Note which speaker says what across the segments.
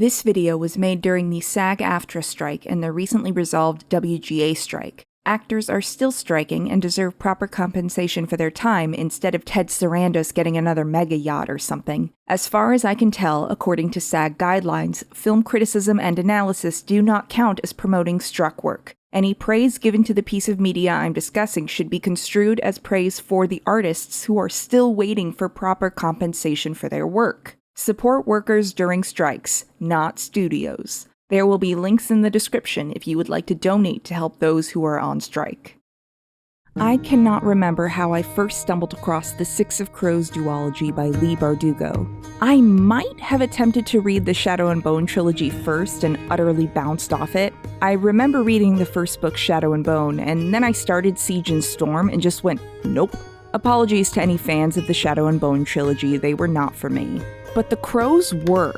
Speaker 1: This video was made during the SAG-AFTRA strike and the recently resolved WGA strike. Actors are still striking and deserve proper compensation for their time instead of Ted Sarandos getting another mega yacht or something. As far as I can tell, according to SAG guidelines, film criticism and analysis do not count as promoting struck work. Any praise given to the piece of media I'm discussing should be construed as praise for the artists who are still waiting for proper compensation for their work. Support workers during strikes, not studios. There will be links in the description if you would like to donate to help those who are on strike. I cannot remember how I first stumbled across the Six of Crows duology by Leigh Bardugo. I might have attempted to read the Shadow and Bone trilogy first and utterly bounced off it. I remember reading the first book, Shadow and Bone, and then I started Siege and Storm and just went, nope. Apologies to any fans of the Shadow and Bone trilogy, they were not for me. But the Crows were.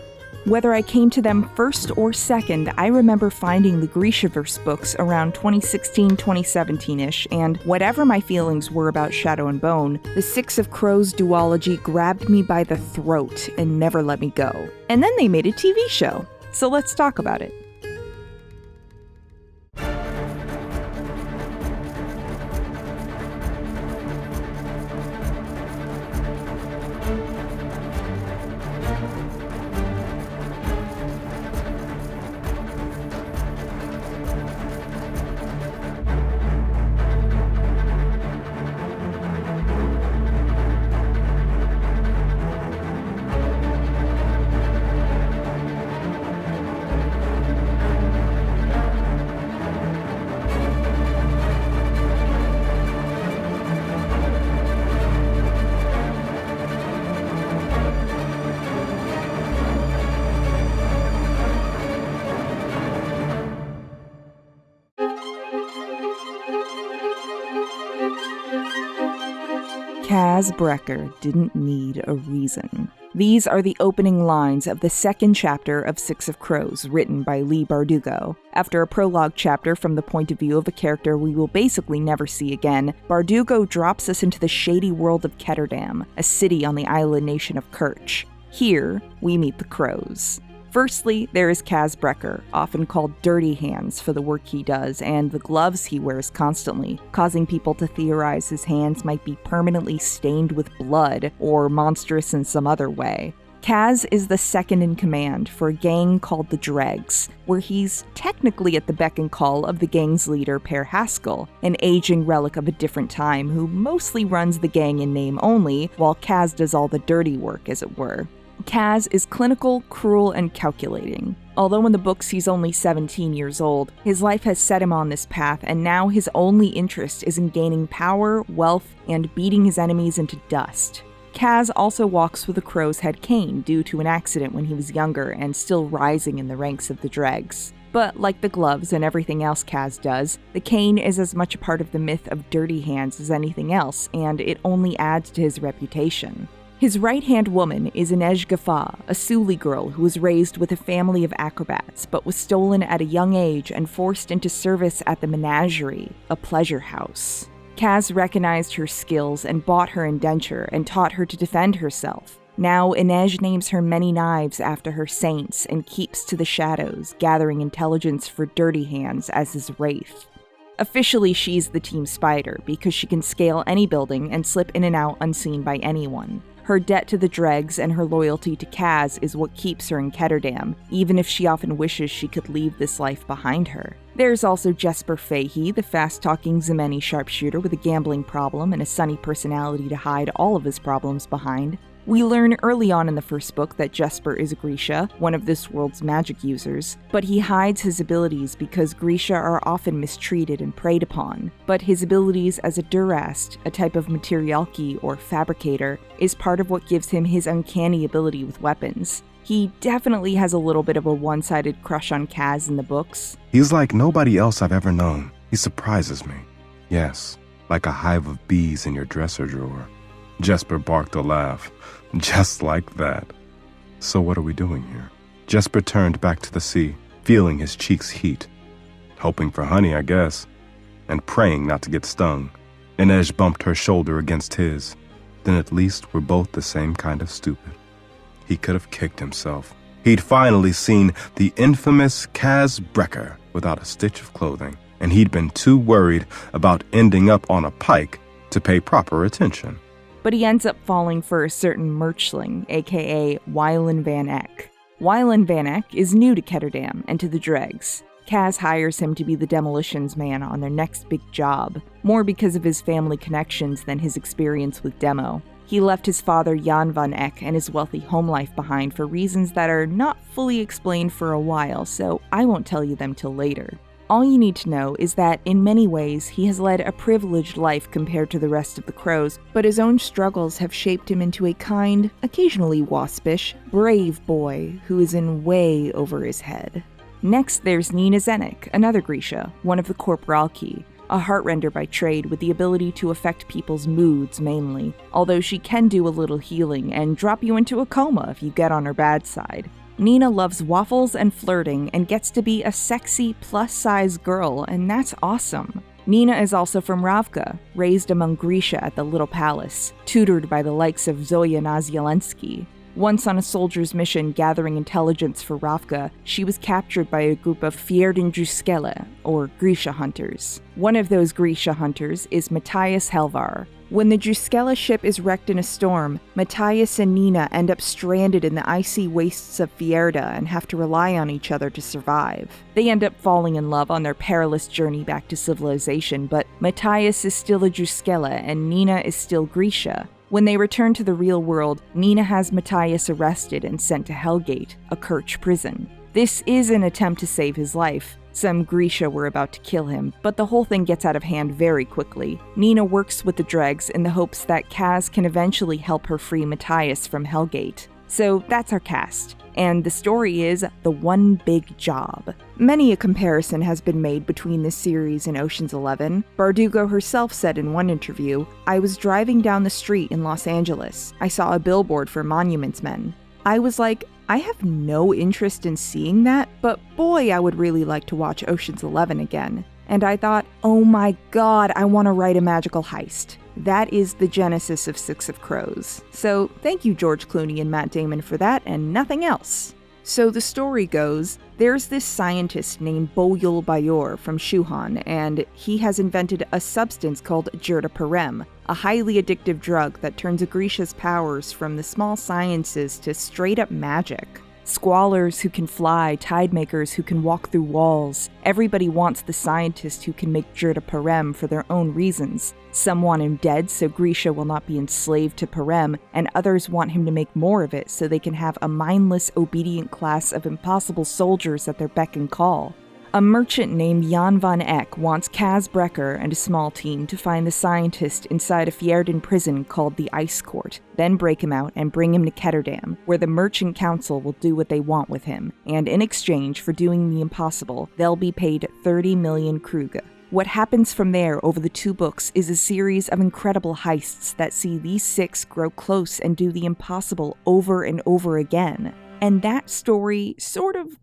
Speaker 1: Whether I came to them first or second, I remember finding the Grishaverse books around 2016-2017-ish, and whatever my feelings were about Shadow and Bone, the Six of Crows duology grabbed me by the throat and never let me go. And then they made a TV show, so let's talk about it. Kaz Brekker didn't need a reason. These are the opening lines of the second chapter of Six of Crows, written by Leigh Bardugo. After a prologue chapter from the point of view of a character we will basically never see again, Bardugo drops us into the shady world of Ketterdam, a city on the island nation of Kerch. Here, we meet the Crows. Firstly, there is Kaz Brekker, often called Dirty Hands for the work he does and the gloves he wears constantly, causing people to theorize his hands might be permanently stained with blood or monstrous in some other way. Kaz is the second in command for a gang called the Dregs, where he's technically at the beck and call of the gang's leader, Per Haskell, an aging relic of a different time who mostly runs the gang in name only, while Kaz does all the dirty work, as it were. Kaz is clinical, cruel, and calculating. Although in the books he's only 17 years old, his life has set him on this path, and now his only interest is in gaining power, wealth, and beating his enemies into dust. Kaz also walks with the Crow's head cane due to an accident when he was younger and still rising in the ranks of the Dregs. But like the gloves and everything else Kaz does, the cane is as much a part of the myth of Dirty Hands as anything else, and it only adds to his reputation. His right-hand woman is Inej Ghafa, a Suli girl who was raised with a family of acrobats, but was stolen at a young age and forced into service at the Menagerie, a pleasure house. Kaz recognized her skills and bought her indenture and taught her to defend herself. Now, Inej names her many knives after her saints and keeps to the shadows, gathering intelligence for Dirty Hands as his wraith. Officially, she's the Team Spider because she can scale any building and slip in and out unseen by anyone. Her debt to the Dregs and her loyalty to Kaz is what keeps her in Ketterdam, even if she often wishes she could leave this life behind her. There's also Jesper Fahey, the fast-talking Zemeni sharpshooter with a gambling problem and a sunny personality to hide all of his problems behind. We learn early on in the first book that Jesper is a Grisha, one of this world's magic users, but he hides his abilities because Grisha are often mistreated and preyed upon. But his abilities as a Durast, a type of materialki or fabricator, is part of what gives him his uncanny ability with weapons. He definitely has a little bit of a one-sided crush on Kaz in the books.
Speaker 2: He's like nobody else I've ever known. He surprises me. Yes, like a hive of bees in your dresser drawer. Jesper barked a laugh. Just like that. So what are we doing here? Jesper turned back to the sea, feeling his cheeks heat. Hoping for honey, I guess, and praying not to get stung. Inej bumped her shoulder against his. Then at least we're both the same kind of stupid. He could have kicked himself. He'd finally seen the infamous Kaz Brekker without a stitch of clothing, and he'd been too worried about ending up on a pike to pay proper attention.
Speaker 1: But he ends up falling for a certain merchling, aka Wylan Van Eck. Wylan Van Eck is new to Ketterdam and to the Dregs. Kaz hires him to be the demolitions man on their next big job, more because of his family connections than his experience with demo. He left his father Jan Van Eck and his wealthy home life behind for reasons that are not fully explained for a while, so I won't tell you them till later. All you need to know is that, in many ways, he has led a privileged life compared to the rest of the Crows, but his own struggles have shaped him into a kind, occasionally waspish, brave boy who is in way over his head. Next, there's Nina Zenik, another Grisha, one of the Corporalki, a heartrender by trade with the ability to affect people's moods mainly, although she can do a little healing and drop you into a coma if you get on her bad side. Nina loves waffles and flirting and gets to be a sexy, plus-size girl, and that's awesome. Nina is also from Ravka, raised among Grisha at the Little Palace, tutored by the likes of Zoya Nazyalensky. Once on a soldier's mission gathering intelligence for Ravka, she was captured by a group of Fjerdingjuskele, or Grisha hunters. One of those Grisha hunters is Matthias Helvar. When the Juskele ship is wrecked in a storm, Matthias and Nina end up stranded in the icy wastes of Fjerda and have to rely on each other to survive. They end up falling in love on their perilous journey back to civilization, but Matthias is still a Juskele and Nina is still Grisha. When they return to the real world, Nina has Matthias arrested and sent to Hellgate, a Kerch prison. This is an attempt to save his life. Some Grisha were about to kill him, but the whole thing gets out of hand very quickly. Nina works with the Dregs in the hopes that Kaz can eventually help her free Matthias from Hellgate. So that's our cast. And the story is The One Big Job. Many a comparison has been made between this series and Ocean's 11. Bardugo herself said in one interview, "I was driving down the street in Los Angeles. I saw a billboard for Monuments Men. I was like, I have no interest in seeing that, but boy, I would really like to watch Ocean's 11 again." And I thought, oh my god, I want to write a magical heist. That is the genesis of Six of Crows. So thank you, George Clooney and Matt Damon, for that and nothing else. So the story goes, there's this scientist named Boyul Bayor from Shuhan, and he has invented a substance called Jirta Parem, a highly addictive drug that turns a Grisha's powers from the small sciences to straight-up magic. Squallers who can fly, tidemakers who can walk through walls. Everybody wants the scientist who can make Jirta Parem for their own reasons. Some want him dead so Grisha will not be enslaved to Parem, and others want him to make more of it so they can have a mindless, obedient class of impossible soldiers at their beck and call. A merchant named Jan Van Eck wants Kaz Brekker and a small team to find the scientist inside a Fjerdan prison called the Ice Court, then break him out and bring him to Ketterdam, where the Merchant Council will do what they want with him, and in exchange for doing the impossible, they'll be paid 30 million Kruge. What happens from there over the two books is a series of incredible heists that see these six grow close and do the impossible over and over again. And that story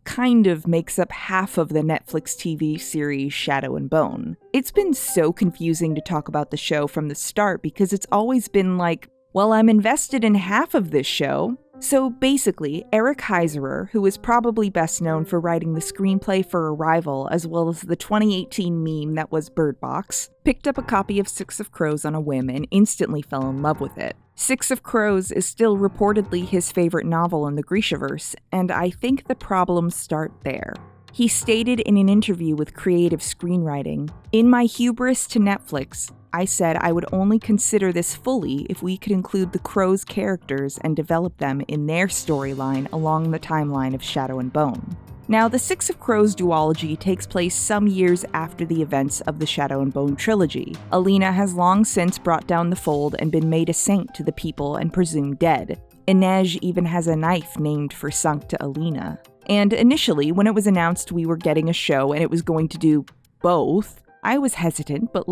Speaker 1: kind of makes up half of the Netflix TV series Shadow and Bone. It's been so confusing to talk about the show from the start because it's always been like, well, I'm invested in half of this show. So basically, Eric Heiserer, who is probably best known for writing the screenplay for Arrival as well as the 2018 meme that was Bird Box, picked up a copy of Six of Crows on a whim and instantly fell in love with it. Six of Crows is still reportedly his favorite novel in the Grishaverse, and I think the problems start there. He stated in an interview with Creative Screenwriting, "In my hubris to Netflix, I said I would only consider this fully if we could include the Crows characters and develop them in their storyline along the timeline of Shadow and Bone." Now, the Six of Crows duology takes place some years after the events of the Shadow and Bone trilogy. Alina has long since brought down the fold and been made a saint to the people and presumed dead. Inej even has a knife named for Sancta Alina. And initially, when it was announced we were getting a show and it was going to do both, I was hesitant, but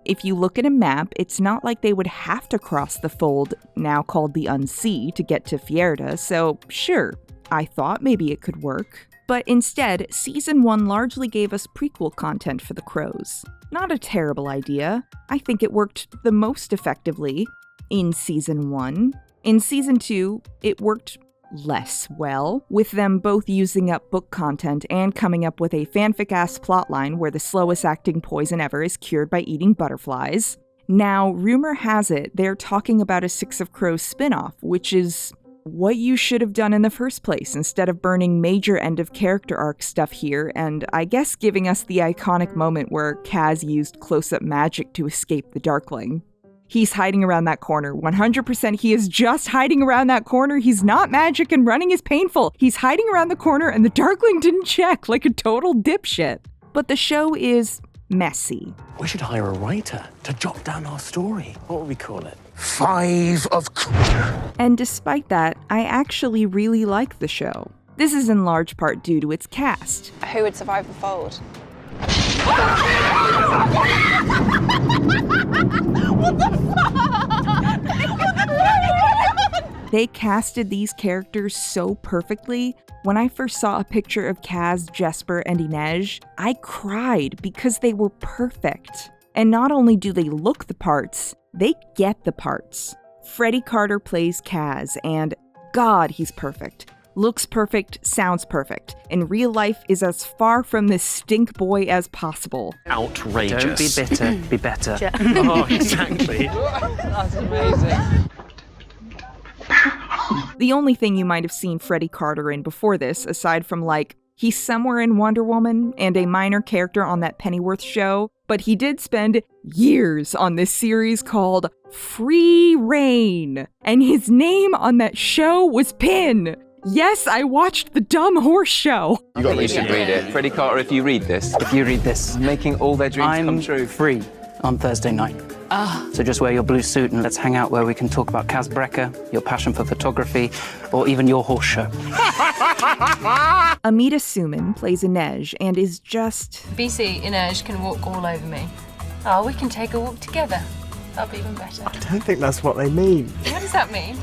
Speaker 1: if you look at a map, it's not like they would have to cross the fold, now called the Unsea, to get to Fjerda, so sure, I thought maybe it could work. But instead, Season 1 largely gave us prequel content for the Crows. Not a terrible idea. I think it worked the most effectively in Season 1. In Season 2, it worked less well, with them both using up book content and coming up with a fanfic-ass plotline where the slowest acting poison ever is cured by eating butterflies. Now, rumor has it they're talking about a Six of Crows spin-off, which is what you should have done in the first place instead of burning major end-of-character arc stuff here, and I guess giving us the iconic moment where Kaz used close-up magic to escape the Darkling. He's hiding around that corner. 100% he is just hiding around that corner. He's not magic and running is painful. He's hiding around the corner and the Darkling didn't check like a total dipshit. But the show is messy.
Speaker 3: We should hire a writer to jot down our story. What would we call it? 5 of...
Speaker 1: And despite that, I actually really like the show. This is in large part due to its cast.
Speaker 4: Who would survive the fold? What the fuck?
Speaker 1: They casted these characters so perfectly. When I first saw a picture of Kaz, Jesper, and Inej, I cried because they were perfect. And not only do they look the parts, they get the parts. Freddie Carter plays Kaz, and God, he's perfect. Looks perfect, sounds perfect. In real life is as far from this stink boy as possible.
Speaker 3: Outrageous.
Speaker 5: Don't be bitter, be better.
Speaker 3: Oh, exactly.
Speaker 4: That's amazing.
Speaker 1: The only thing you might have seen Freddie Carter in before this, aside from he's somewhere in Wonder Woman and a minor character on that Pennyworth show, but he did spend years on this series called Free Reign, and his name on that show was Pin. Yes, I watched the dumb horse show.
Speaker 6: You should read it. Freddie Carter, if you read this, making all their dreams come true.
Speaker 5: I'm free on Thursday night. So just wear your blue suit and let's hang out where we can talk about Kaz Brekker, your passion for photography, or even your horse show.
Speaker 1: Amita Suman plays Inej and is just...
Speaker 7: BC, Inej can walk all over me. Oh, we can take a walk together. That'll be even better.
Speaker 3: I don't think that's what they mean.
Speaker 7: What does that mean?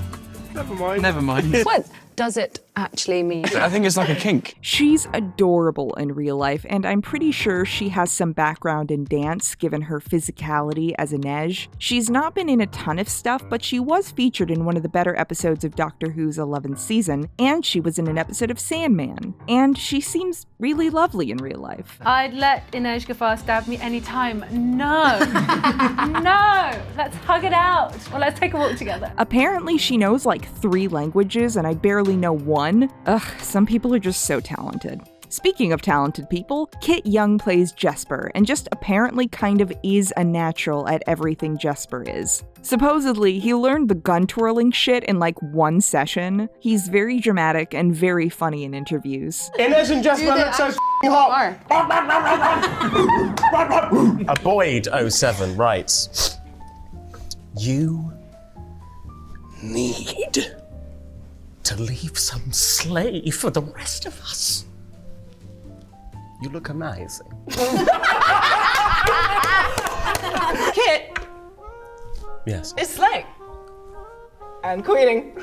Speaker 3: Never mind.
Speaker 4: What does it actually mean?
Speaker 6: I think it's like a kink.
Speaker 1: She's adorable in real life, and I'm pretty sure she has some background in dance, given her physicality as Inej. She's not been in a ton of stuff, but she was featured in one of the better episodes of Doctor Who's 11th season, and she was in an episode of Sandman. And she seems really lovely in real life.
Speaker 7: I'd let Inej Ghaffar stab me anytime. No. No. Let's hug it out. Or let's take a walk together.
Speaker 1: Apparently she knows 3 languages, and I barely know one. Ugh, some people are just so talented. Speaking of talented people, Kit Young plays Jesper, and just apparently kind of is a natural at everything Jesper is. Supposedly, he learned the gun twirling shit in 1 session. He's very dramatic and very funny in interviews.
Speaker 3: Inej and Jesper look so hot. A Boyd07 writes, you need to leave some slave for the rest of us. You look amazing.
Speaker 8: Kit
Speaker 3: Yes.
Speaker 8: is slaying. And queening.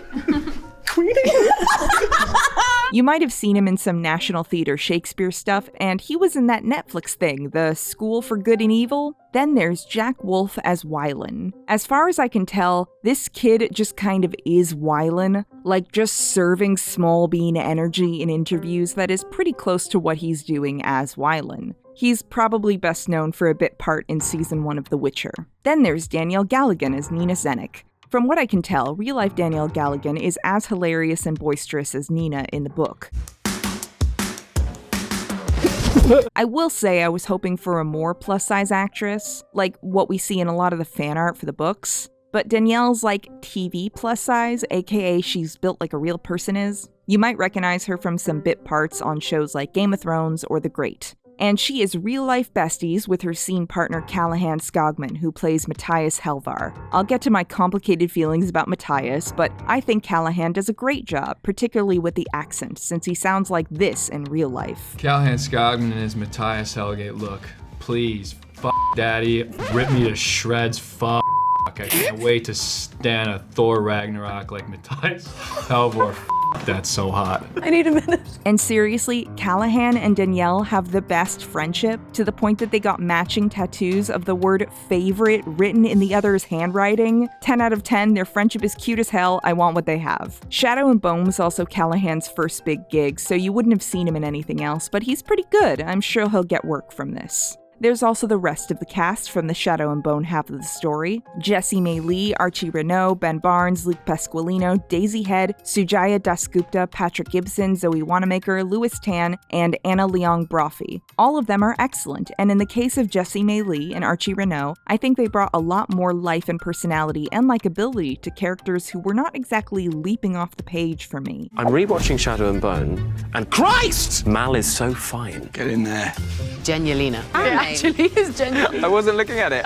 Speaker 1: You might have seen him in some National Theatre Shakespeare stuff, and he was in that Netflix thing, The School for Good and Evil. Then there's Jack Wolf as Wylan. As far as I can tell, this kid just kind of is Wylan, just serving small bean energy in interviews that is pretty close to what he's doing as Wylan. He's probably best known for a bit part in season 1 of The Witcher. Then there's Danielle Galligan as Nina Zenik. From what I can tell, real-life Danielle Galligan is as hilarious and boisterous as Nina in the book. I will say I was hoping for a more plus-size actress, like what we see in a lot of the fan art for the books, but Danielle's TV plus-size, aka she's built like a real person is. You might recognize her from some bit parts on shows like Game of Thrones or The Great. And she is real-life besties with her scene partner Callahan Skogman, who plays Matthias Helvar. I'll get to my complicated feelings about Matthias, but I think Callahan does a great job, particularly with the accent, since he sounds like this in real life.
Speaker 9: Callahan Skogman and his Matthias Helgate look. Please, daddy, rip me to shreds, I can't wait to stand a Thor Ragnarok like Matthias Helvar, That's so hot.
Speaker 7: I need a minute.
Speaker 1: And seriously, Callahan and Danielle have the best friendship to the point that they got matching tattoos of the word favorite written in the other's handwriting. 10 out of 10, their friendship is cute as hell. I want what they have. Shadow and Bone was also Callahan's first big gig, so you wouldn't have seen him in anything else, but he's pretty good. I'm sure he'll get work from this. There's also the rest of the cast from the Shadow and Bone half of the story. Jessie May Lee, Archie Renault, Ben Barnes, Luke Pasqualino, Daisy Head, Sujaya Dasgupta, Patrick Gibson, Zoe Wanamaker, Louis Tan, and Anna Leong Brophy. All of them are excellent, and in the case of Jessie May Lee and Archie Renault, I think they brought a lot more life and personality and likability to characters who were not exactly leaping off the page for me.
Speaker 3: I'm rewatching Shadow and Bone, and Christ! Mal is so fine.
Speaker 10: Get in there.
Speaker 4: Genialina. Actually, is genuine.
Speaker 6: I wasn't looking at it.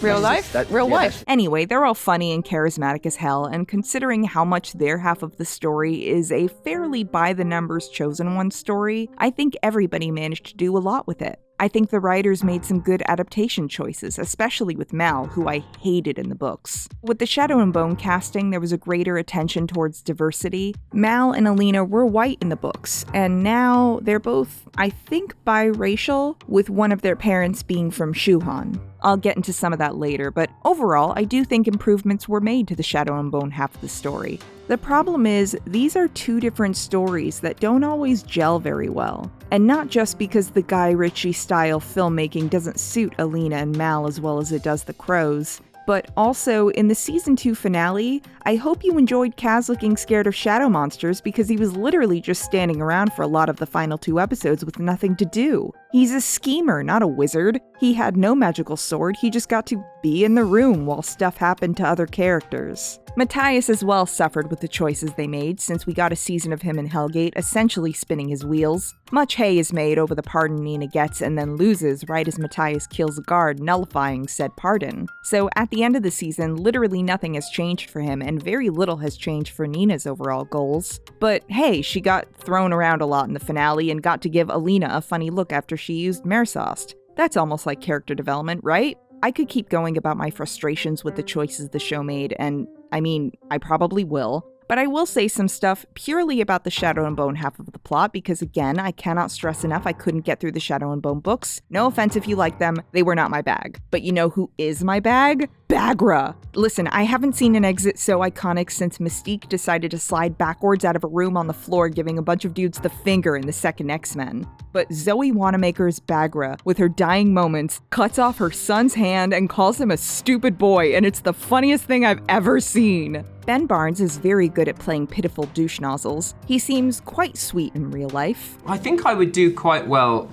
Speaker 4: Real life? Real wife.
Speaker 1: Anyway, they're all funny and charismatic as hell, and considering how much their half of the story is a fairly by-the-numbers chosen one story, I think everybody managed to do a lot with it. I think the writers made some good adaptation choices, especially with Mal, who I hated in the books. With the Shadow and Bone casting, there was a greater attention towards diversity. Mal and Alina were white in the books, and now they're both, I think, biracial, with one of their parents being from Shuhan. I'll get into some of that later, but overall, I do think improvements were made to the Shadow and Bone half of the story. The problem is, these are two different stories that don't always gel very well. And not just because the Guy Ritchie-style filmmaking doesn't suit Alina and Mal as well as it does the Crows, but also in the season 2 finale, I hope you enjoyed Kaz looking scared of shadow monsters because he was literally just standing around for a lot of the final 2 episodes with nothing to do. He's a schemer, not a wizard. He had no magical sword, he just got to be in the room while stuff happened to other characters. Matthias as well suffered with the choices they made, since we got a season of him in Hellgate essentially spinning his wheels. Much hay is made over the pardon Nina gets and then loses right as Matthias kills a guard, nullifying said pardon. So at the end of the season, literally nothing has changed for him, and very little has changed for Nina's overall goals. But hey, she got thrown around a lot in the finale and got to give Alina a funny look after she used Mersost. That's almost like character development, right? I could keep going about my frustrations with the choices the show made, and I mean, I probably will. But I will say some stuff purely about the Shadow and Bone half of the plot because, again, I cannot stress enough I couldn't get through the Shadow and Bone books. No offense if you like them, they were not my bag. But you know who is my bag? Baghra! Listen, I haven't seen an exit so iconic since Mystique decided to slide backwards out of a room on the floor giving a bunch of dudes the finger in the second X-Men. But Zoe Wanamaker's Baghra, with her dying moments, cuts off her son's hand and calls him a stupid boy, and it's the funniest thing I've ever seen. Ben Barnes is very good at playing pitiful douche nozzles. He seems quite sweet in real life.
Speaker 6: I think I would do quite well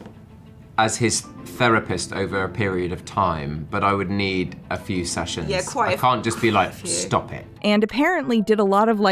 Speaker 6: as his therapist over a period of time, but I would need a few sessions.
Speaker 8: Yeah, quite.
Speaker 6: I can't just be like, stop it.
Speaker 1: And apparently did a lot of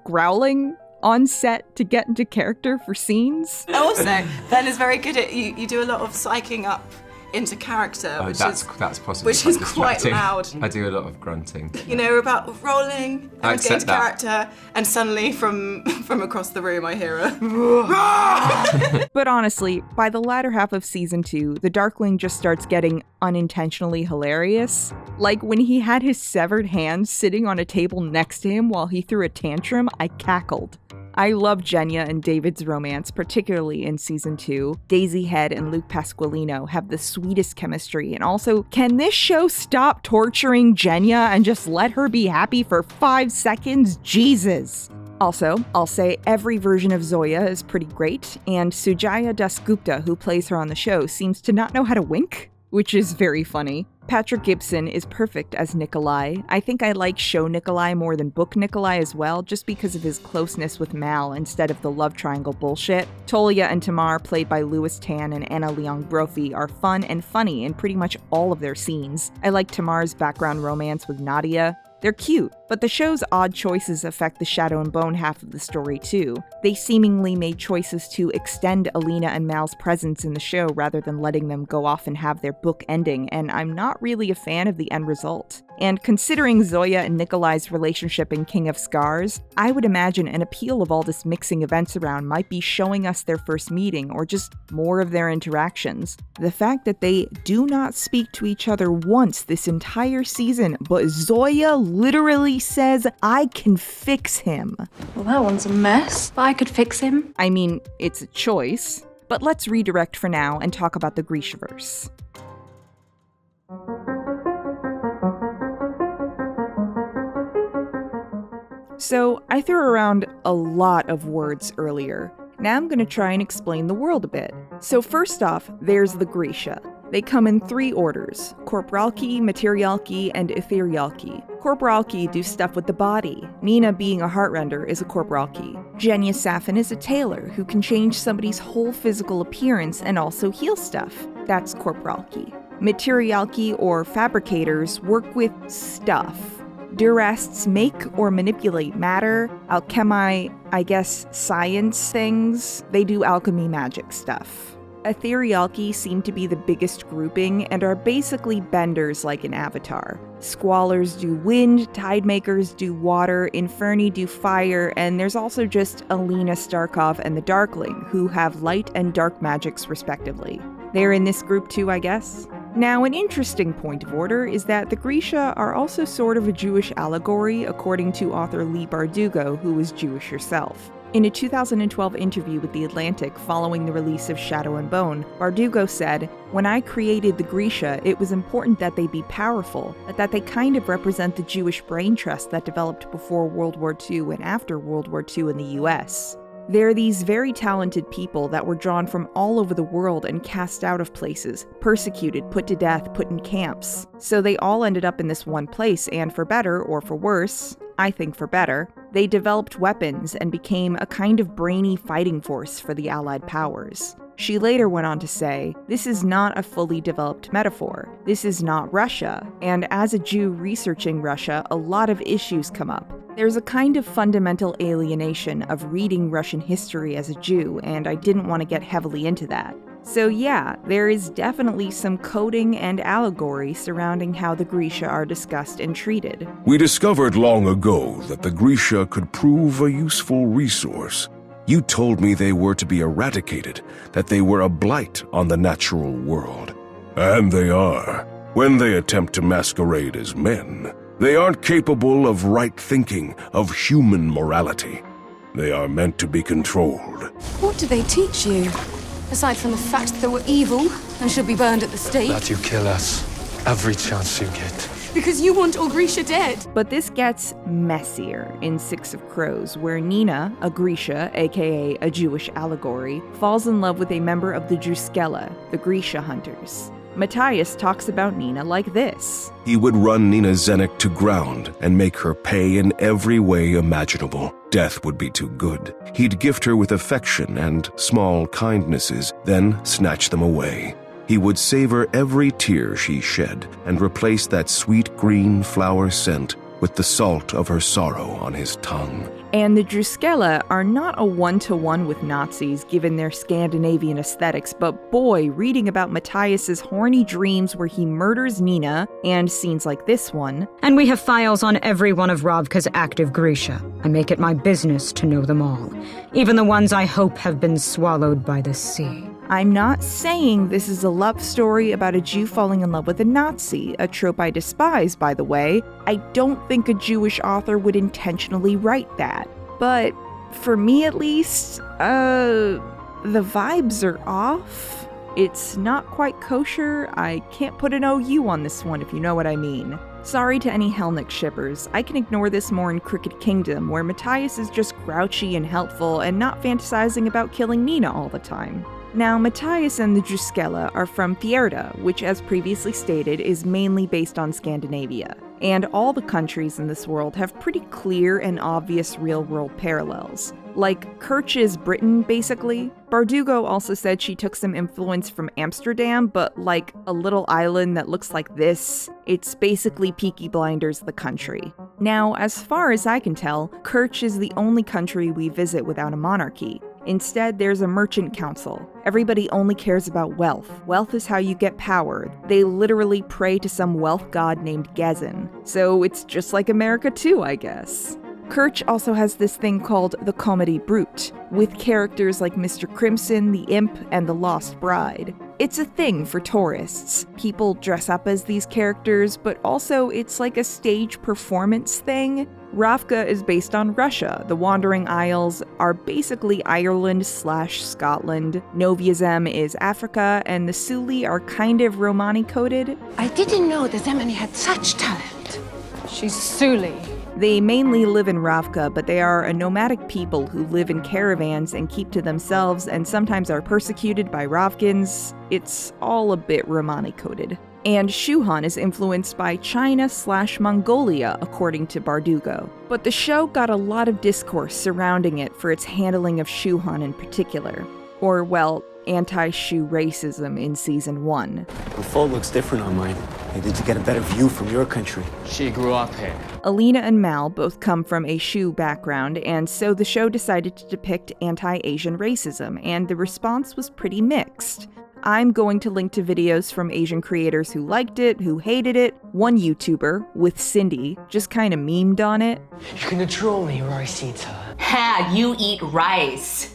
Speaker 1: growling on set to get into character for scenes.
Speaker 8: Also, Ben is very good at, you do a lot of psyching up into character,
Speaker 6: Oh, that's possibly
Speaker 8: which
Speaker 6: quite
Speaker 8: is quite
Speaker 6: distracting.
Speaker 8: loud.
Speaker 6: I do a lot of grunting.
Speaker 8: You know, about rolling,
Speaker 6: I
Speaker 8: and getting
Speaker 6: accept
Speaker 8: into
Speaker 6: that.
Speaker 8: character, and suddenly from across the room I hear a
Speaker 1: But honestly, by the latter half of season 2, the Darkling just starts getting unintentionally hilarious. Like when he had his severed hand sitting on a table next to him while he threw a tantrum, I cackled. I love Genya and David's romance, particularly in season 2. Daisy Head and Luke Pasqualino have the sweetest chemistry, and also, can this show stop torturing Genya and just let her be happy for 5 seconds? Jesus! Also, I'll say every version of Zoya is pretty great, and Sujaya Dasgupta, who plays her on the show, seems to not know how to wink, which is very funny. Patrick Gibson is perfect as Nikolai. I think I like show Nikolai more than book Nikolai as well, just because of his closeness with Mal instead of the love triangle bullshit. Tolia and Tamar, played by Louis Tan and Anna Leong Brophy, are fun and funny in pretty much all of their scenes. I like Tamar's background romance with Nadia. They're cute, but the show's odd choices affect the Shadow and Bone half of the story too. They seemingly made choices to extend Alina and Mal's presence in the show rather than letting them go off and have their book ending, and I'm not really a fan of the end result. And considering Zoya and Nikolai's relationship in King of Scars, I would imagine an appeal of all this mixing events around might be showing us their first meeting or just more of their interactions. The fact that they do not speak to each other once this entire season, but Zoya literally says, "I can fix him."
Speaker 7: Well, that one's a mess, but I could fix him.
Speaker 1: I mean, it's a choice. But let's redirect for now and talk about the Grishaverse. So, I threw around a lot of words earlier. Now I'm going to try and explain the world a bit. So first off, there's the Grisha. They come in 3 orders: Corporalki, Materialki, and Etherealki. Corporalki do stuff with the body. Nina, being a heartrender, is a Corporalki. Genya Safin is a tailor who can change somebody's whole physical appearance and also heal stuff. That's Corporalki. Materialki, or fabricators, work with stuff. Durasts make or manipulate matter. Alchemy, I guess, science things. They do alchemy magic stuff. Etherealki seem to be the biggest grouping and are basically benders like an avatar. Squallers do wind, Tidemakers do water, Inferni do fire, and there's also just Alina Starkov and the Darkling, who have light and dark magics respectively. They're in this group too, I guess? Now, an interesting point of order is that the Grisha are also sort of a Jewish allegory, according to author Leigh Bardugo, who was Jewish herself. In a 2012 interview with The Atlantic following the release of Shadow and Bone, Bardugo said, "When I created the Grisha, it was important that they be powerful, but that they kind of represent the Jewish brain trust that developed before World War II and after World War II in the US. They're these very talented people that were drawn from all over the world and cast out of places, persecuted, put to death, put in camps. So they all ended up in this one place, and for better or for worse, I think for better, they developed weapons and became a kind of brainy fighting force for the Allied powers." She later went on to say, "This is not a fully developed metaphor. This is not Russia, and as a Jew researching Russia, a lot of issues come up. There's a kind of fundamental alienation of reading Russian history as a Jew, and I didn't want to get heavily into that. So yeah, there is definitely some coding and allegory surrounding how the Grisha are discussed and treated."
Speaker 10: We discovered long ago that the Grisha could prove a useful resource. You told me they were to be eradicated, that they were a blight on the natural world. And they are. When they attempt to masquerade as men, they aren't capable of right thinking, of human morality. They are meant to be controlled.
Speaker 11: What do they teach you? Aside from the fact that we're evil and should be burned at the stake.
Speaker 9: That you kill us every chance you get.
Speaker 11: Because you want all Grisha dead.
Speaker 1: But this gets messier in Six of Crows, where Nina, a Grisha, aka a Jewish allegory, falls in love with a member of the Druskella, the Grisha hunters. Matthias talks about Nina like this.
Speaker 10: He would run Nina Zenek to ground and make her pay in every way imaginable. Death would be too good. He'd gift her with affection and small kindnesses, then snatch them away. He would savor every tear she shed and replace that sweet green flower scent with the salt of her sorrow on his tongue.
Speaker 1: And the Druskella are not a one-to-one with Nazis given their Scandinavian aesthetics, but boy, reading about Matthias's horny dreams where he murders Nina, and scenes like this one.
Speaker 12: And we have files on every one of Ravka's active Grisha. I make it my business to know them all, even the ones I hope have been swallowed by the sea.
Speaker 1: I'm not saying this is a love story about a Jew falling in love with a Nazi, a trope I despise, by the way. I don't think a Jewish author would intentionally write that. But for me at least, the vibes are off. It's not quite kosher. I can't put an OU on this one if you know what I mean. Sorry to any Helnik shippers. I can ignore this more in Crooked Kingdom, where Matthias is just grouchy and helpful and not fantasizing about killing Nina all the time. Now, Matthias and the Druskella are from Fjerda, which, as previously stated, is mainly based on Scandinavia. And all the countries in this world have pretty clear and obvious real-world parallels. Like, Kerch is Britain, basically. Bardugo also said she took some influence from Amsterdam, but like a little island that looks like this, it's basically Peaky Blinders the country. Now, as far as I can tell, Kerch is the only country we visit without a monarchy. Instead, there's a merchant council. Everybody only cares about wealth. Wealth is how you get power. They literally pray to some wealth god named Gezin. So it's just like America too, I guess. Kerch also has this thing called the Comedy Brute, with characters like Mr. Crimson, the Imp, and the Lost Bride. It's a thing for tourists. People dress up as these characters, but also it's like a stage performance thing. Ravka is based on Russia. The Wandering Isles are basically Ireland/Scotland. Novia Zem is Africa, and the Suli are kind of Romani-coded.
Speaker 13: I didn't know that Zemani had such talent.
Speaker 7: She's Suli.
Speaker 1: They mainly live in Ravka, but they are a nomadic people who live in caravans and keep to themselves and sometimes are persecuted by Ravkins. It's all a bit Romani-coded. And Shuhan is influenced by China/Mongolia, according to Bardugo. But the show got a lot of discourse surrounding it for its handling of Shuhan in particular. Or, well, anti-Shu racism in Season 1.
Speaker 14: The fault looks different on mine. Maybe to get a better view from your country.
Speaker 9: She grew up here.
Speaker 1: Alina and Mal both come from a Shu background, and so the show decided to depict anti-Asian racism, and the response was pretty mixed. I'm going to link to videos from Asian creators who liked it, who hated it. One YouTuber, with Cindy, just kinda memed on it.
Speaker 14: You're gonna troll me, rice eater.
Speaker 15: Ha, you eat rice.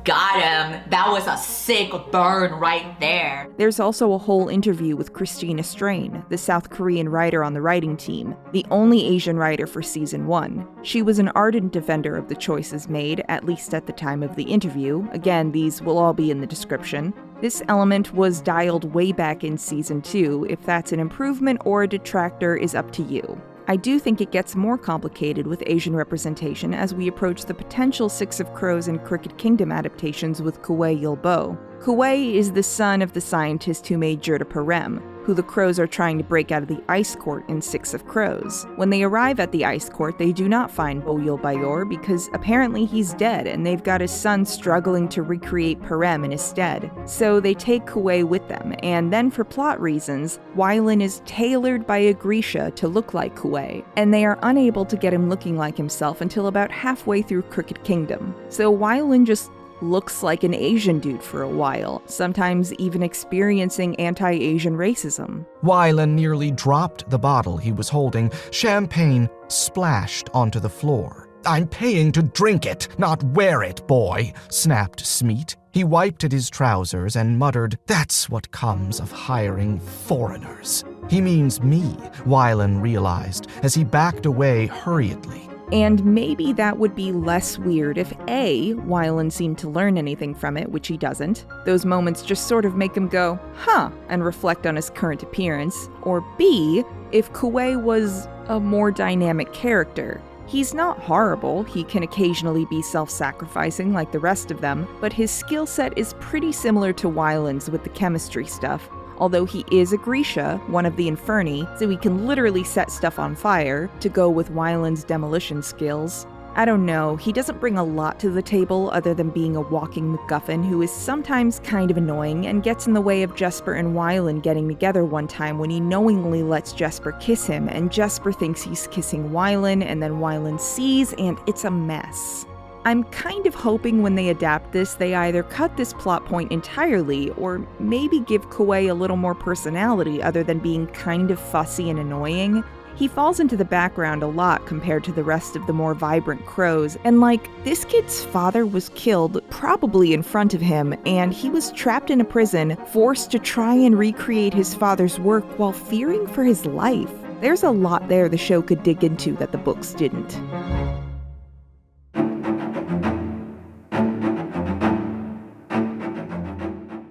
Speaker 15: Got him. That was a sick burn right there.
Speaker 1: There's also a whole interview with Christina Strain, the South Korean writer on the writing team, the only Asian writer for Season 1. She was an ardent defender of the choices made, at least at the time of the interview. Again, these will all be in the description. This element was dialed way back in Season 2. If that's an improvement or a detractor is up to you. I do think it gets more complicated with Asian representation as we approach the potential Six of Crows and Crooked Kingdom adaptations with Kuwei Yulbo. Kuwei is the son of the scientist who made Jurda Parem, who the crows are trying to break out of the Ice Court in Six of Crows. When they arrive at the Ice Court, they do not find Bo Yulbayor because apparently he's dead and they've got his son struggling to recreate Parem in his stead. So they take Kuwei with them, and then for plot reasons, Wylan is tailored by Agrisha to look like Kuwei, and they are unable to get him looking like himself until about halfway through Crooked Kingdom. So Wylan just looks like an Asian dude for a while, sometimes even experiencing anti-Asian racism.
Speaker 16: Wylan nearly dropped the bottle he was holding. Champagne splashed onto the floor. "I'm paying to drink it, not wear it, boy," snapped Smeet. He wiped at his trousers and muttered, "That's what comes of hiring foreigners." "He means me," Wylan realized as he backed away hurriedly.
Speaker 1: And maybe that would be less weird if A, Wylan seemed to learn anything from it, which he doesn't. Those moments just sort of make him go, huh, and reflect on his current appearance. Or B, if Kuwei was a more dynamic character. He's not horrible, he can occasionally be self-sacrificing like the rest of them, but his skill set is pretty similar to Wylan's with the chemistry stuff. Although he is a Grisha, one of the Inferni, so he can literally set stuff on fire, to go with Wylan's demolition skills. I don't know, he doesn't bring a lot to the table other than being a walking MacGuffin who is sometimes kind of annoying and gets in the way of Jesper and Wylan getting together one time when he knowingly lets Jesper kiss him, and Jesper thinks he's kissing Wylan, and then Wylan sees, and it's a mess. I'm kind of hoping when they adapt this, they either cut this plot point entirely, or maybe give Kuwei a little more personality other than being kind of fussy and annoying. He falls into the background a lot compared to the rest of the more vibrant crows, and this kid's father was killed, probably in front of him, and he was trapped in a prison, forced to try and recreate his father's work while fearing for his life. There's a lot there the show could dig into that the books didn't.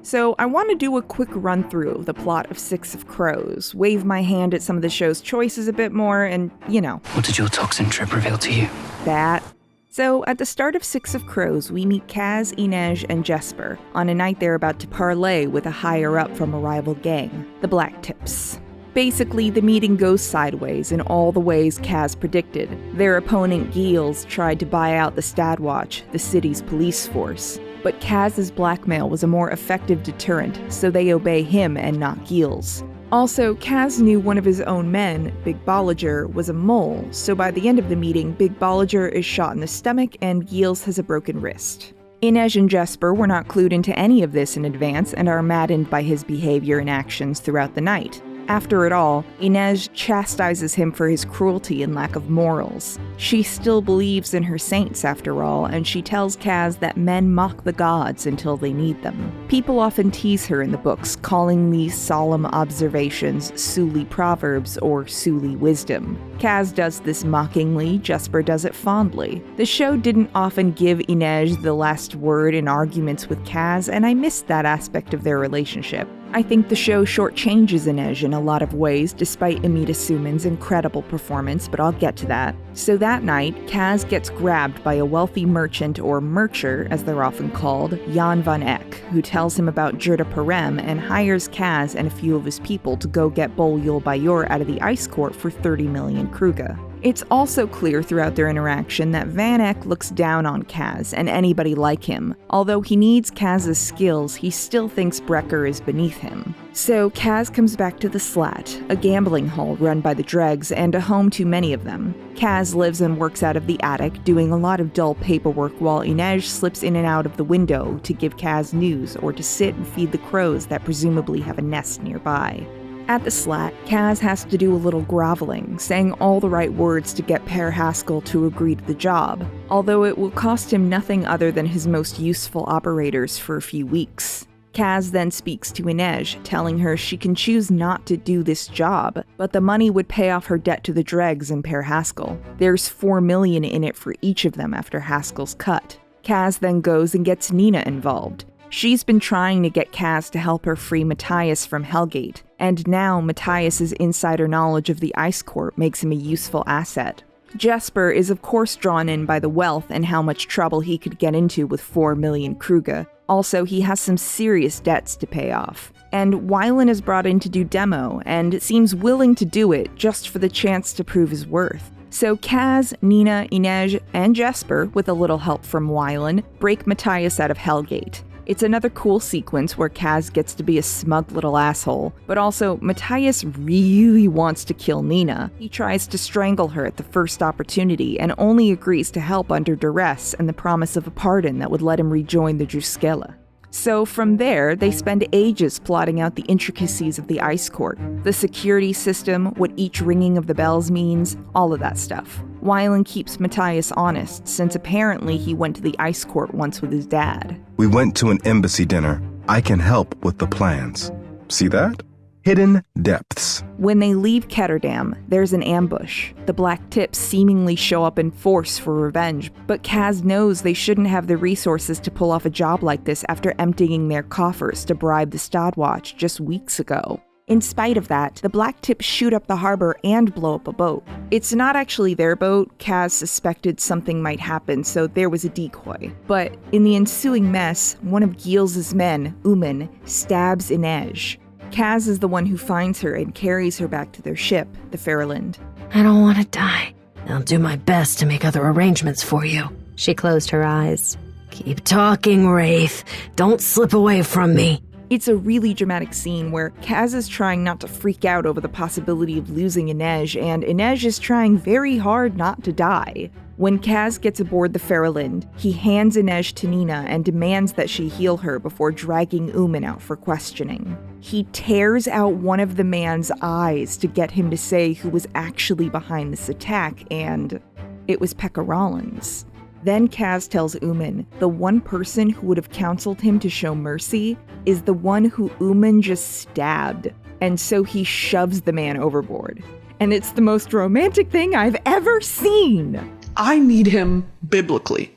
Speaker 1: So I want to do a quick run through of the plot of Six of Crows, wave my hand at some of the show's choices a bit more, and, you know.
Speaker 5: What did your toxin trip reveal to you?
Speaker 1: That. So at the start of Six of Crows, we meet Kaz, Inej, and Jesper on a night they're about to parlay with a higher-up from a rival gang, the Black Tips. Basically, the meeting goes sideways in all the ways Kaz predicted. Their opponent, Giels, tried to buy out the Stadwatch, the city's police force. But Kaz's blackmail was a more effective deterrent, so they obey him and not Giels. Also, Kaz knew one of his own men, Big Bolliger, was a mole, so by the end of the meeting, Big Bolliger is shot in the stomach and Giels has a broken wrist. Inej and Jesper were not clued into any of this in advance and are maddened by his behavior and actions throughout the night. After it all, Inej chastises him for his cruelty and lack of morals. She still believes in her saints after all, and she tells Kaz that men mock the gods until they need them. People often tease her in the books, calling these solemn observations Suli proverbs or Suli wisdom. Kaz does this mockingly, Jesper does it fondly. The show didn't often give Inej the last word in arguments with Kaz, and I missed that aspect of their relationship. I think the show shortchanges Inej in a lot of ways, despite Amita Suman's incredible performance, but I'll get to that. So that night, Kaz gets grabbed by a wealthy merchant, or mercher, as they're often called, Jan van Eck, who tells him about Jurda Parem and hires Kaz and a few of his people to go get Bol Yul-Bayor out of the Ice Court for 30 million Kruge. It's also clear throughout their interaction that Van Eck looks down on Kaz and anybody like him. Although he needs Kaz's skills, he still thinks Brecker is beneath him. So Kaz comes back to the Slat, a gambling hall run by the Dregs and a home to many of them. Kaz lives and works out of the attic, doing a lot of dull paperwork while Inej slips in and out of the window to give Kaz news or to sit and feed the crows that presumably have a nest nearby. At the Slat, Kaz has to do a little groveling, saying all the right words to get Per Haskell to agree to the job, although it will cost him nothing other than his most useful operators for a few weeks. Kaz then speaks to Inej, telling her she can choose not to do this job, but the money would pay off her debt to the Dregs and Per Haskell. There's $4 million in it for each of them after Haskell's cut. Kaz then goes and gets Nina involved. She's been trying to get Kaz to help her free Matthias from Hellgate, and now Matthias's insider knowledge of the Ice Court makes him a useful asset. Jesper is of course drawn in by the wealth and how much trouble he could get into with 4 million Kruge. Also, he has some serious debts to pay off. And Wylan is brought in to do demo, and seems willing to do it just for the chance to prove his worth. So Kaz, Nina, Inej, and Jesper, with a little help from Wylan, break Matthias out of Hellgate. It's another cool sequence where Kaz gets to be a smug little asshole, but also Matthias really wants to kill Nina. He tries to strangle her at the first opportunity and only agrees to help under duress and the promise of a pardon that would let him rejoin the Druskella. So from there, they spend ages plotting out the intricacies of the Ice Court, the security system, what each ringing of the bells means, all of that stuff. Wylan keeps Matthias honest, since apparently he went to the Ice Court once with his dad.
Speaker 2: We went to an embassy dinner. I can help with the plans. See that? Hidden depths.
Speaker 1: When they leave Ketterdam, there's an ambush. The Black Tips seemingly show up in force for revenge, but Kaz knows they shouldn't have the resources to pull off a job like this after emptying their coffers to bribe the Stadwatch just weeks ago. In spite of that, the Black Tips shoot up the harbor and blow up a boat. It's not actually their boat. Kaz suspected something might happen, so there was a decoy. But in the ensuing mess, one of Giel's men, Uman, stabs Inej. Kaz is the one who finds her and carries her back to their ship, the Fairyland.
Speaker 17: I don't want to die. I'll do my best to make other arrangements for you.
Speaker 18: She closed her eyes.
Speaker 17: Keep talking, Wraith. Don't slip away from me.
Speaker 1: It's a really dramatic scene where Kaz is trying not to freak out over the possibility of losing Inej, and Inej is trying very hard not to die. When Kaz gets aboard the Fairyland, he hands Inej to Nina and demands that she heal her before dragging Uman out for questioning. He tears out one of the man's eyes to get him to say who was actually behind this attack, and it was Pekka Rollins. Then Kaz tells Uman the one person who would have counseled him to show mercy is the one who Uman just stabbed, and so he shoves the man overboard. And it's the most romantic thing I've ever seen!
Speaker 19: I need him biblically.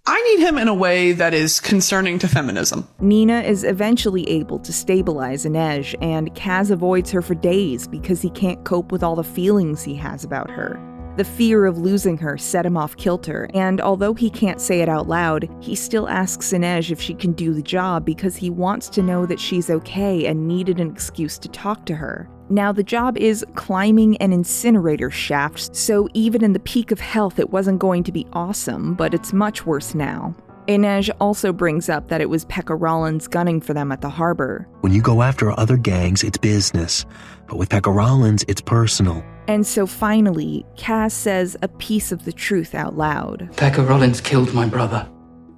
Speaker 19: I need him in a way that is concerning to feminism.
Speaker 1: Nina is eventually able to stabilize Inej, and Kaz avoids her for days because he can't cope with all the feelings he has about her. The fear of losing her set him off kilter, and although he can't say it out loud, he still asks Inej if she can do the job because he wants to know that she's okay and needed an excuse to talk to her. Now, the job is climbing an incinerator shaft, so even in the peak of health it wasn't going to be awesome, but it's much worse now. Inej also brings up that it was Pekka Rollins gunning for them at the harbor.
Speaker 20: When you go after other gangs, it's business. But with Pekka Rollins, it's personal.
Speaker 1: And so finally, Kaz says a piece of the truth out loud.
Speaker 5: Pekka Rollins killed my brother.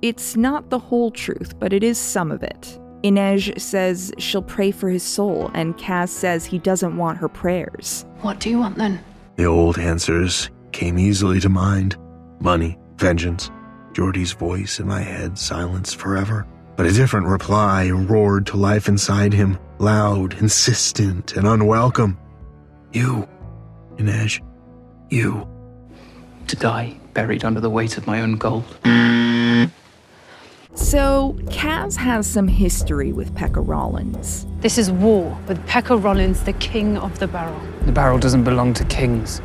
Speaker 1: It's not the whole truth, but it is some of it. Inej says she'll pray for his soul, and Kaz says he doesn't want her prayers.
Speaker 4: What do you want then?
Speaker 20: The old answers came easily to mind. Money, vengeance, Geordie's voice in my head silenced forever. But a different reply roared to life inside him, loud, insistent, and unwelcome. You, Inej, you.
Speaker 5: To die, buried under the weight of my own gold.
Speaker 1: So, Kaz has some history with Pekka Rollins.
Speaker 7: This is war with Pekka Rollins, the king of the barrel.
Speaker 5: The barrel doesn't belong to kings.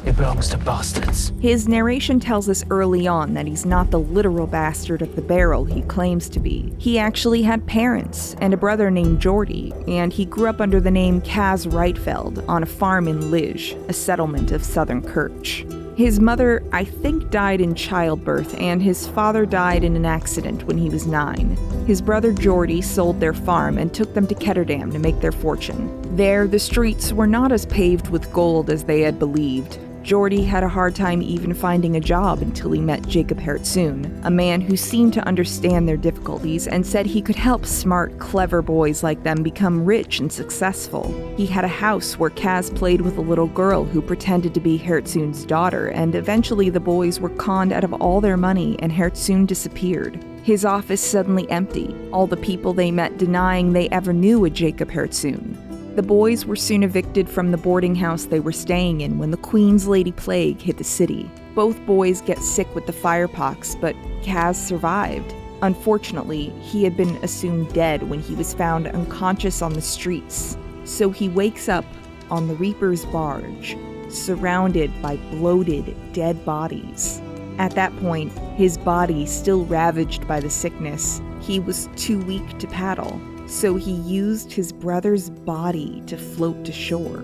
Speaker 5: It belongs to bastards.
Speaker 1: His narration tells us early on that he's not the literal bastard of the barrel he claims to be. He actually had parents and a brother named Geordie, and he grew up under the name Kaz Rietveld on a farm in Lige, a settlement of southern Kerch. His mother, I think, died in childbirth, and his father died in an accident when he was 9. His brother Geordie sold their farm and took them to Ketterdam to make their fortune. There, the streets were not as paved with gold as they had believed. Geordie had a hard time even finding a job until he met Jacob Hertzun, a man who seemed to understand their difficulties and said he could help smart, clever boys like them become rich and successful. He had a house where Kaz played with a little girl who pretended to be Hertzun's daughter, and eventually the boys were conned out of all their money and Hertzun disappeared. His office suddenly empty, all the people they met denying they ever knew a Jacob Hertzun. The boys were soon evicted from the boarding house they were staying in when the Queen's Lady Plague hit the city. Both boys get sick with the firepox, but Kaz survived. Unfortunately, he had been assumed dead when he was found unconscious on the streets. So he wakes up on the Reaper's barge, surrounded by bloated, dead bodies. At that point, his body still ravaged by the sickness, he was too weak to paddle. So he used his brother's body to float to shore.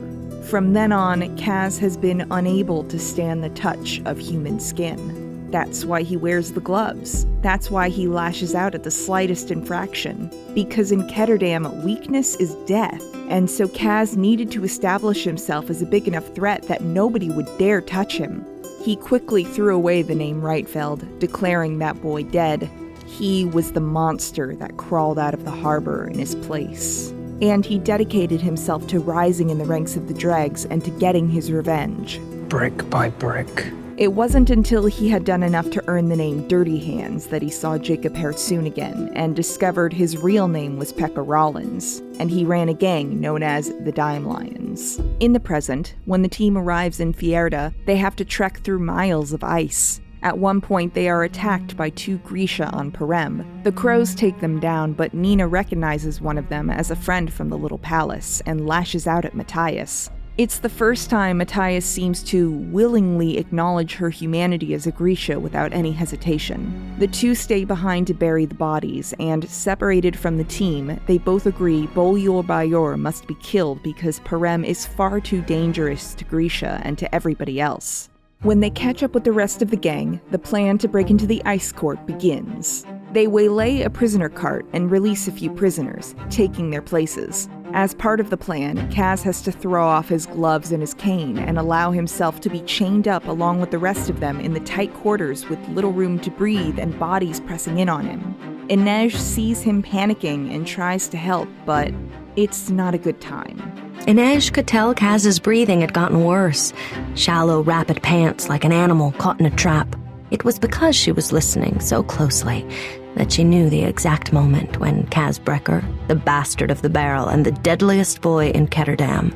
Speaker 1: From then on, Kaz has been unable to stand the touch of human skin. That's why he wears the gloves. That's why he lashes out at the slightest infraction. Because in Ketterdam, weakness is death. And so Kaz needed to establish himself as a big enough threat that nobody would dare touch him. He quickly threw away the name Rietveld, declaring that boy dead. He was the monster that crawled out of the harbor in his place. And he dedicated himself to rising in the ranks of the dregs and to getting his revenge.
Speaker 5: Brick by brick.
Speaker 1: It wasn't until he had done enough to earn the name Dirty Hands that he saw Jacob Hertzun again and discovered his real name was Pekka Rollins, and he ran a gang known as the Dime Lions. In the present, when the team arrives in Fjerda, they have to trek through miles of ice. At one point, they are attacked by 2 Grisha on Perem. The crows take them down, but Nina recognizes one of them as a friend from the little palace and lashes out at Matthias. It's the first time Matthias seems to willingly acknowledge her humanity as a Grisha without any hesitation. The 2 stay behind to bury the bodies, and separated from the team, they both agree Bolyor Bayor must be killed because Perem is far too dangerous to Grisha and to everybody else. When they catch up with the rest of the gang, the plan to break into the ice court begins. They waylay a prisoner cart and release a few prisoners, taking their places. As part of the plan, Kaz has to throw off his gloves and his cane and allow himself to be chained up along with the rest of them in the tight quarters with little room to breathe and bodies pressing in on him. Inej sees him panicking and tries to help, but it's not a good time.
Speaker 17: Inej could tell Kaz's breathing had gotten worse. Shallow, rapid pants like an animal caught in a trap. It was because she was listening so closely that she knew the exact moment when Kaz Brecker, the bastard of the barrel and the deadliest boy in Ketterdam,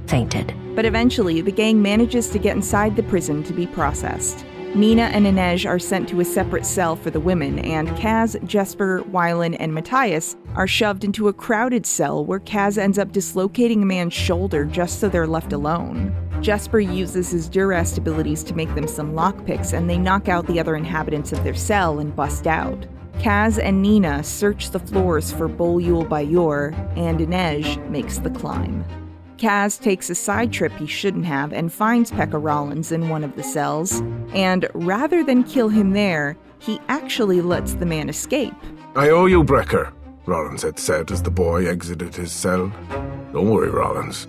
Speaker 17: fainted.
Speaker 1: But eventually, the gang manages to get inside the prison to be processed. Nina and Inej are sent to a separate cell for the women, and Kaz, Jesper, Wylan, and Matthias are shoved into a crowded cell where Kaz ends up dislocating a man's shoulder just so they're left alone. Jesper uses his Durest abilities to make them some lockpicks, and they knock out the other inhabitants of their cell and bust out. Kaz and Nina search the floors for Bolyor Bayor, and Inej makes the climb. Kaz takes a side trip he shouldn't have and finds Pekka Rollins in one of the cells, and rather than kill him there, he actually lets the man escape.
Speaker 10: I owe you, Brecker, Rollins had said as the boy exited his cell. Don't worry, Rollins.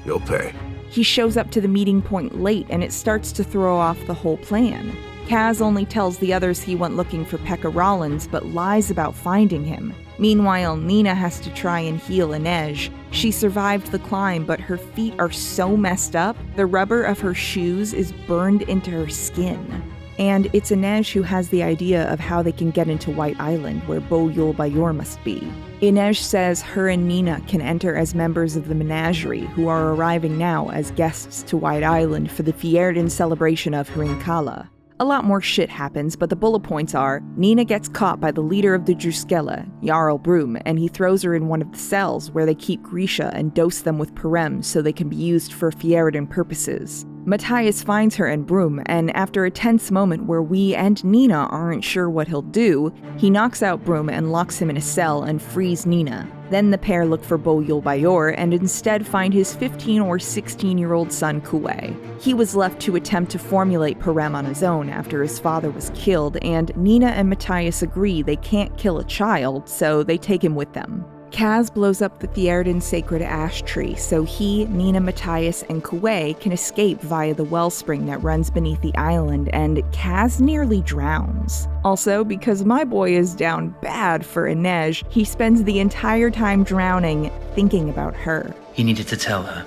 Speaker 10: You'll pay.
Speaker 1: He shows up to the meeting point late, and it starts to throw off the whole plan. Kaz only tells the others he went looking for Pekka Rollins, but lies about finding him. Meanwhile, Nina has to try and heal Inej. She survived the climb, but her feet are so messed up, the rubber of her shoes is burned into her skin. And it's Inej who has the idea of how they can get into White Island, where Bo Yul Bayor must be. Inej says her and Nina can enter as members of the Menagerie, who are arriving now as guests to White Island for the Fjerdan celebration of Hrinkala. A lot more shit happens, but the bullet points are, Nina gets caught by the leader of the Druskella, Jarl Broom, and he throws her in one of the cells where they keep Grisha and dose them with Perem so they can be used for Fjerdan purposes. Matthias finds her and Broom, and after a tense moment where we and Nina aren't sure what he'll do, he knocks out Broom and locks him in a cell and frees Nina. Then the pair look for Bo Yul Bayor and instead find his 15 or 16-year-old son Kuwei. He was left to attempt to formulate Perem on his own after his father was killed, and Nina and Matthias agree they can't kill a child, so they take him with them. Kaz blows up the Fjerdan sacred ash tree so he, Nina, Matthias, and Kuwei can escape via the wellspring that runs beneath the island, and Kaz nearly drowns. Also, because my boy is down bad for Inej, he spends the entire time drowning thinking about her.
Speaker 5: He needed to tell her.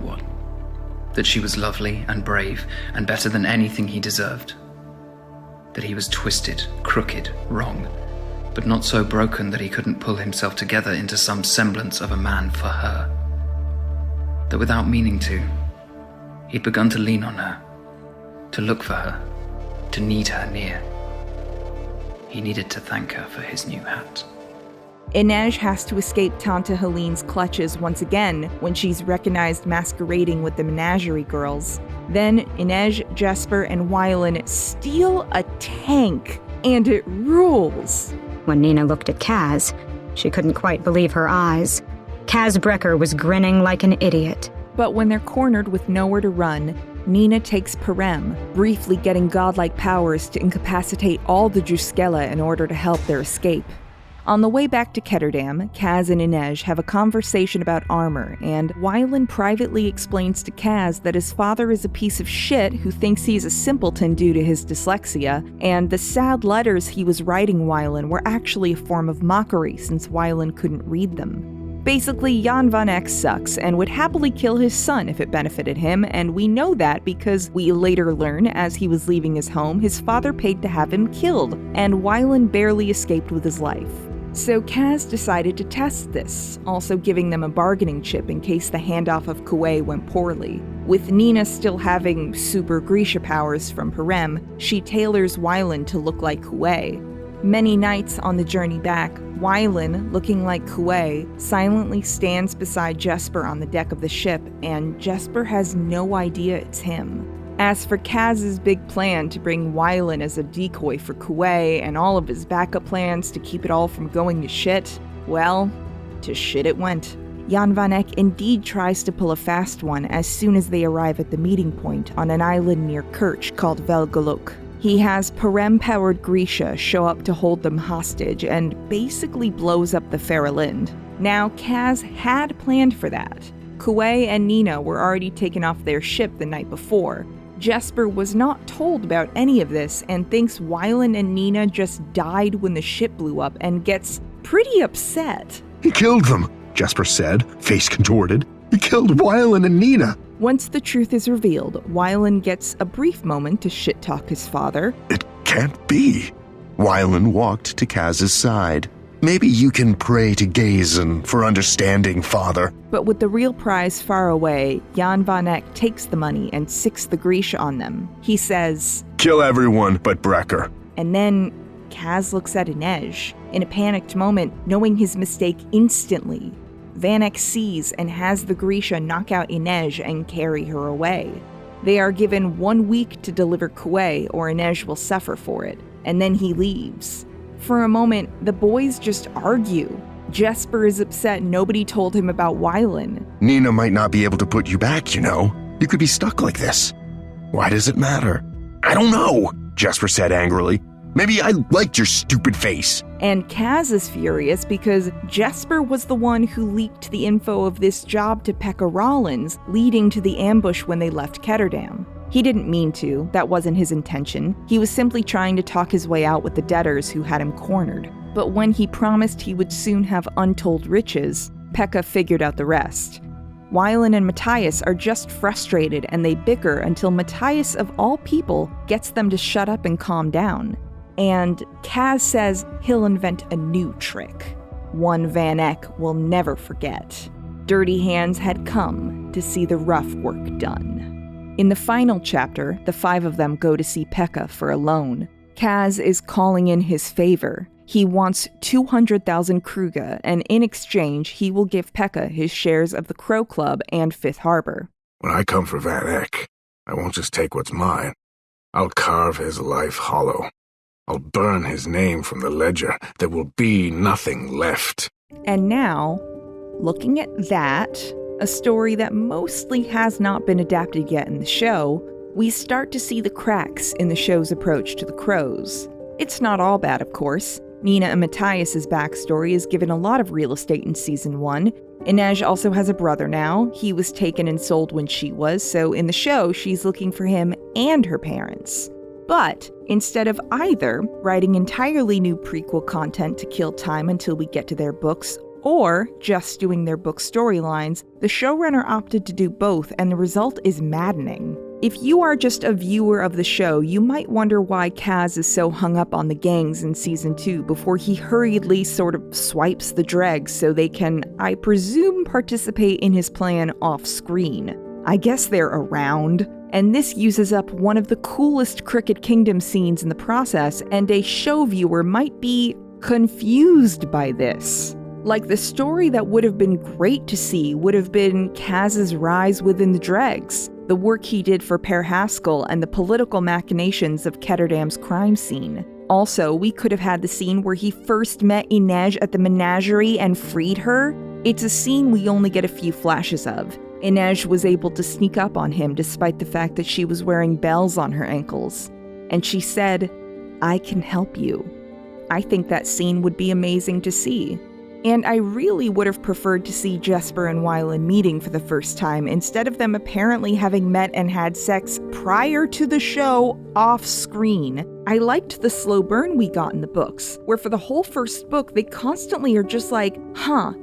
Speaker 5: What? That she was lovely and brave and better than anything he deserved. That he was twisted, crooked, wrong, but not so broken that he couldn't pull himself together into some semblance of a man for her. That without meaning to, he'd begun to lean on her, to look for her, to need her near. He needed to thank her for his new hat.
Speaker 1: Inej has to escape Tanta Helene's clutches once again when she's recognized masquerading with the Menagerie girls. Then Inej, Jesper, and Wylan steal a tank, and it rules.
Speaker 12: When Nina looked at Kaz, she couldn't quite believe her eyes. Kaz Brecker was grinning like an idiot.
Speaker 1: But when they're cornered with nowhere to run, Nina takes Perem, briefly getting godlike powers to incapacitate all the Druskella in order to help their escape. On the way back to Ketterdam, Kaz and Inej have a conversation about armor, and Wylan privately explains to Kaz that his father is a piece of shit who thinks he's a simpleton due to his dyslexia, and the sad letters he was writing Wylan were actually a form of mockery since Wylan couldn't read them. Basically, Jan van Eyck sucks and would happily kill his son if it benefited him, and we know that because we later learn as he was leaving his home, his father paid to have him killed, and Wylan barely escaped with his life. So Kaz decided to test this, also giving them a bargaining chip in case the handoff of Kuwei went poorly. With Nina still having super Grisha powers from Perem, she tailors Wylan to look like Kuwei. Many nights on the journey back, Wylan, looking like Kuwei, silently stands beside Jesper on the deck of the ship, and Jesper has no idea it's him. As for Kaz's big plan to bring Wylan as a decoy for Kuwei and all of his backup plans to keep it all from going to shit, well, to shit it went. Jan van Eyck indeed tries to pull a fast one as soon as they arrive at the meeting point on an island near Kerch called Velgaluk. He has Perem-powered Grisha show up to hold them hostage and basically blows up the Feralind. Now, Kaz had planned for that. Kuwei and Nina were already taken off their ship the night before. Jesper was not told about any of this and thinks Wylan and Nina just died when the ship blew up and gets pretty upset.
Speaker 20: He killed them, Jesper said, face contorted. He killed Wylan and Nina.
Speaker 1: Once the truth is revealed, Wylan gets a brief moment to shit-talk his father.
Speaker 20: It can't be. Wylan walked to Kaz's side. Maybe you can pray to Gazen for understanding, father.
Speaker 1: But with the real prize far away, Jan van Eyck takes the money and sicks the Grisha on them. He says,
Speaker 20: "Kill everyone but Brecker."
Speaker 1: And then Kaz looks at Inej. In a panicked moment, knowing his mistake instantly, Van Eyck sees and has the Grisha knock out Inej and carry her away. They are given 1 week to deliver Kuwei or Inej will suffer for it, and then he leaves. For a moment, the boys just argue. Jesper is upset nobody told him about Wylan.
Speaker 20: Nina might not be able to put you back, you know. You could be stuck like this. Why does it matter? I don't know, Jesper said angrily. Maybe I liked your stupid face.
Speaker 1: And Kaz is furious because Jesper was the one who leaked the info of this job to Pekka Rollins, leading to the ambush when they left Ketterdam. He didn't mean to, that wasn't his intention. He was simply trying to talk his way out with the debtors who had him cornered. But when he promised he would soon have untold riches, Pekka figured out the rest. Wylan and Matthias are just frustrated and they bicker until Matthias, of all people, gets them to shut up and calm down. And Kaz says he'll invent a new trick. One Van Eck will never forget. Dirty Hands had come to see the rough work done. In the final chapter, the 5 of them go to see Pekka for a loan. Kaz is calling in his favor. He wants 200,000 Kruga, and in exchange, he will give Pekka his shares of the Crow Club and Fifth Harbor.
Speaker 10: When I come for Van Eck, I won't just take what's mine. I'll carve his life hollow. I'll burn his name from the ledger. There will be nothing left.
Speaker 1: And now, looking at that, a story that mostly has not been adapted yet in the show, we start to see the cracks in the show's approach to the Crows. It's not all bad, of course. Nina and Matthias' backstory is given a lot of real estate in Season 1. Inej also has a brother now. He was taken and sold when she was, so in the show, she's looking for him and her parents. But instead of either writing entirely new prequel content to kill time until we get to their books, or just doing their book storylines, the showrunner opted to do both, and the result is maddening. If you are just a viewer of the show, you might wonder why Kaz is so hung up on the gangs in Season 2 before he hurriedly sort of swipes the dregs so they can, I presume, participate in his plan off-screen. I guess they're around. And this uses up one of the coolest Crooked Kingdom scenes in the process, and a show viewer might be confused by this. Like, the story that would have been great to see would have been Kaz's rise within the dregs, the work he did for Per Haskell, and the political machinations of Ketterdam's crime scene. Also, we could have had the scene where he first met Inej at the menagerie and freed her. It's a scene we only get a few flashes of. Inej was able to sneak up on him despite the fact that she was wearing bells on her ankles. And she said, "I can help you." I think that scene would be amazing to see. And I really would have preferred to see Jesper and Wylan meeting for the first time instead of them apparently having met and had sex prior to the show off-screen. I liked the slow burn we got in the books, where for the whole first book, they constantly are just like,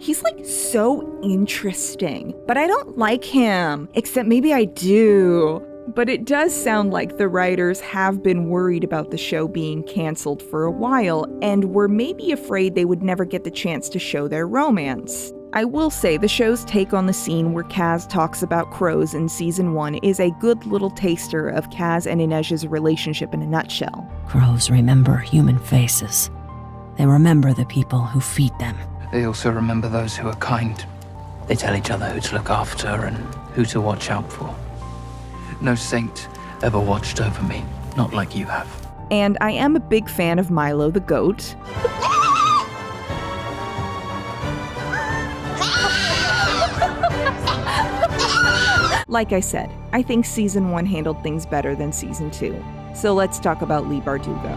Speaker 1: he's like so interesting, but I don't like him, except maybe I do. But it does sound like the writers have been worried about the show being canceled for a while, and were maybe afraid they would never get the chance to show their romance. I will say the show's take on the scene where Kaz talks about crows in Season 1 is a good little taster of Kaz and Inej's relationship in a nutshell.
Speaker 21: Crows remember human faces. They remember the people who feed them.
Speaker 5: They also remember those who are kind. They tell each other who to look after and who to watch out for. No saint ever watched over me, not like you have.
Speaker 1: And I am a big fan of Milo the goat. Like I said, I think Season 1 handled things better than Season 2. So let's talk about Leigh Bardugo.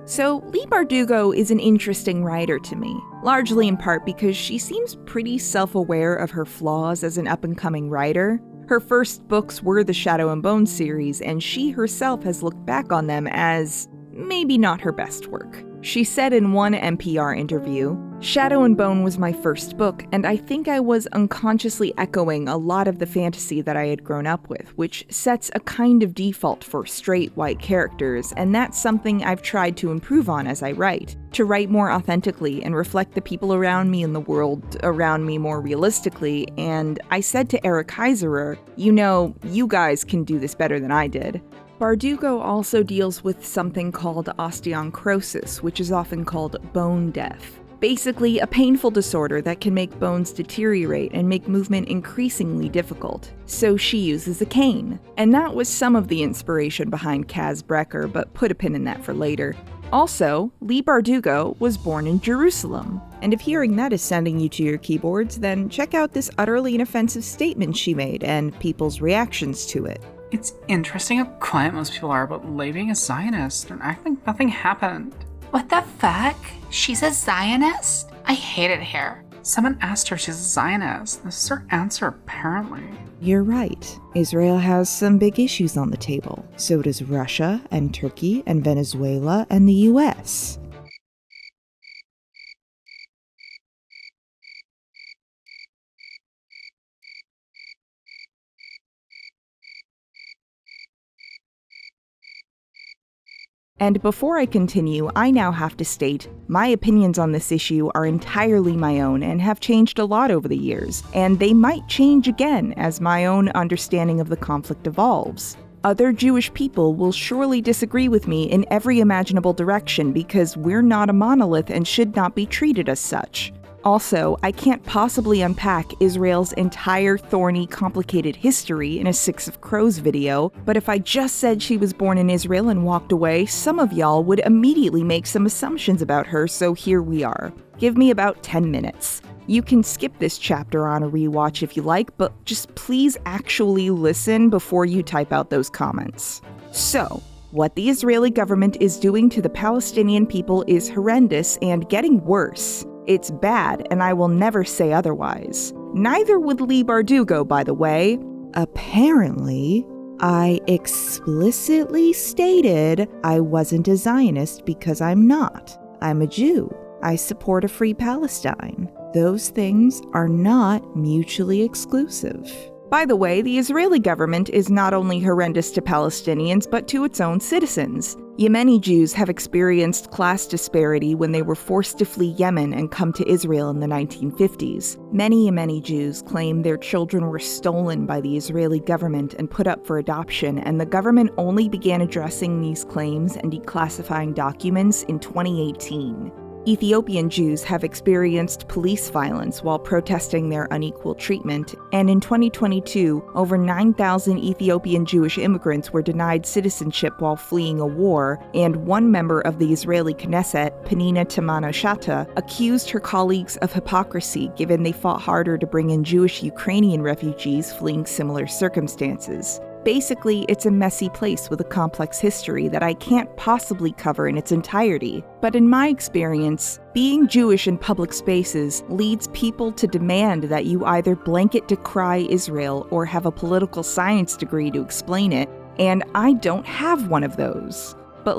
Speaker 1: So, Leigh Bardugo is an interesting writer to me, largely in part because she seems pretty self-aware of her flaws as an up-and-coming writer. Her first books were the Shadow and Bone series, and she herself has looked back on them as maybe not her best work. She said in one NPR interview, "Shadow and Bone was my first book, and I think I was unconsciously echoing a lot of the fantasy that I had grown up with, which sets a kind of default for straight white characters, and that's something I've tried to improve on as I write, to write more authentically and reflect the people around me and the world around me more realistically, and I said to Eric Heiserer, you guys can do this better than I did." Bardugo also deals with something called osteochondrosis, which is often called bone death. Basically, a painful disorder that can make bones deteriorate and make movement increasingly difficult. So she uses a cane. And that was some of the inspiration behind Kaz Brekker, but put a pin in that for later. Also, Leigh Bardugo was born in Jerusalem. And if hearing that is sending you to your keyboards, then check out this utterly inoffensive statement she made and people's reactions to it.
Speaker 22: It's interesting how quiet most people are about Leigh being a Zionist and acting like nothing happened.
Speaker 15: What the fuck? She's a Zionist?
Speaker 22: I hate it here. Someone asked her if she's a Zionist. This is her answer, apparently.
Speaker 1: You're right. Israel has some big issues on the table. So does Russia and Turkey and Venezuela and the US. And before I continue, I now have to state, my opinions on this issue are entirely my own and have changed a lot over the years, and they might change again as my own understanding of the conflict evolves. Other Jewish people will surely disagree with me in every imaginable direction because we're not a monolith and should not be treated as such. Also, I can't possibly unpack Israel's entire thorny, complicated history in a Six of Crows video, but if I just said she was born in Israel and walked away, some of y'all would immediately make some assumptions about her, so here we are. Give me about 10 minutes. You can skip this chapter on a rewatch if you like, but just please actually listen before you type out those comments. So, what the Israeli government is doing to the Palestinian people is horrendous and getting worse. It's bad, and I will never say otherwise. Neither would Leigh Bardugo, by the way. Apparently, I explicitly stated I wasn't a Zionist because I'm not. I'm a Jew. I support a free Palestine. Those things are not mutually exclusive. By the way, the Israeli government is not only horrendous to Palestinians, but to its own citizens. Yemeni Jews have experienced class disparity when they were forced to flee Yemen and come to Israel in the 1950s. Many Yemeni Jews claim their children were stolen by the Israeli government and put up for adoption, and the government only began addressing these claims and declassifying documents in 2018. Ethiopian Jews have experienced police violence while protesting their unequal treatment, and in 2022, over 9,000 Ethiopian Jewish immigrants were denied citizenship while fleeing a war, and one member of the Israeli Knesset, Pnina Tamano-Shata, accused her colleagues of hypocrisy given they fought harder to bring in Jewish Ukrainian refugees fleeing similar circumstances. Basically, it's a messy place with a complex history that I can't possibly cover in its entirety. But in my experience, being Jewish in public spaces leads people to demand that you either blanket decry Israel or have a political science degree to explain it, and I don't have one of those. But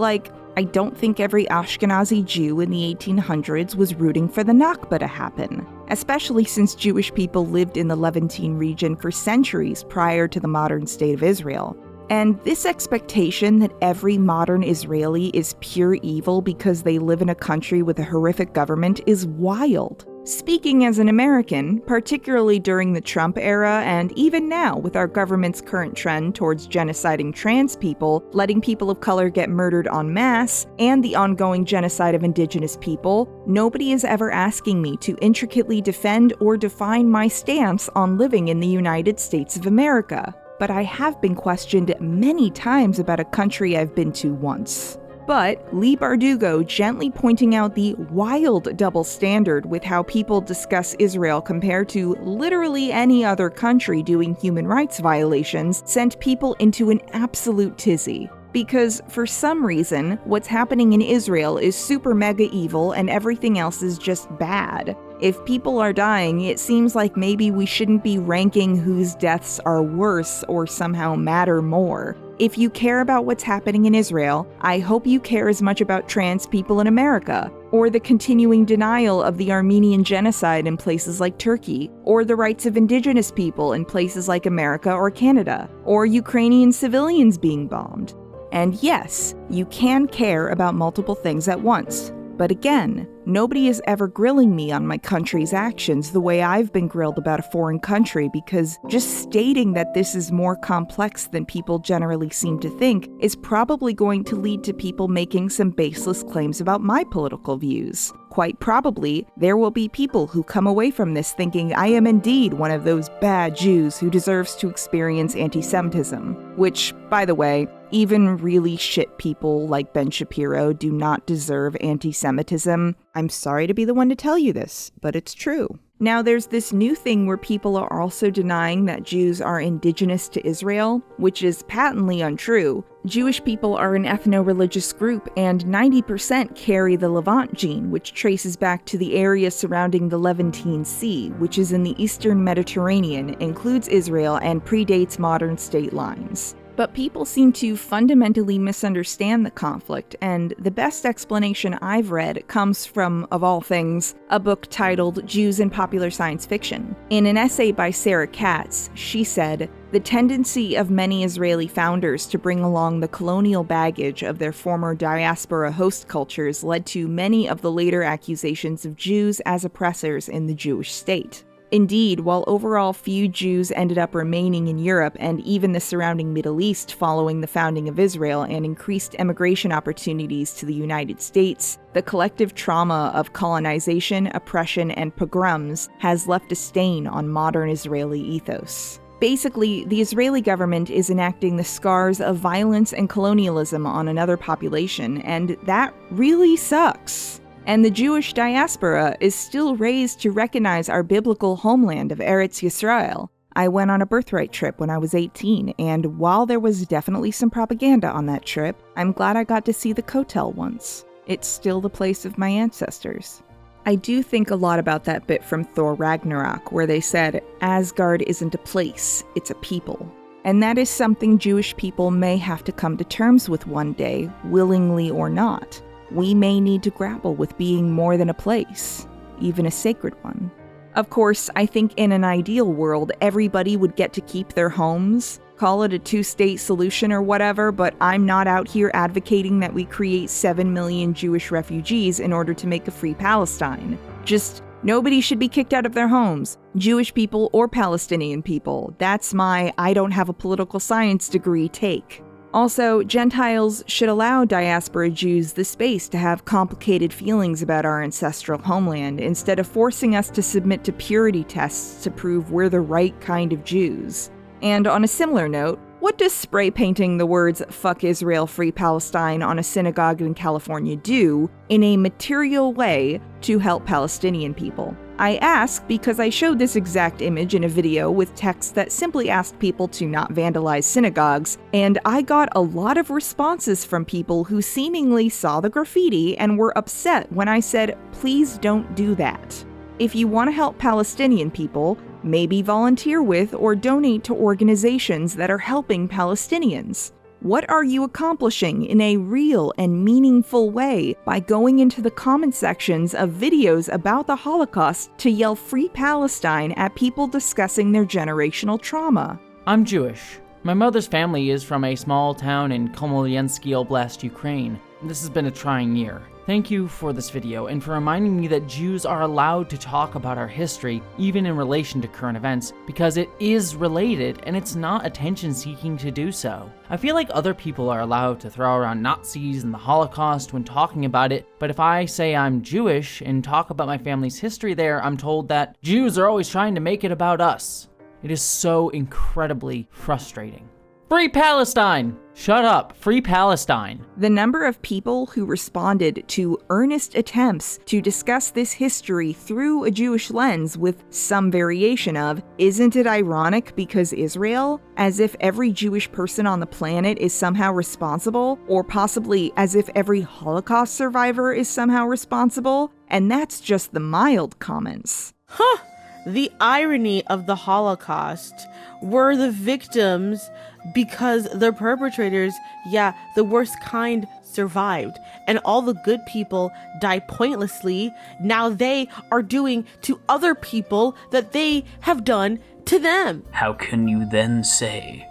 Speaker 1: I don't think every Ashkenazi Jew in the 1800s was rooting for the Nakba to happen, especially since Jewish people lived in the Levantine region for centuries prior to the modern state of Israel. And this expectation that every modern Israeli is pure evil because they live in a country with a horrific government is wild. Speaking as an American, particularly during the Trump era and even now with our government's current trend towards genociding trans people, letting people of color get murdered en masse, and the ongoing genocide of indigenous people, nobody is ever asking me to intricately defend or define my stance on living in the United States of America. But I have been questioned many times about a country I've been to once. But Leigh Bardugo gently pointing out the wild double standard with how people discuss Israel compared to literally any other country doing human rights violations sent people into an absolute tizzy. Because for some reason, what's happening in Israel is super mega evil and everything else is just bad. If people are dying, it seems like maybe we shouldn't be ranking whose deaths are worse or somehow matter more. If you care about what's happening in Israel, I hope you care as much about trans people in America, or the continuing denial of the Armenian genocide in places like Turkey, or the rights of indigenous people in places like America or Canada, or Ukrainian civilians being bombed. And yes, you can care about multiple things at once. But again, nobody is ever grilling me on my country's actions the way I've been grilled about a foreign country, because just stating that this is more complex than people generally seem to think is probably going to lead to people making some baseless claims about my political views. Quite probably, there will be people who come away from this thinking I am indeed one of those bad Jews who deserves to experience anti-Semitism. Which, by the way, even really shit people like Ben Shapiro do not deserve anti-Semitism. I'm sorry to be the one to tell you this, but it's true. Now, there's this new thing where people are also denying that Jews are indigenous to Israel, which is patently untrue. Jewish people are an ethno-religious group, and 90% carry the Levant gene, which traces back to the area surrounding the Levantine Sea, which is in the eastern Mediterranean, includes Israel, and predates modern state lines. But people seem to fundamentally misunderstand the conflict, and the best explanation I've read comes from, of all things, a book titled Jews in Popular Science Fiction. In an essay by Sarah Katz, she said, "The tendency of many Israeli founders to bring along the colonial baggage of their former diaspora host cultures led to many of the later accusations of Jews as oppressors in the Jewish state." Indeed, while overall few Jews ended up remaining in Europe and even the surrounding Middle East following the founding of Israel and increased immigration opportunities to the United States, the collective trauma of colonization, oppression, and pogroms has left a stain on modern Israeli ethos. Basically, the Israeli government is enacting the scars of violence and colonialism on another population, and that really sucks. And the Jewish diaspora is still raised to recognize our biblical homeland of Eretz Yisrael. I went on a birthright trip when I was 18, and while there was definitely some propaganda on that trip, I'm glad I got to see the Kotel once. It's still the place of my ancestors. I do think a lot about that bit from Thor Ragnarok, where they said, Asgard isn't a place, it's a people. And that is something Jewish people may have to come to terms with one day, willingly or not. We may need to grapple with being more than a place, even a sacred one. Of course, I think in an ideal world, everybody would get to keep their homes, call it a two-state solution or whatever, but I'm not out here advocating that we create 7 million Jewish refugees in order to make a free Palestine. Just nobody should be kicked out of their homes, Jewish people or Palestinian people. That's my I don't have a political science degree take. Also, Gentiles should allow diaspora Jews the space to have complicated feelings about our ancestral homeland instead of forcing us to submit to purity tests to prove we're the right kind of Jews. And on a similar note, what does spray painting the words "Fuck Israel, Free Palestine" on a synagogue in California do in a material way to help Palestinian people? I ask because I showed this exact image in a video with text that simply asked people to not vandalize synagogues, and I got a lot of responses from people who seemingly saw the graffiti and were upset when I said, please don't do that. If you want to help Palestinian people, maybe volunteer with or donate to organizations that are helping Palestinians. What are you accomplishing in a real and meaningful way by going into the comment sections of videos about the Holocaust to yell "Free Palestine" at people discussing their generational trauma?
Speaker 3: I'm Jewish. My mother's family is from a small town in Komolensky Oblast, Ukraine. This has been a trying year. Thank you for this video and for reminding me that Jews are allowed to talk about our history, even in relation to current events, because it is related and it's not attention-seeking to do so. I feel like other people are allowed to throw around Nazis and the Holocaust when talking about it, but if I say I'm Jewish and talk about my family's history there, I'm told that Jews are always trying to make it about us. It is so incredibly frustrating. Free Palestine! Shut up, Free Palestine.
Speaker 1: The number of people who responded to earnest attempts to discuss this history through a Jewish lens with some variation of, isn't it ironic because Israel? As if every Jewish person on the planet is somehow responsible, or possibly as if every Holocaust survivor is somehow responsible, and that's just the mild comments.
Speaker 6: Huh! The irony of the Holocaust were the victims because the perpetrators, the worst kind, survived. And all the good people died pointlessly. Now they are doing to other people that they have done to them.
Speaker 23: How can you then say,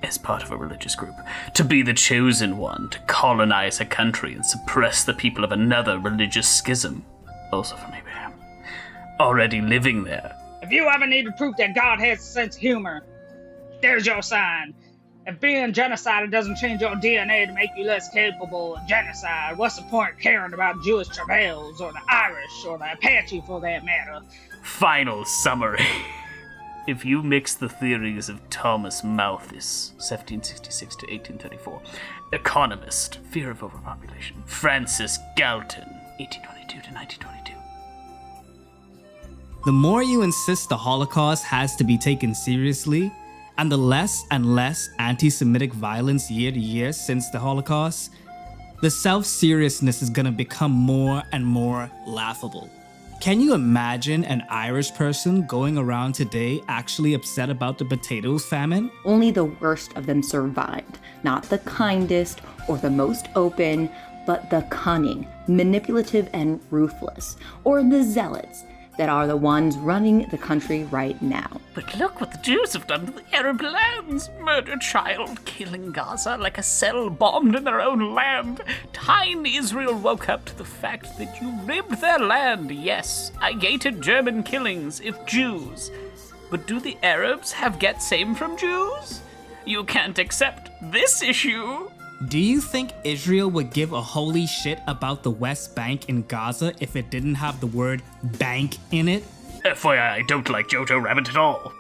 Speaker 23: as part of a religious group, to be the chosen one, to colonize a country and suppress the people of another religious schism, also from Abraham, already living there?
Speaker 24: If you ever need to prove that God has a sense of humor, there's your sign. If being genocided doesn't change your DNA to make you less capable of genocide, what's the point caring about Jewish travails, or the Irish, or the Apache for that matter?
Speaker 23: Final summary. If you mix the theories of Thomas Malthus, 1766 to 1834, economist, fear of overpopulation, Francis Galton, 1822 to 1922,
Speaker 8: The more you insist the Holocaust has to be taken seriously, and the less and less anti-Semitic violence year to year since the Holocaust, the self-seriousness is gonna become more and more laughable. Can you imagine an Irish person going around today actually upset about the potato famine?
Speaker 9: Only the worst of them survived, not the kindest or the most open, but the cunning, manipulative, and ruthless, or the zealots that are the ones running the country right now.
Speaker 23: But look what the Jews have done to the Arab lands. Murder child, killing Gaza like a cell bombed in their own land. Tiny Israel woke up to the fact that you ribbed their land. Yes, I gated German killings, if Jews. But do the Arabs have get same from Jews? You can't accept this issue.
Speaker 8: Do you think Israel would give a holy shit about the West Bank in Gaza if it didn't have the word bank in it?
Speaker 23: FYI, I don't like Jojo Rabbit at all.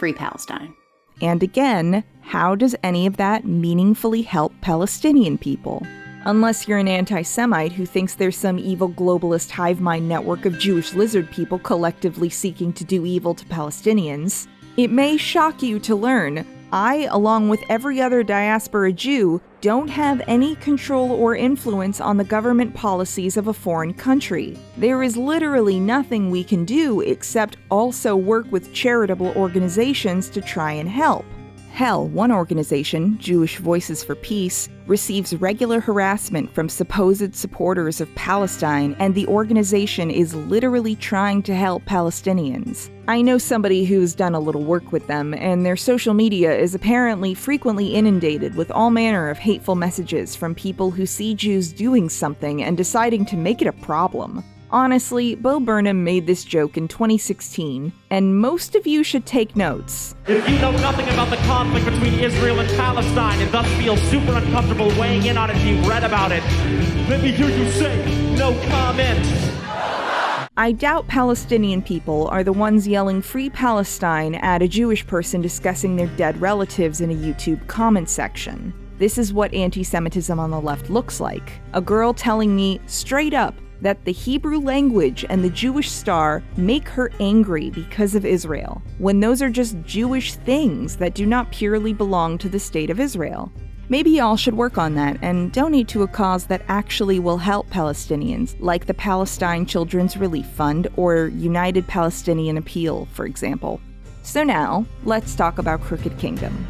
Speaker 9: #Free Palestine.
Speaker 1: And again, how does any of that meaningfully help Palestinian people? Unless you're an anti-Semite who thinks there's some evil globalist hive mind network of Jewish lizard people collectively seeking to do evil to Palestinians. It may shock you to learn I, along with every other diaspora Jew, don't have any control or influence on the government policies of a foreign country. There is literally nothing we can do except also work with charitable organizations to try and help. Hell, one organization, Jewish Voices for Peace, receives regular harassment from supposed supporters of Palestine, and the organization is literally trying to help Palestinians. I know somebody who's done a little work with them, and their social media is apparently frequently inundated with all manner of hateful messages from people who see Jews doing something and deciding to make it a problem. Honestly, Bo Burnham made this joke in 2016, and most of you should take notes.
Speaker 11: If you know nothing about the conflict between Israel and Palestine and thus feel super uncomfortable weighing in on it if you've read about it, let me hear you say, no comment.
Speaker 1: I doubt Palestinian people are the ones yelling Free Palestine at a Jewish person discussing their dead relatives in a YouTube comment section. This is what anti-Semitism on the left looks like. A girl telling me, straight up, that the Hebrew language and the Jewish star make her angry because of Israel, when those are just Jewish things that do not purely belong to the state of Israel. Maybe y'all should work on that and donate to a cause that actually will help Palestinians, like the Palestine Children's Relief Fund or United Palestinian Appeal, for example. So now, let's talk about Crooked Kingdom.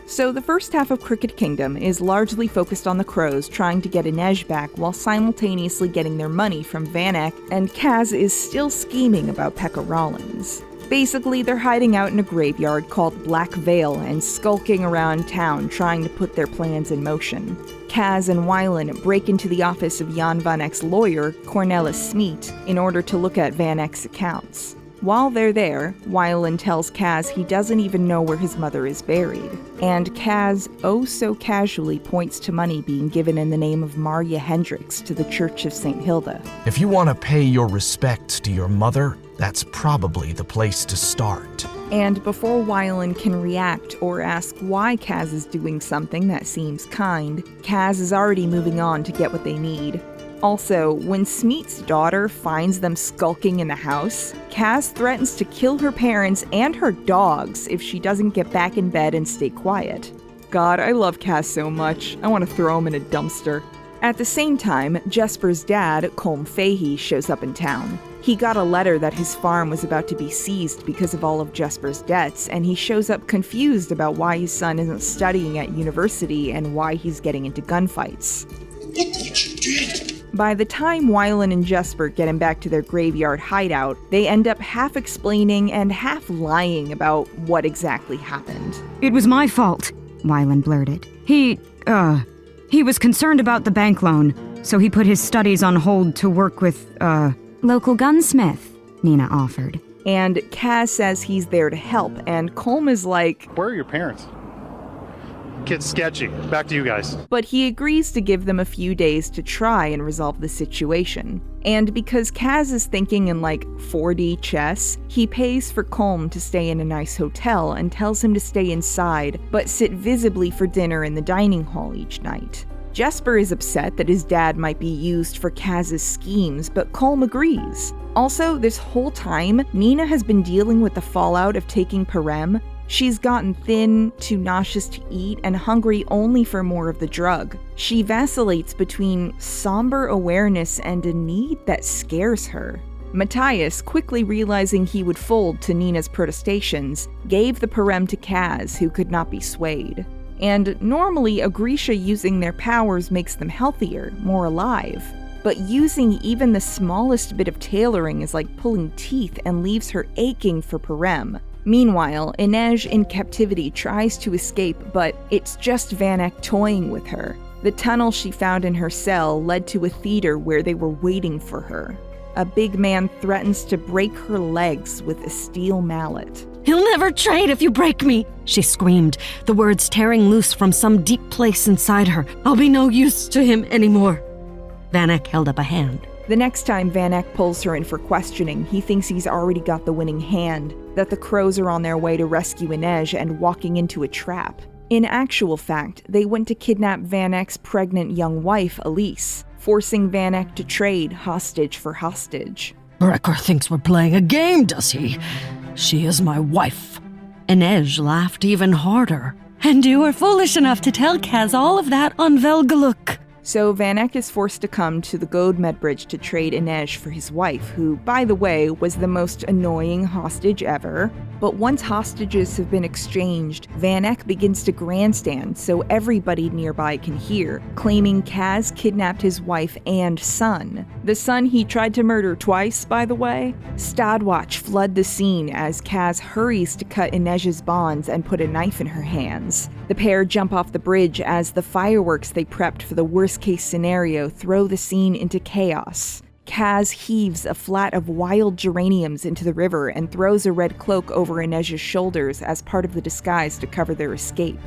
Speaker 1: So the first half of Crooked Kingdom is largely focused on the Crows trying to get Inej back while simultaneously getting their money from Van Eck, and Kaz is still scheming about Pekka Rollins. Basically, they're hiding out in a graveyard called Black Veil and skulking around town trying to put their plans in motion. Kaz and Wylan break into the office of Jan Van Eck's lawyer, Cornelis Smeet, in order to look at Van Eck's accounts. While they're there, Wylan tells Kaz he doesn't even know where his mother is buried, and Kaz oh so casually points to money being given in the name of Marja Hendricks to the Church of St. Hilda.
Speaker 16: If you want to pay your respects to your mother, that's probably the place to start.
Speaker 1: And before Wylan can react or ask why Kaz is doing something that seems kind, Kaz is already moving on to get what they need. Also, when Smeet's daughter finds them skulking in the house, Kaz threatens to kill her parents and her dogs if she doesn't get back in bed and stay quiet. God, I love Kaz so much. I want to throw him in a dumpster. At the same time, Jesper's dad, Colm Fahey, shows up in town. He got a letter that his farm was about to be seized because of all of Jesper's debts, and he shows up confused about why his son isn't studying at university and why he's getting into gunfights.
Speaker 13: Look what you did!
Speaker 1: By the time Wylan and Jesper get him back to their graveyard hideout, they end up half explaining and half lying about what exactly happened.
Speaker 12: It was my fault, Wylan blurted. He was concerned about the bank loan, so he put his studies on hold to work with, local gunsmith, Nina offered.
Speaker 1: And Kaz says he's there to help, and Colm is like,
Speaker 25: where are your parents? Gets sketchy. Back to you guys.
Speaker 1: But he agrees to give them a few days to try and resolve the situation. And because Kaz is thinking in like 4D chess, he pays for Colm to stay in a nice hotel and tells him to stay inside, but sit visibly for dinner in the dining hall each night. Jesper is upset that his dad might be used for Kaz's schemes, but Colm agrees. Also, this whole time, Nina has been dealing with the fallout of taking Parem. She's gotten thin, too nauseous to eat, and hungry only for more of the drug. She vacillates between somber awareness and a need that scares her. Matthias, quickly realizing he would fold to Nina's protestations, gave the Parem to Kaz, who could not be swayed. And normally, a Grisha using their powers makes them healthier, more alive. But using even the smallest bit of tailoring is like pulling teeth and leaves her aching for Parem. Meanwhile, Inej in captivity tries to escape, but it's just Vanek toying with her. The tunnel she found in her cell led to a theater where they were waiting for her. A big man threatens to break her legs with a steel mallet.
Speaker 21: "He'll never trade if you break me," she screamed, the words tearing loose from some deep place inside her. "I'll be no use to him anymore." Vanek held up a hand.
Speaker 1: The next time Vanek pulls her in for questioning, he thinks he's already got the winning hand, that the crows are on their way to rescue Inej and walking into a trap. In actual fact, they went to kidnap Vanek's pregnant young wife, Elise, forcing Vanek to trade hostage for hostage.
Speaker 21: "Brecker thinks we're playing a game, does he? She is my wife." Inej laughed even harder. "And you were foolish enough to tell Kaz all of that on Velgaluk."
Speaker 1: So Vanek is forced to come to the Godmed Bridge to trade Inej for his wife, who, by the way, was the most annoying hostage ever. But once hostages have been exchanged, Vanek begins to grandstand so everybody nearby can hear, claiming Kaz kidnapped his wife and son. The son he tried to murder twice, by the way. Stadwatch flood the scene as Kaz hurries to cut Inej's bonds and put a knife in her hands. The pair jump off the bridge as the fireworks they prepped for the worst-case scenario throw the scene into chaos. Kaz heaves a flat of wild geraniums into the river and throws a red cloak over Inej's shoulders as part of the disguise to cover their escape.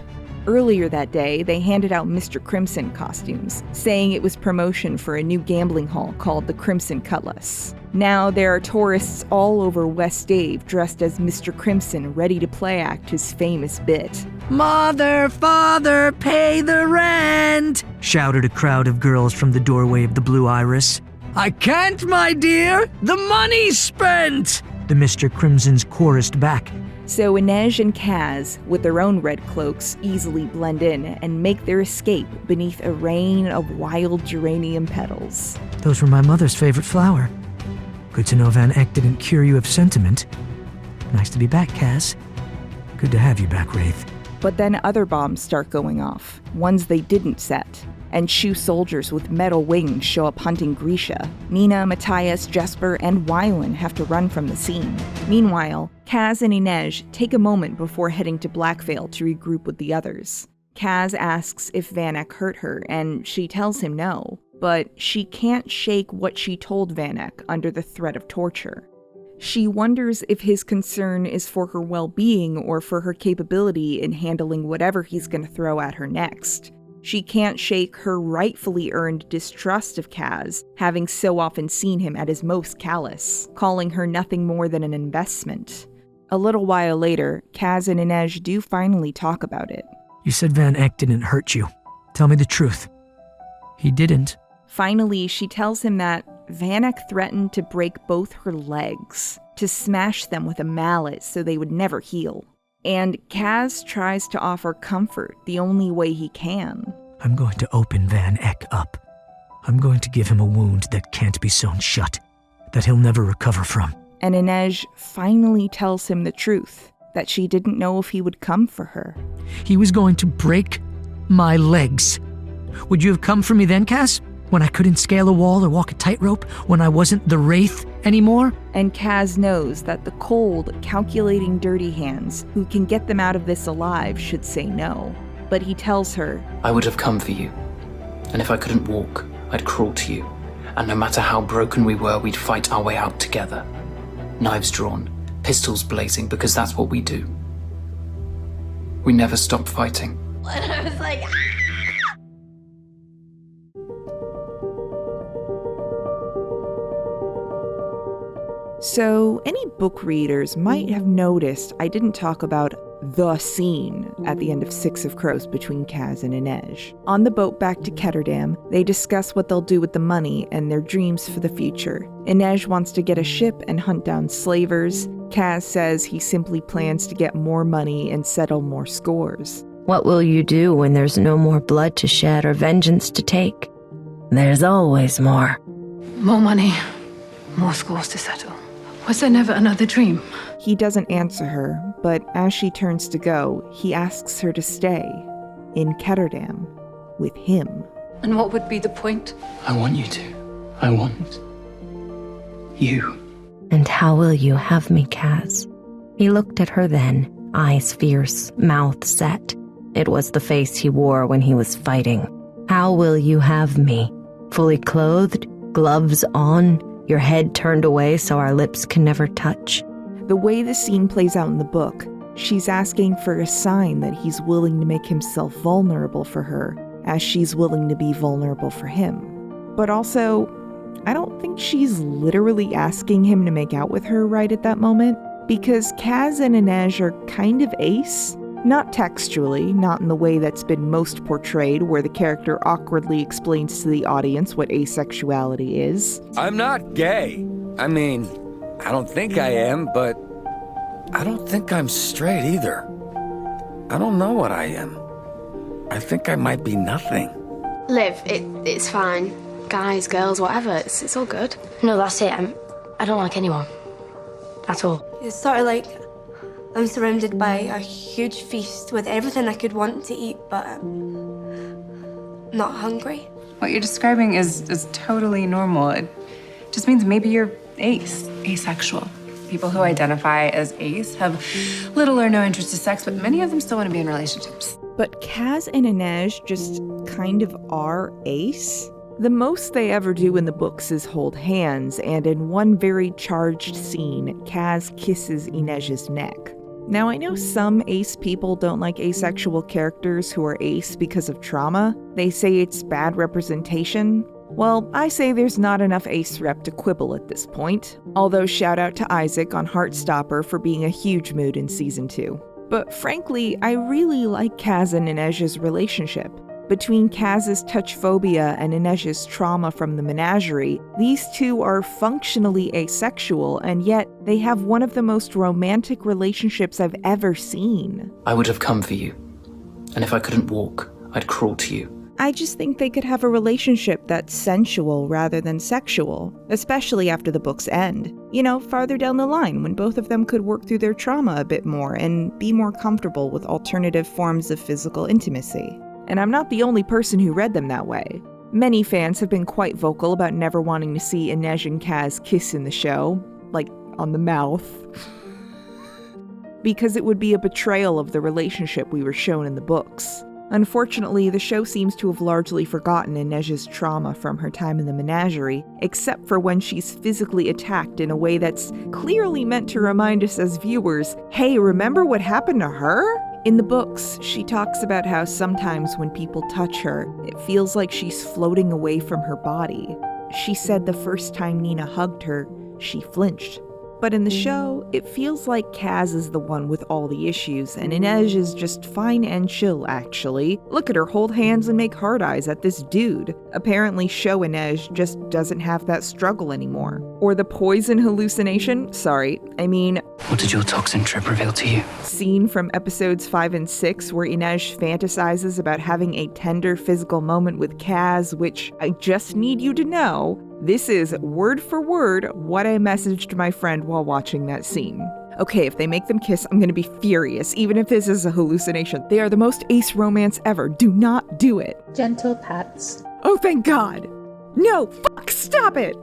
Speaker 1: Earlier that day, they handed out Mr. Crimson costumes, saying it was promotion for a new gambling hall called the Crimson Cutlass. Now there are tourists all over West Dave dressed as Mr. Crimson, ready to play act his famous bit.
Speaker 2: "Mother, father, pay the rent!" shouted a crowd of girls from the doorway of the Blue Iris. "I can't, my dear! The money's spent!" the Mr. Crimsons chorused back.
Speaker 1: So Inej and Kaz, with their own red cloaks, easily blend in and make their escape beneath a rain of wild geranium petals.
Speaker 2: "Those were my mother's favorite flower. Good to know Van Eck didn't cure you of sentiment. Nice to be back, Kaz. Good to have you back, Wraith."
Speaker 1: But then other bombs start going off, ones they didn't set, and Shu soldiers with metal wings show up hunting Grisha. Nina, Matthias, Jesper, and Wylan have to run from the scene. Meanwhile, Kaz and Inej take a moment before heading to Blackvale to regroup with the others. Kaz asks if Vanek hurt her, and she tells him no, but she can't shake what she told Vanek under the threat of torture. She wonders if his concern is for her well-being or for her capability in handling whatever he's going to throw at her next. She can't shake her rightfully earned distrust of Kaz, having so often seen him at his most callous, calling her nothing more than an investment. A little while later, Kaz and Inej do finally talk about it.
Speaker 2: "You said Van Eck didn't hurt you. Tell me the truth." "He didn't."
Speaker 1: Finally, she tells him that Vanek threatened to break both her legs, to smash them with a mallet so they would never heal. And Kaz tries to offer comfort the only way he can.
Speaker 2: "I'm going to open Van Eck up. I'm going to give him a wound that can't be sewn shut, that he'll never recover from."
Speaker 1: And Inej finally tells him the truth, that she didn't know if he would come for her.
Speaker 2: "He was going to break my legs. Would you have come for me then, Kaz? When I couldn't scale a wall or walk a tightrope? When I wasn't the Wraith anymore?"
Speaker 1: And Kaz knows that the cold, calculating dirty hands who can get them out of this alive should say no. But he tells her,
Speaker 5: I would have come for you. And if I couldn't walk, I'd crawl to you. And no matter how broken we were, we'd fight our way out together. Knives drawn, pistols blazing, because that's what we do. We never stopped fighting.
Speaker 15: And I was like,
Speaker 1: So, any book readers might have noticed I didn't talk about the scene at the end of Six of Crows between Kaz and Inej. On the boat back to Ketterdam, they discuss what they'll do with the money and their dreams for the future. Inej wants to get a ship and hunt down slavers. Kaz says he simply plans to get more money and settle more scores.
Speaker 17: What will you do when there's no more blood to shed or vengeance to take? There's always more.
Speaker 4: More money, more scores to settle. Was there never another dream?
Speaker 1: He doesn't answer her, but as she turns to go, he asks her to stay in Ketterdam with him.
Speaker 4: And what would be the point?
Speaker 5: I want you to. I want you.
Speaker 17: And how will you have me, Kaz? He looked at her then, eyes fierce, mouth set. It was the face he wore when he was fighting. How will you have me? Fully clothed, gloves on, your head turned away so our lips can never touch?
Speaker 1: The way the scene plays out in the book, she's asking for a sign that he's willing to make himself vulnerable for her, as she's willing to be vulnerable for him. But also, I don't think she's literally asking him to make out with her right at that moment, because Kaz and Inej are kind of ace. Not textually, not in the way that's been most portrayed, where the character awkwardly explains to the audience what asexuality is.
Speaker 7: I'm not gay. I mean, I don't think I am, but I don't think I'm straight either. I don't know what I am. I think I might be nothing.
Speaker 14: Liv, it's fine. Guys, girls, whatever, it's all good. No, that's it. I don't like anyone. At all.
Speaker 18: It's sort of like I'm surrounded by a huge feast with everything I could want to eat, but I'm not hungry.
Speaker 19: What you're describing is totally normal. It just means maybe you're asexual. People who identify as ace have little or no interest in sex, but many of them still want to be in relationships.
Speaker 1: But Kaz and Inej just kind of are ace. The most they ever do in the books is hold hands, and in one very charged scene, Kaz kisses Inej's neck. Now, I know some ace people don't like asexual characters who are ace because of trauma. They say it's bad representation. Well, I say there's not enough ace rep to quibble at this point. Although shout out to Isaac on Heartstopper for being a huge mood in Season 2. But frankly, I really like Kaz and Inej's relationship. Between Kaz's touch phobia and Inej's trauma from the menagerie, these two are functionally asexual, and yet they have one of the most romantic relationships I've ever seen.
Speaker 5: I would have come for you. And if I couldn't walk, I'd crawl to you.
Speaker 1: I just think they could have a relationship that's sensual rather than sexual, especially after the book's end. You know, farther down the line, when both of them could work through their trauma a bit more and be more comfortable with alternative forms of physical intimacy. And I'm not the only person who read them that way. Many fans have been quite vocal about never wanting to see Inej and Kaz kiss in the show, like on the mouth, because it would be a betrayal of the relationship we were shown in the books. Unfortunately, the show seems to have largely forgotten Inej's trauma from her time in the menagerie, except for when she's physically attacked in a way that's clearly meant to remind us as viewers, hey, remember what happened to her? In the books, she talks about how sometimes when people touch her, it feels like she's floating away from her body. She said the first time Nina hugged her, she flinched. But in the show, it feels like Kaz is the one with all the issues, and Inej is just fine and chill, actually. Look at her hold hands and make hard eyes at this dude. Apparently, show Inej just doesn't have that struggle anymore. Or the poison hallucination?
Speaker 5: What did your toxin trip reveal to you?
Speaker 1: Scene from episodes 5 and 6 where Inej fantasizes about having a tender physical moment with Kaz, which I just need you to know, this is word for word what I messaged my friend while watching that scene. Okay, if they make them kiss, I'm gonna be furious, even if this is a hallucination. They are the most ace romance ever. Do not do it.
Speaker 26: Gentle pats.
Speaker 1: Oh, thank God. No, stop it.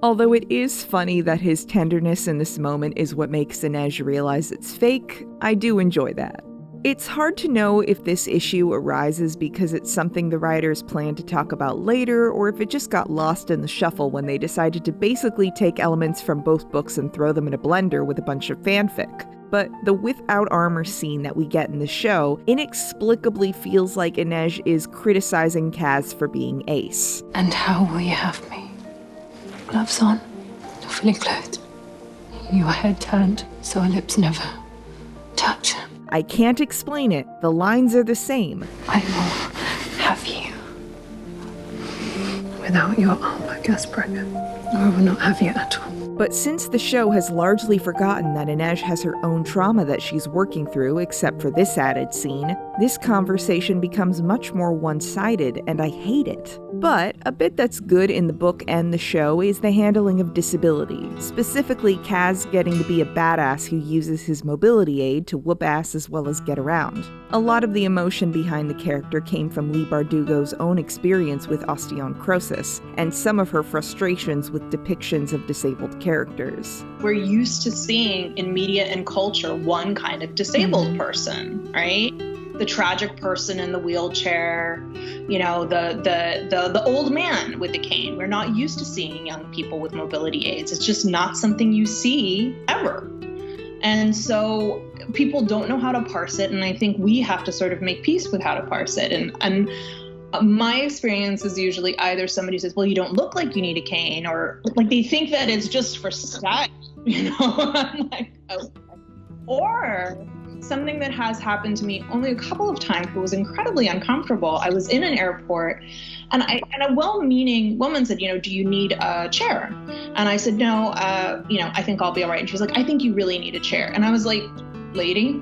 Speaker 1: Although it is funny that his tenderness in this moment is what makes Inej realize it's fake, I do enjoy that. It's hard to know if this issue arises because it's something the writers plan to talk about later, or if it just got lost in the shuffle when they decided to basically take elements from both books and throw them in a blender with a bunch of fanfic. But the without armor scene that we get in the show inexplicably feels like Inej is criticizing Kaz for being ace.
Speaker 4: And how will you have me? Gloves on, not fully clothed. Your head turned, so our lips never touch.
Speaker 1: I can't explain it. The lines are the same.
Speaker 4: I will have you. Without your arm, I guess, Brecca. I will not have you at all.
Speaker 1: But since the show has largely forgotten that Inej has her own trauma that she's working through, except for this added scene, this conversation becomes much more one-sided, and I hate it. But a bit that's good in the book and the show is the handling of disability, specifically Kaz getting to be a badass who uses his mobility aid to whoop ass as well as get around. A lot of the emotion behind the character came from Leigh Bardugo's own experience with osteonecrosis, and some of her frustrations with depictions of disabled characters.
Speaker 3: We're used to seeing in media and culture one kind of disabled person, right? The tragic person in the wheelchair, you know, the old man with the cane. We're not used to seeing young people with mobility aids. It's just not something you see ever. And so people don't know how to parse it, and I think we have to sort of make peace with how to parse it. And my experience is usually either somebody says, well, you don't look like you need a cane, or like they think that it's just for style, you know? I'm like, oh. Or something that has happened to me only a couple of times, but was incredibly uncomfortable. I was in an airport, and a well-meaning woman said, you know, do you need a chair? And I said, no, you know, I think I'll be all right. And she was like, I think you really need a chair. And I was like, lady,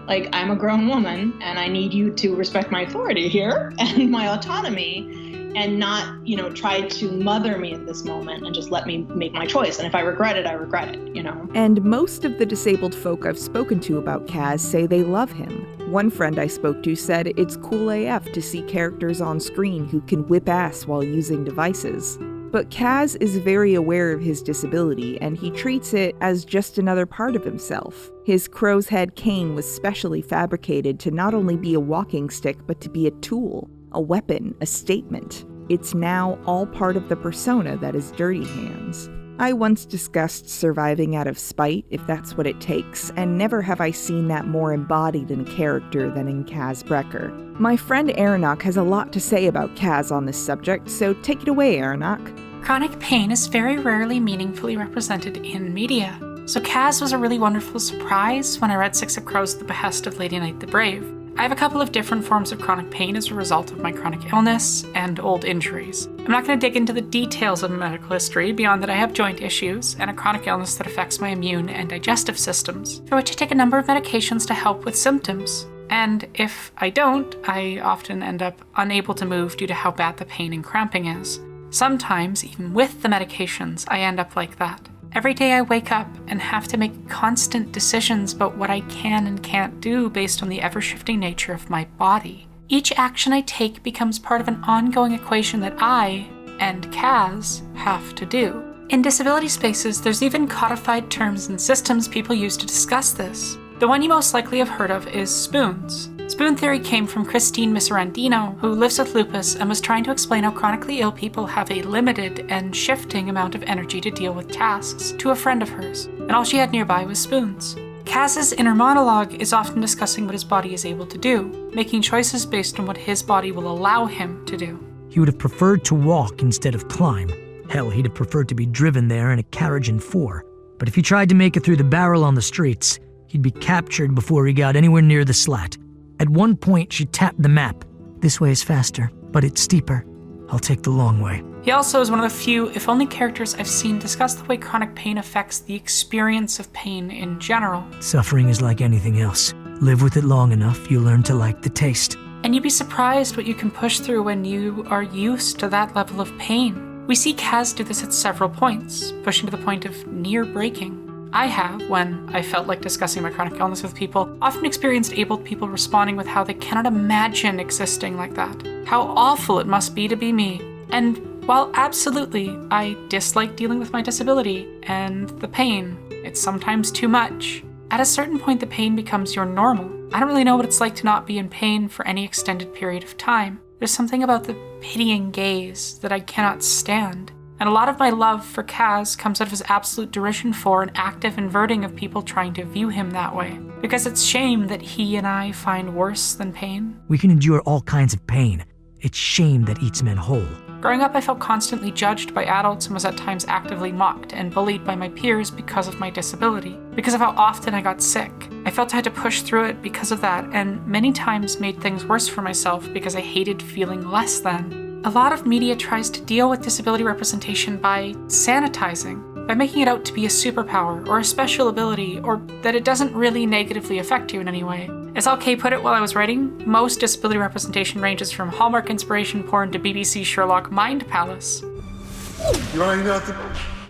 Speaker 3: like, I'm a grown woman, and I need you to respect my authority here and my autonomy, and not, you know, try to mother me at this moment and just let me make my choice. And if I regret it, I regret it, you know?
Speaker 1: And most of the disabled folk I've spoken to about Kaz say they love him. One friend I spoke to said it's cool AF to see characters on screen who can whip ass while using devices. But Kaz is very aware of his disability, and he treats it as just another part of himself. His crow's head cane was specially fabricated to not only be a walking stick, but to be a tool, a weapon, a statement. It's now all part of the persona that is Dirty Hands. I once discussed surviving out of spite, if that's what it takes, and never have I seen that more embodied in a character than in Kaz Brecker. My friend Aronach has a lot to say about Kaz on this subject, so take it away, Aronach.
Speaker 6: Chronic pain is very rarely meaningfully represented in media, so Kaz was a really wonderful surprise when I read Six of Crows at the behest of Lady Knight the Brave. I have a couple of different forms of chronic pain as a result of my chronic illness and old injuries. I'm not going to dig into the details of my medical history beyond that I have joint issues and a chronic illness that affects my immune and digestive systems, for which I take a number of medications to help with symptoms. And if I don't, I often end up unable to move due to how bad the pain and cramping is. Sometimes, even with the medications, I end up like that. Every day I wake up and have to make constant decisions about what I can and can't do based on the ever-shifting nature of my body. Each action I take becomes part of an ongoing equation that I, and Kaz, have to do. In disability spaces, there's even codified terms and systems people use to discuss this. The one you most likely have heard of is spoons. Spoon theory came from Christine Miserandino, who lives with lupus and was trying to explain how chronically ill people have a limited and shifting amount of energy to deal with tasks to a friend of hers, and all she had nearby was spoons. Kaz's inner monologue is often discussing what his body is able to do, making choices based on what his body will allow him to do.
Speaker 2: He would have preferred to walk instead of climb. Hell, he'd have preferred to be driven there in a carriage and four. But if he tried to make it through the barrel on the streets, he'd be captured before he got anywhere near the slat. At one point, she tapped the map. This way is faster, but it's steeper. I'll take the long way.
Speaker 6: He also is one of the few, if only, characters I've seen discuss the way chronic pain affects the experience of pain in general.
Speaker 2: Suffering is like anything else. Live with it long enough, you learn to like the taste.
Speaker 6: And you'd be surprised what you can push through when you are used to that level of pain. We see Kaz do this at several points, pushing to the point of near breaking. I have, when I felt like discussing my chronic illness with people, often experienced abled people responding with how they cannot imagine existing like that. How awful it must be to be me. And while absolutely I dislike dealing with my disability and the pain, it's sometimes too much. At a certain point, the pain becomes your normal. I don't really know what it's like to not be in pain for any extended period of time. There's something about the pitying gaze that I cannot stand. And a lot of my love for Kaz comes out of his absolute derision for and active inverting of people trying to view him that way. Because it's shame that he and I find worse than pain.
Speaker 2: We can endure all kinds of pain. It's shame that eats men whole.
Speaker 6: Growing up, I felt constantly judged by adults and was at times actively mocked and bullied by my peers because of my disability, because of how often I got sick. I felt I had to push through it because of that, and many times made things worse for myself because I hated feeling less than. A lot of media tries to deal with disability representation by sanitizing, by making it out to be a superpower or a special ability, or that it doesn't really negatively affect you in any way. As LK put it while I was writing, most disability representation ranges from Hallmark inspiration porn to BBC Sherlock Mind Palace.
Speaker 13: You ain't nothing.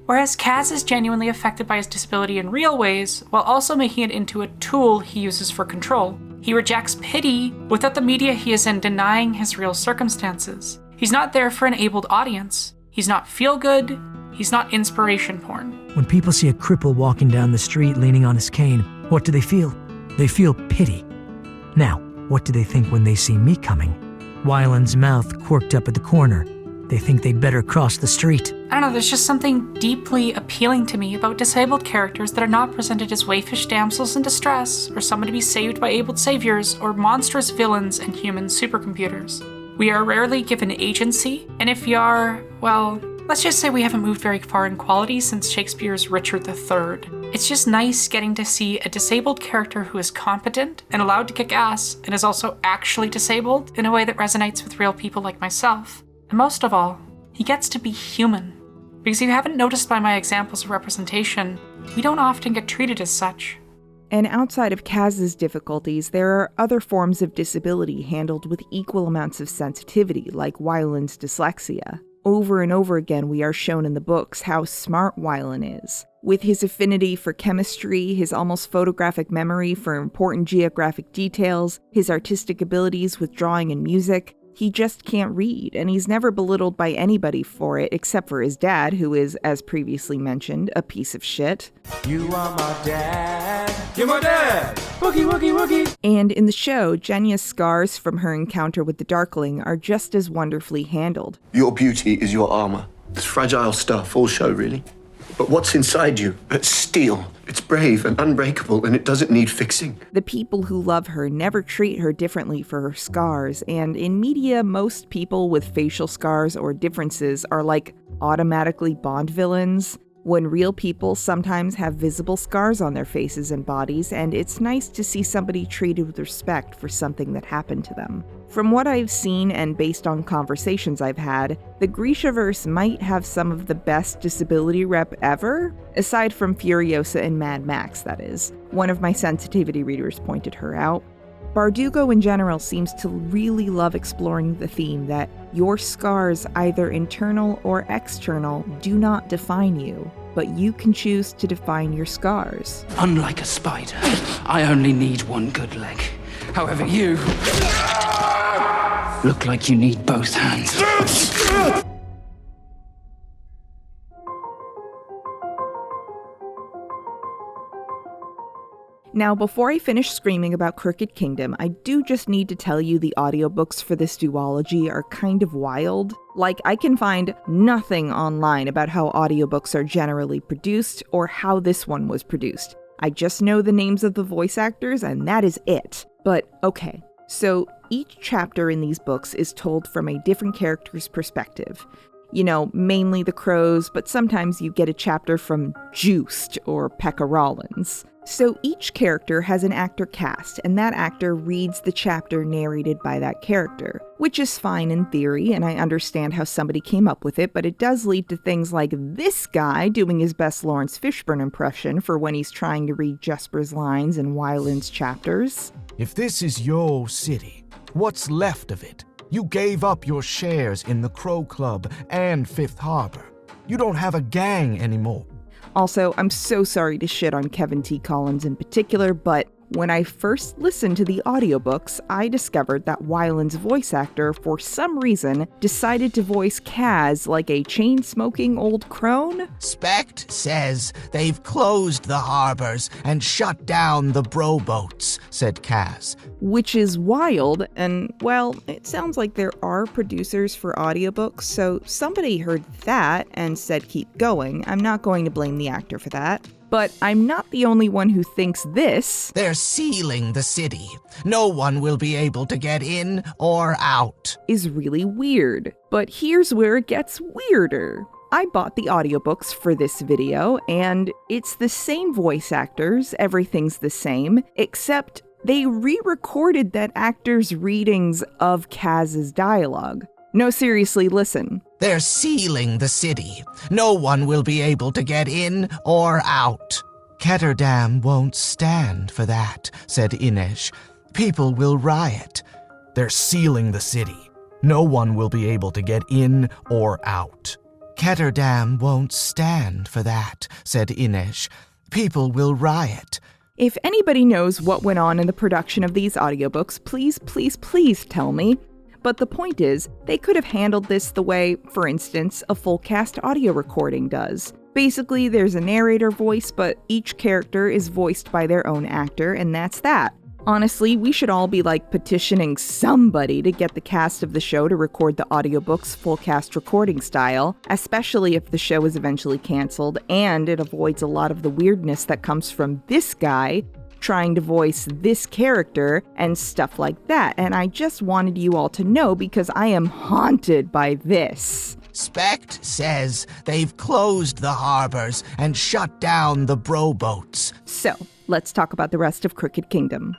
Speaker 6: Whereas Kaz is genuinely affected by his disability in real ways, while also making it into a tool he uses for control. He rejects pity without the media he is in denying his real circumstances. He's not there for an abled audience. He's not feel-good. He's not inspiration porn.
Speaker 2: When people see a cripple walking down the street leaning on his cane, what do they feel? They feel pity. Now, what do they think when they see me coming? Wyland's mouth quirked up at the corner. They think they'd better cross the street.
Speaker 6: I don't know, there's just something deeply appealing to me about disabled characters that are not presented as waifish damsels in distress, or someone to be saved by abled saviors, or monstrous villains and human supercomputers. We are rarely given agency, and if we are, well, let's just say we haven't moved very far in quality since Shakespeare's Richard III. It's just nice getting to see a disabled character who is competent and allowed to kick ass and is also actually disabled in a way that resonates with real people like myself. And most of all, he gets to be human. Because if you haven't noticed by my examples of representation, we don't often get treated as such.
Speaker 1: And outside of Kaz's difficulties, there are other forms of disability handled with equal amounts of sensitivity, like Wyland's dyslexia. Over and over again, we are shown in the books how smart Wyland is. With his affinity for chemistry, his almost photographic memory for important geographic details, his artistic abilities with drawing and music, he just can't read, and he's never belittled by anybody for it except for his dad, who is, as previously mentioned, a piece of shit.
Speaker 13: You are my dad. You're my dad. Woogie, woogie, woogie.
Speaker 1: And in the show, Jenya's scars from her encounter with the Darkling are just as wonderfully handled.
Speaker 13: Your beauty is your armor. It's fragile stuff, all show, really. But what's inside you? It's steel. It's brave and unbreakable, and it doesn't need fixing.
Speaker 1: The people who love her never treat her differently for her scars, and in media, most people with facial scars or differences are like automatically Bond villains, when real people sometimes have visible scars on their faces and bodies, and it's nice to see somebody treated with respect for something that happened to them. From what I've seen and based on conversations I've had, the Grishaverse might have some of the best disability rep ever, aside from Furiosa and Mad Max, that is. One of my sensitivity readers pointed her out. Bardugo in general seems to really love exploring the theme that your scars, either internal or external, do not define you, but you can choose to define your scars.
Speaker 8: Unlike a spider, I only need one good leg. However, you look like you need both hands.
Speaker 1: Now, before I finish screaming about Crooked Kingdom, I do just need to tell you the audiobooks for this duology are kind of wild. Like, I can find nothing online about how audiobooks are generally produced or how this one was produced. I just know the names of the voice actors, and that is it. But, okay, so each chapter in these books is told from a different character's perspective. You know, mainly the crows, but sometimes you get a chapter from Juiced or Pekka Rollins. So each character has an actor cast, and that actor reads the chapter narrated by that character, which is fine in theory, and I understand how somebody came up with it, but it does lead to things like this guy doing his best Lawrence Fishburne impression for when he's trying to read Jesper's lines in Wyland's chapters.
Speaker 16: If this is your city, what's left of it? You gave up your shares in the Crow Club and Fifth Harbor. You don't have a gang anymore.
Speaker 1: Also, I'm so sorry to shit on Kevin T. Collins in particular, but when I first listened to the audiobooks, I discovered that Wyland's voice actor, for some reason, decided to voice Kaz like a chain-smoking old crone.
Speaker 16: Specht says they've closed the harbors and shut down the bro boats, said Kaz.
Speaker 1: Which is wild, and well, it sounds like there are producers for audiobooks, so somebody heard that and said keep going. I'm not going to blame the actor for that. But I'm not the only one who thinks this.
Speaker 16: They're sealing the city. No one will be able to get in or out.
Speaker 1: Is really weird. But here's where it gets weirder. I bought the audiobooks for this video, and it's the same voice actors, everything's the same, except they re-recorded that actor's readings of Kaz's dialogue. No, seriously, listen.
Speaker 16: They're sealing the city. No one will be able to get in or out. Ketterdam won't stand for that, said Inej. People will riot. They're sealing the city. No one will be able to get in or out. Ketterdam won't stand for that, said Inej. People will riot.
Speaker 1: If anybody knows what went on in the production of these audiobooks, please, please, please tell me. But the point is, they could have handled this the way, for instance, a full cast audio recording does. Basically, there's a narrator voice, but each character is voiced by their own actor, and that's that. Honestly, we should all be petitioning somebody to get the cast of the show to record the audiobooks full cast recording style, especially if the show is eventually canceled, and it avoids a lot of the weirdness that comes from this guy trying to voice this character and stuff like that. And I just wanted you all to know because I am haunted by this.
Speaker 16: Specht says they've closed the harbors and shut down the bro-boats.
Speaker 1: So, let's talk about the rest of Crooked Kingdom.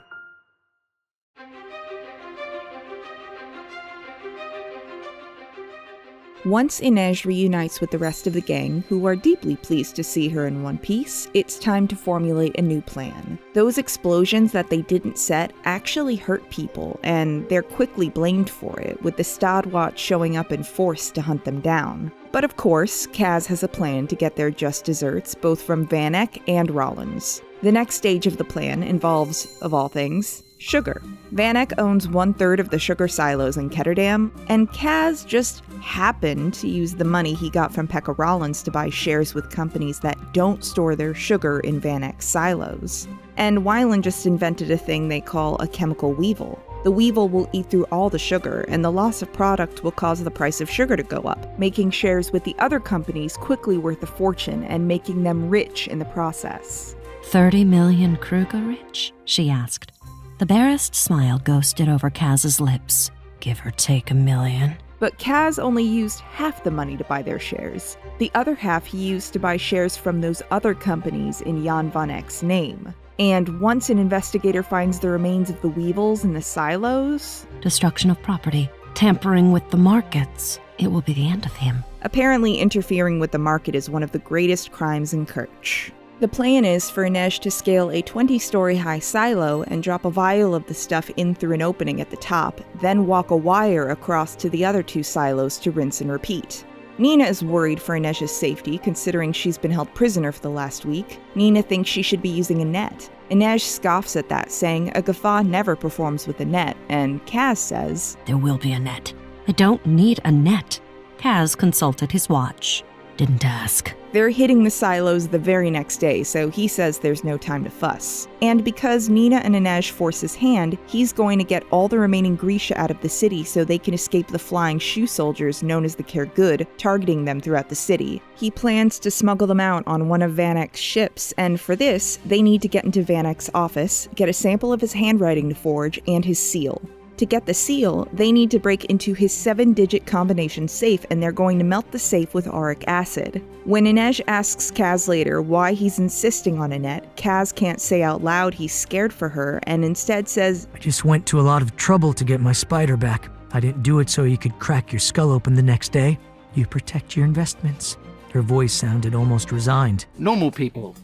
Speaker 1: Once Inej reunites with the rest of the gang, who are deeply pleased to see her in one piece, it's time to formulate a new plan. Those explosions that they didn't set actually hurt people, and they're quickly blamed for it, with the Stadwatch showing up in force to hunt them down. But of course, Kaz has a plan to get their just desserts, both from Van Eck and Rollins. The next stage of the plan involves, of all things, sugar. Van Eck owns 1/3 of the sugar silos in Ketterdam, and Kaz just happened to use the money he got from Pekka Rollins to buy shares with companies that don't store their sugar in Van Eck's silos. And Weiland just invented a thing they call a chemical weevil. The weevil will eat through all the sugar, and the loss of product will cause the price of sugar to go up, making shares with the other companies quickly worth a fortune and making them rich in the process.
Speaker 17: 30 million Kruger rich? She asked. The barest smile ghosted over Kaz's lips. Give or take 1 million.
Speaker 1: But Kaz only used half the money to buy their shares. The other half he used to buy shares from those other companies in Jan Van Eck's name. And once an investigator finds the remains of the weevils in the silos...
Speaker 17: Destruction of property, tampering with the markets. It will be the end of him.
Speaker 1: Apparently interfering with the market is one of the greatest crimes in Kerch. The plan is for Inej to scale a 20-story high silo and drop a vial of the stuff in through an opening at the top, then walk a wire across to the other 2 silos to rinse and repeat. Nina is worried for Inej's safety, considering she's been held prisoner for the last week. Nina thinks she should be using a net. Inej scoffs at that, saying a guffaw never performs with a net, and Kaz says,
Speaker 17: There will be a net. I don't need a net. Kaz consulted his watch. Didn't ask.
Speaker 1: They're hitting the silos the very next day, so he says there's no time to fuss. And because Nina and Inej force his hand, he's going to get all the remaining Grisha out of the city so they can escape the flying shoe soldiers known as the Kergud, targeting them throughout the city. He plans to smuggle them out on one of Van Eck's ships, and for this, they need to get into Van Eck's office, get a sample of his handwriting to forge, and his seal. To get the seal, they need to break into his 7-digit combination safe, and they're going to melt the safe with auric acid. When Inej asks Kaz later why he's insisting on a net, Kaz can't say out loud he's scared for her, and instead says,
Speaker 2: I just went to a lot of trouble to get my spider back. I didn't do it so you could crack your skull open the next day. You protect your investments. Her voice sounded almost resigned.
Speaker 8: Normal people,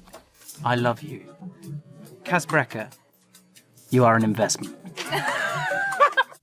Speaker 8: I love you. Kaz Brekker, you are an investment.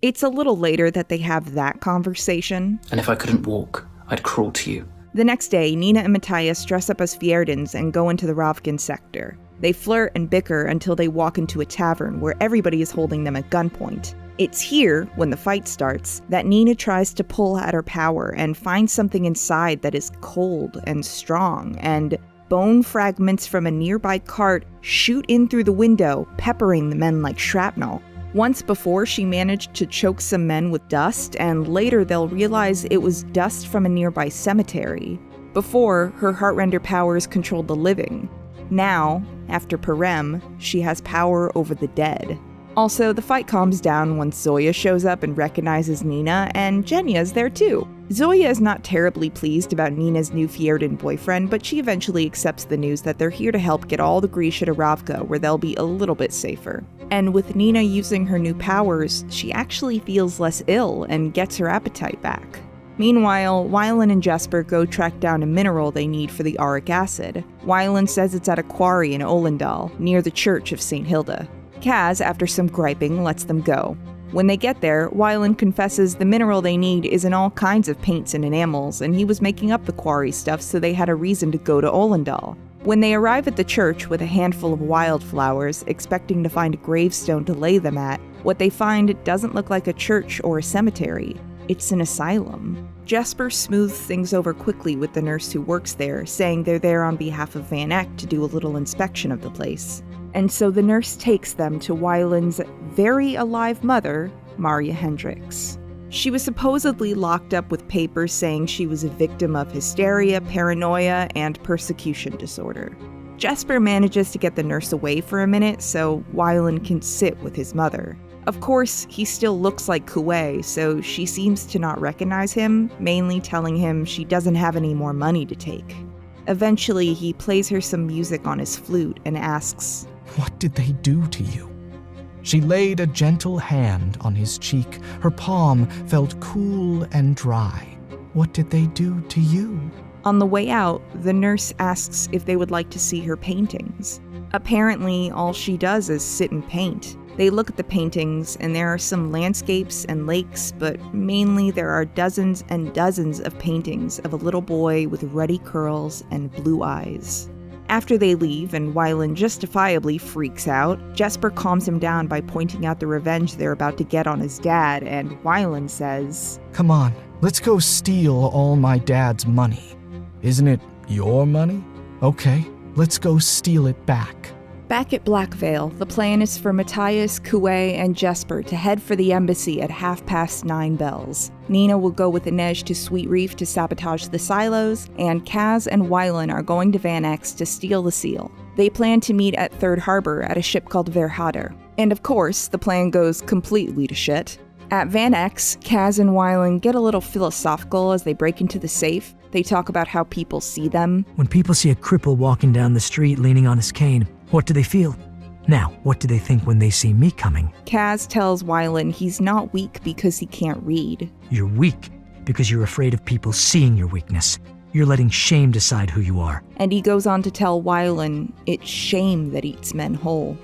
Speaker 1: It's a little later that they have that conversation.
Speaker 5: And if I couldn't walk, I'd crawl to you.
Speaker 1: The next day, Nina and Matthias dress up as Fjerdans and go into the Ravgen sector. They flirt and bicker until they walk into a tavern where everybody is holding them at gunpoint. It's here, when the fight starts, that Nina tries to pull at her power and finds something inside that is cold and strong, and bone fragments from a nearby cart shoot in through the window, peppering the men like shrapnel. Once before, she managed to choke some men with dust, and later they'll realize it was dust from a nearby cemetery. Before, her Heartrender powers controlled the living. Now, after Parem, she has power over the dead. Also, the fight calms down once Zoya shows up and recognizes Nina, and Jenya's there too. Zoya is not terribly pleased about Nina's new Fjerdan boyfriend, but she eventually accepts the news that they're here to help get all the Grisha to Ravka, where they'll be a little bit safer. And with Nina using her new powers, she actually feels less ill and gets her appetite back. Meanwhile, Wylan and Jesper go track down a mineral they need for the auric acid. Wylan says it's at a quarry in Olendal, near the Church of St. Hilda. Kaz, after some griping, lets them go. When they get there, Wylan confesses the mineral they need is in all kinds of paints and enamels, and he was making up the quarry stuff so they had a reason to go to Olendal. When they arrive at the church with a handful of wildflowers, expecting to find a gravestone to lay them at, what they find doesn't look like a church or a cemetery. It's an asylum. Jesper smooths things over quickly with the nurse who works there, saying they're there on behalf of Van Eck to do a little inspection of the place. And so the nurse takes them to Wylan's very alive mother, Marja Hendricks. She was supposedly locked up with papers saying she was a victim of hysteria, paranoia, and persecution disorder. Jesper manages to get the nurse away for a minute so Wylan can sit with his mother. Of course, he still looks like Kuwei, so she seems to not recognize him, mainly telling him she doesn't have any more money to take. Eventually, he plays her some music on his flute and asks,
Speaker 16: "What did they do to you?" She laid a gentle hand on his cheek. Her palm felt cool and dry. "What did they do to you?"
Speaker 1: On the way out, the nurse asks if they would like to see her paintings. Apparently, all she does is sit and paint. They look at the paintings, and there are some landscapes and lakes, but mainly there are dozens and dozens of paintings of a little boy with ruddy curls and blue eyes. After they leave, and Wylan justifiably freaks out, Jesper calms him down by pointing out the revenge they're about to get on his dad, and Wylan says,
Speaker 16: "Come on, let's go steal all my dad's money. Isn't it your money? Okay, let's go steal it back."
Speaker 1: Back at Blackvale, the plan is for Matthias, Kuwei, and Jesper to head for the embassy at 9:30 bells. Nina will go with Inej to Sweet Reef to sabotage the silos, and Kaz and Wylan are going to Van Eck's to steal the seal. They plan to meet at Third Harbor at a ship called Verhader. And of course, the plan goes completely to shit. At Van Eck's, Kaz and Wylan get a little philosophical as they break into the safe. They talk about how people see them.
Speaker 2: When people see a cripple walking down the street leaning on his cane, what do they feel? Now, what do they think when they see me coming?
Speaker 1: Kaz tells Wylan he's not weak because he can't read.
Speaker 2: You're weak because you're afraid of people seeing your weakness. You're letting shame decide who you are.
Speaker 1: And he goes on to tell Wylan it's shame that eats men whole.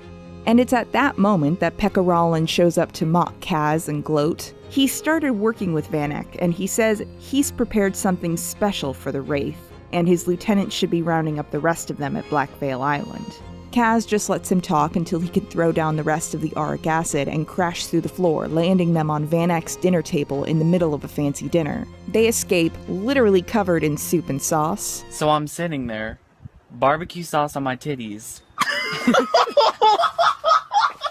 Speaker 1: And it's at that moment that Pekka Rollin shows up to mock Kaz and gloat. He started working with Van Eck, and he says he's prepared something special for the Wraith, and his lieutenant should be rounding up the rest of them at Blackvale Island. Kaz just lets him talk until he can throw down the rest of the auric acid and crash through the floor, landing them on Van Eck's dinner table in the middle of a fancy dinner. They escape, literally covered in soup and sauce.
Speaker 10: So I'm sitting there, barbecue sauce on my titties.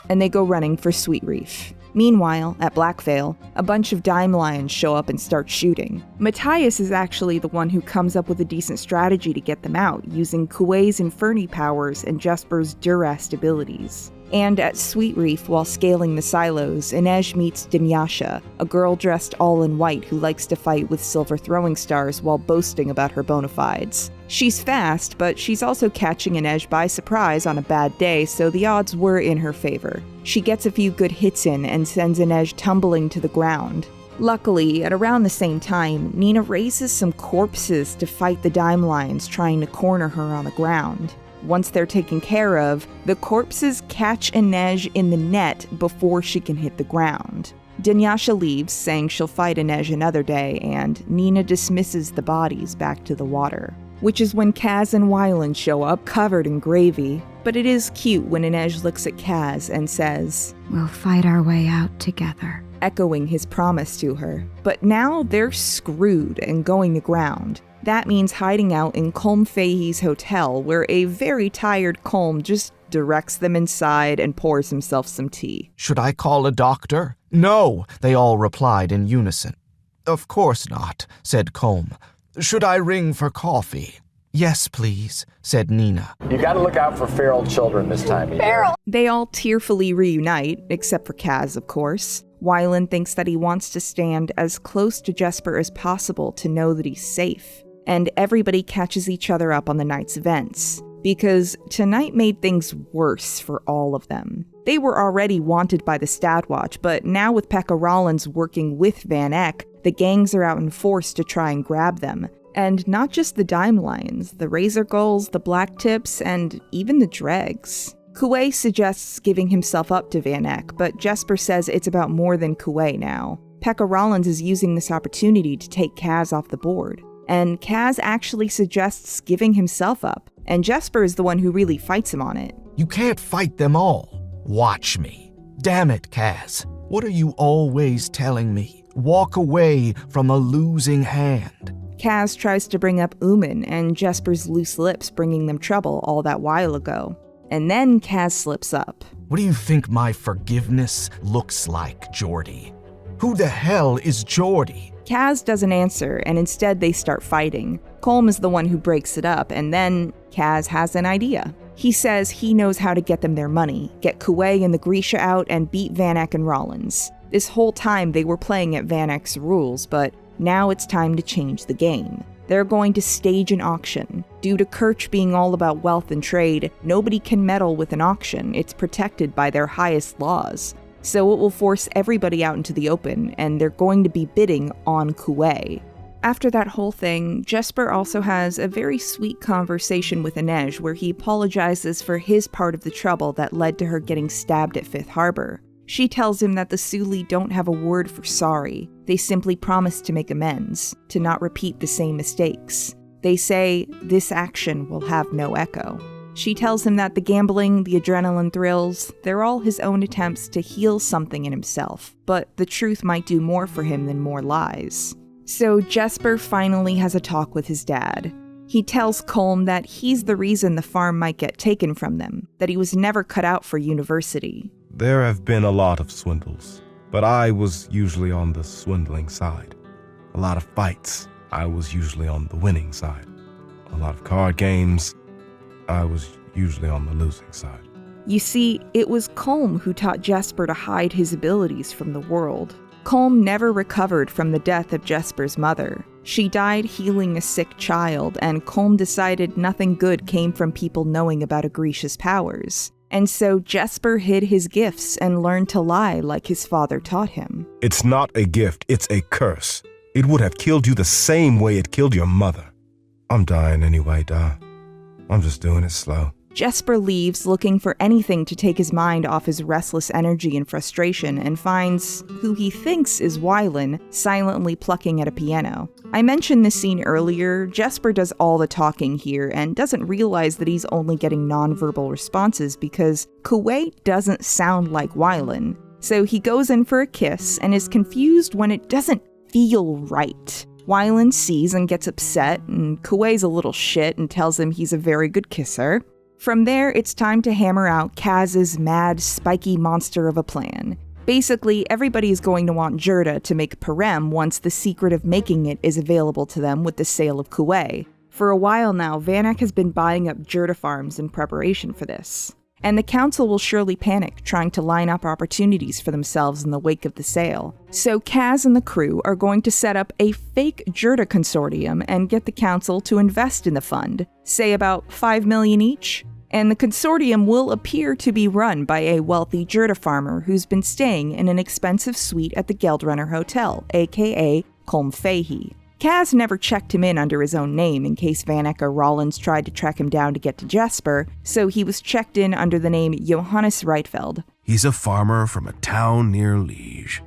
Speaker 1: And they go running for Sweet Reef. Meanwhile, at Blackvale, a bunch of Dime Lions show up and start shooting. Matthias is actually the one who comes up with a decent strategy to get them out, using Kuwei's Inferni powers and Jesper's Durast abilities. And at Sweet Reef, while scaling the silos, Inej meets Dunyasha, a girl dressed all in white who likes to fight with silver throwing stars while boasting about her bona fides. She's fast, but she's also catching Inej by surprise on a bad day, so the odds were in her favor. She gets a few good hits in and sends Inej tumbling to the ground. Luckily, at around the same time, Nina raises some corpses to fight the Dime Lions trying to corner her on the ground. Once they're taken care of, the corpses catch Inej in the net before she can hit the ground. Dunyasha leaves, saying she'll fight Inej another day, and Nina dismisses the bodies back to the water. Which is when Kaz and Wylan show up, covered in gravy. But it is cute when Inej looks at Kaz and says,
Speaker 12: "We'll fight our way out together,"
Speaker 1: echoing his promise to her. But now they're screwed and going to ground. That means hiding out in Colm Fahey's hotel, where a very tired Colm just directs them inside and pours himself some tea.
Speaker 16: Should I call a doctor? No, they all replied in unison. Of course not, said Colm. Should I ring for coffee? Yes, please, said Nina.
Speaker 9: You gotta look out for feral children this time of year.
Speaker 1: They all tearfully reunite, except for Kaz, of course. Wylan thinks that he wants to stand as close to Jesper as possible to know that he's safe. And everybody catches each other up on the night's events, because tonight made things worse for all of them. They were already wanted by the Stadwatch, but now with Pekka Rollins working with Van Eck, the gangs are out in force to try and grab them. And not just the Dime Lions, the Razor Gulls, the Black Tips, and even the Dregs. Kuwei suggests giving himself up to Van Eck, but Jesper says it's about more than Kuwei now. Pekka Rollins is using this opportunity to take Kaz off the board. And Kaz actually suggests giving himself up, and Jesper is the one who really fights him on it.
Speaker 16: You can't fight them all. Watch me. Damn it, Kaz. What are you always telling me? Walk away from a losing hand.
Speaker 1: Kaz tries to bring up Ooman and Jesper's loose lips bringing them trouble all that while ago. And then Kaz slips up.
Speaker 16: What do you think my forgiveness looks like, Geordi? Who the hell is Geordi?
Speaker 1: Kaz doesn't answer, and instead they start fighting. Colm is the one who breaks it up, and then Kaz has an idea. He says he knows how to get them their money, get Kuwei and the Grisha out, and beat Van Eck and Rollins. This whole time they were playing at Van Eck's rules, but now it's time to change the game. They're going to stage an auction. Due to Kerch being all about wealth and trade, nobody can meddle with an auction. It's protected by their highest laws. So it will force everybody out into the open, and they're going to be bidding on Kuwei. After that whole thing, Jesper also has a very sweet conversation with Inej where he apologizes for his part of the trouble that led to her getting stabbed at Fifth Harbor. She tells him that the Suli don't have a word for sorry. They simply promise to make amends, to not repeat the same mistakes. They say this action will have no echo. She tells him that the gambling, the adrenaline thrills, they're all his own attempts to heal something in himself, but the truth might do more for him than more lies. So Jesper finally has a talk with his dad. He tells Colm that he's the reason the farm might get taken from them, that he was never cut out for university.
Speaker 20: There have been a lot of swindles, but I was usually on the swindling side. A lot of fights, I was usually on the winning side. A lot of card games, I was usually on the losing side.
Speaker 1: You see, it was Colm who taught Jesper to hide his abilities from the world. Colm never recovered from the death of Jesper's mother. She died healing a sick child, and Colm decided nothing good came from people knowing about Agrisha's powers. And so Jesper hid his gifts and learned to lie like his father taught him.
Speaker 20: It's not a gift, it's a curse. It would have killed you the same way it killed your mother. I'm dying anyway, Da. I'm just doing it slow.
Speaker 1: Jesper leaves looking for anything to take his mind off his restless energy and frustration and finds who he thinks is Wylan silently plucking at a piano. I mentioned this scene earlier. Jesper does all the talking here and doesn't realize that he's only getting nonverbal responses because Kuwei doesn't sound like Wylan. So he goes in for a kiss and is confused when it doesn't feel right. Wylan sees and gets upset, and Kuwei's a little shit and tells him he's a very good kisser. From there, it's time to hammer out Kaz's mad, spiky monster of a plan. Basically, everybody is going to want Jurda to make Parem once the secret of making it is available to them with the sale of Kuwei. For a while now, Van Eck has been buying up Jurda farms in preparation for this. And the council will surely panic, trying to line up opportunities for themselves in the wake of the sale. So Kaz and the crew are going to set up a fake Jurda consortium and get the council to invest in the fund, say about $5 million each. And the consortium will appear to be run by a wealthy Jurda farmer who's been staying in an expensive suite at the Geldrunner Hotel, aka Colm Fahey. Kaz never checked him in under his own name in case Van Eck or Rollins tried to track him down to get to Jesper, so he was checked in under the name Johannes Rietveld.
Speaker 22: He's a farmer from a town near Liege.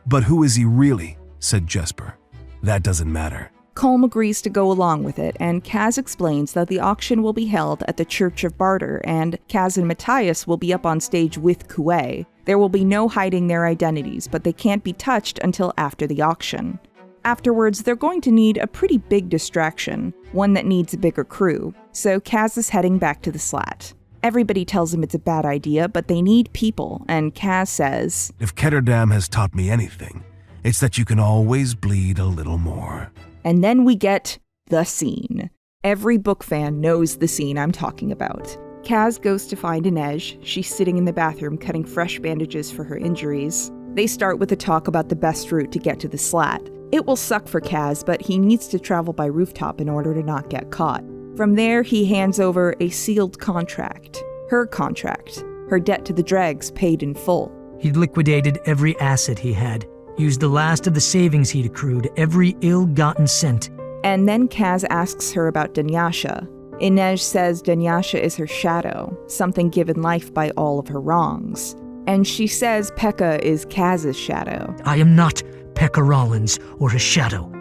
Speaker 22: But who is he really? Said Jesper. That doesn't matter.
Speaker 1: Colm agrees to go along with it, and Kaz explains that the auction will be held at the Church of Barter, and Kaz and Matthias will be up on stage with Kuwei. There will be no hiding their identities, but they can't be touched until after the auction. Afterwards, they're going to need a pretty big distraction, one that needs a bigger crew, so Kaz is heading back to the Slat. Everybody tells him it's a bad idea, but they need people, and Kaz says,
Speaker 22: If Ketterdam has taught me anything, it's that you can always bleed a little more.
Speaker 1: And then we get the scene. Every book fan knows the scene I'm talking about. Kaz goes to find Inej. She's sitting in the bathroom cutting fresh bandages for her injuries. They start with a talk about the best route to get to the Slat. It will suck for Kaz, but he needs to travel by rooftop in order to not get caught. From there, he hands over a sealed contract. Her contract. Her debt to the dregs paid in full.
Speaker 2: He'd liquidated every asset he had, used the last of the savings he'd accrued, every ill-gotten cent.
Speaker 1: And then Kaz asks her about Dunyasha. Inej says Dunyasha is her shadow, something given life by all of her wrongs. And she says Pekka is Kaz's shadow.
Speaker 2: I am not Pekka Rollins or his shadow.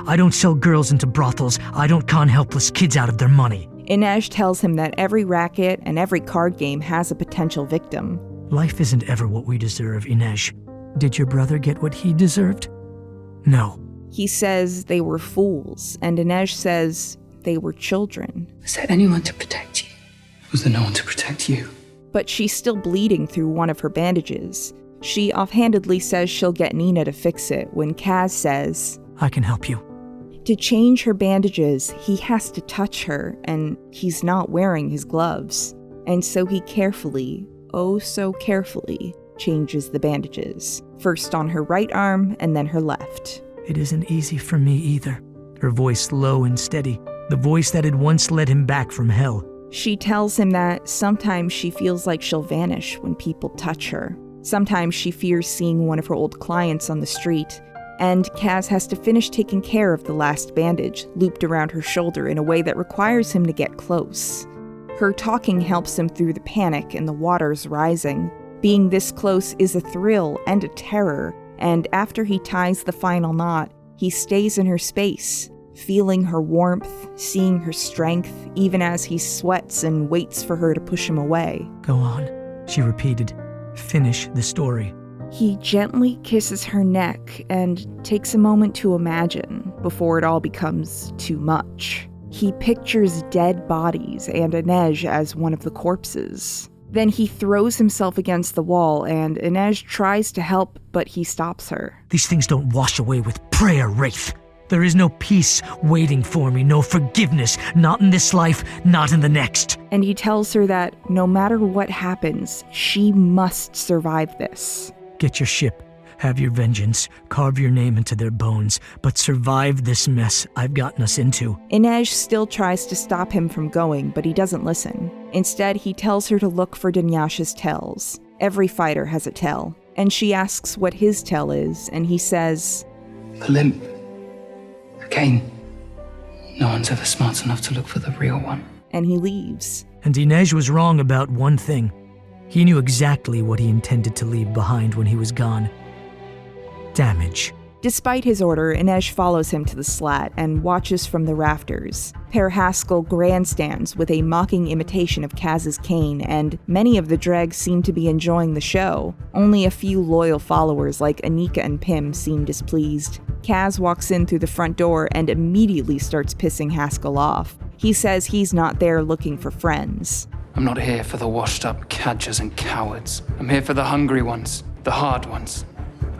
Speaker 2: I don't sell girls into brothels. I don't con helpless kids out of their money.
Speaker 1: Inej tells him that every racket and every card game has a potential victim.
Speaker 2: Life isn't ever what we deserve, Inej. Did your brother get what he deserved? No.
Speaker 1: He says they were fools, and Inej says they were children.
Speaker 5: Was there anyone to protect you? Was there no one to protect you?
Speaker 1: But she's still bleeding through one of her bandages. She offhandedly says she'll get Nina to fix it when Kaz says,
Speaker 2: I can help you.
Speaker 1: To change her bandages, he has to touch her, and he's not wearing his gloves. And so he carefully, oh so carefully, changes the bandages. First on her right arm, and then her left.
Speaker 2: It isn't easy for me either. Her voice low and steady, the voice that had once led him back from hell.
Speaker 1: She tells him that sometimes she feels like she'll vanish when people touch her. Sometimes she fears seeing one of her old clients on the street, and Kaz has to finish taking care of the last bandage, looped around her shoulder in a way that requires him to get close. Her talking helps him through the panic and the waters rising. Being this close is a thrill and a terror, and after he ties the final knot, he stays in her space, feeling her warmth, seeing her strength, even as he sweats and waits for her to push him away.
Speaker 2: Go on, she repeated. Finish the story.
Speaker 1: He gently kisses her neck and takes a moment to imagine before it all becomes too much. He pictures dead bodies and Inej as one of the corpses. Then he throws himself against the wall and Inej tries to help, but he stops her.
Speaker 2: These things don't wash away with prayer, Wraith. There is no peace waiting for me, no forgiveness, not in this life, not in the next.
Speaker 1: And he tells her that no matter what happens, she must survive this.
Speaker 2: Get your ship, have your vengeance, carve your name into their bones, but survive this mess I've gotten us into.
Speaker 1: Inej still tries to stop him from going, but he doesn't listen. Instead, he tells her to look for Dunyasha's tells. Every fighter has a tell. And she asks what his tell is, and he says,
Speaker 5: The limp. The cane. No one's ever smart enough to look for the real one.
Speaker 1: And he leaves.
Speaker 2: And Inej was wrong about one thing. He knew exactly what he intended to leave behind when he was gone. Damage.
Speaker 1: Despite his order, Inej follows him to the Slat and watches from the rafters. Per Haskell grandstands with a mocking imitation of Kaz's cane, and many of the dregs seem to be enjoying the show. Only a few loyal followers like Anika and Pym seem displeased. Kaz walks in through the front door and immediately starts pissing Haskell off. He says he's not there looking for friends.
Speaker 5: I'm not here for the washed-up cadgers and cowards. I'm here for the hungry ones, the hard ones.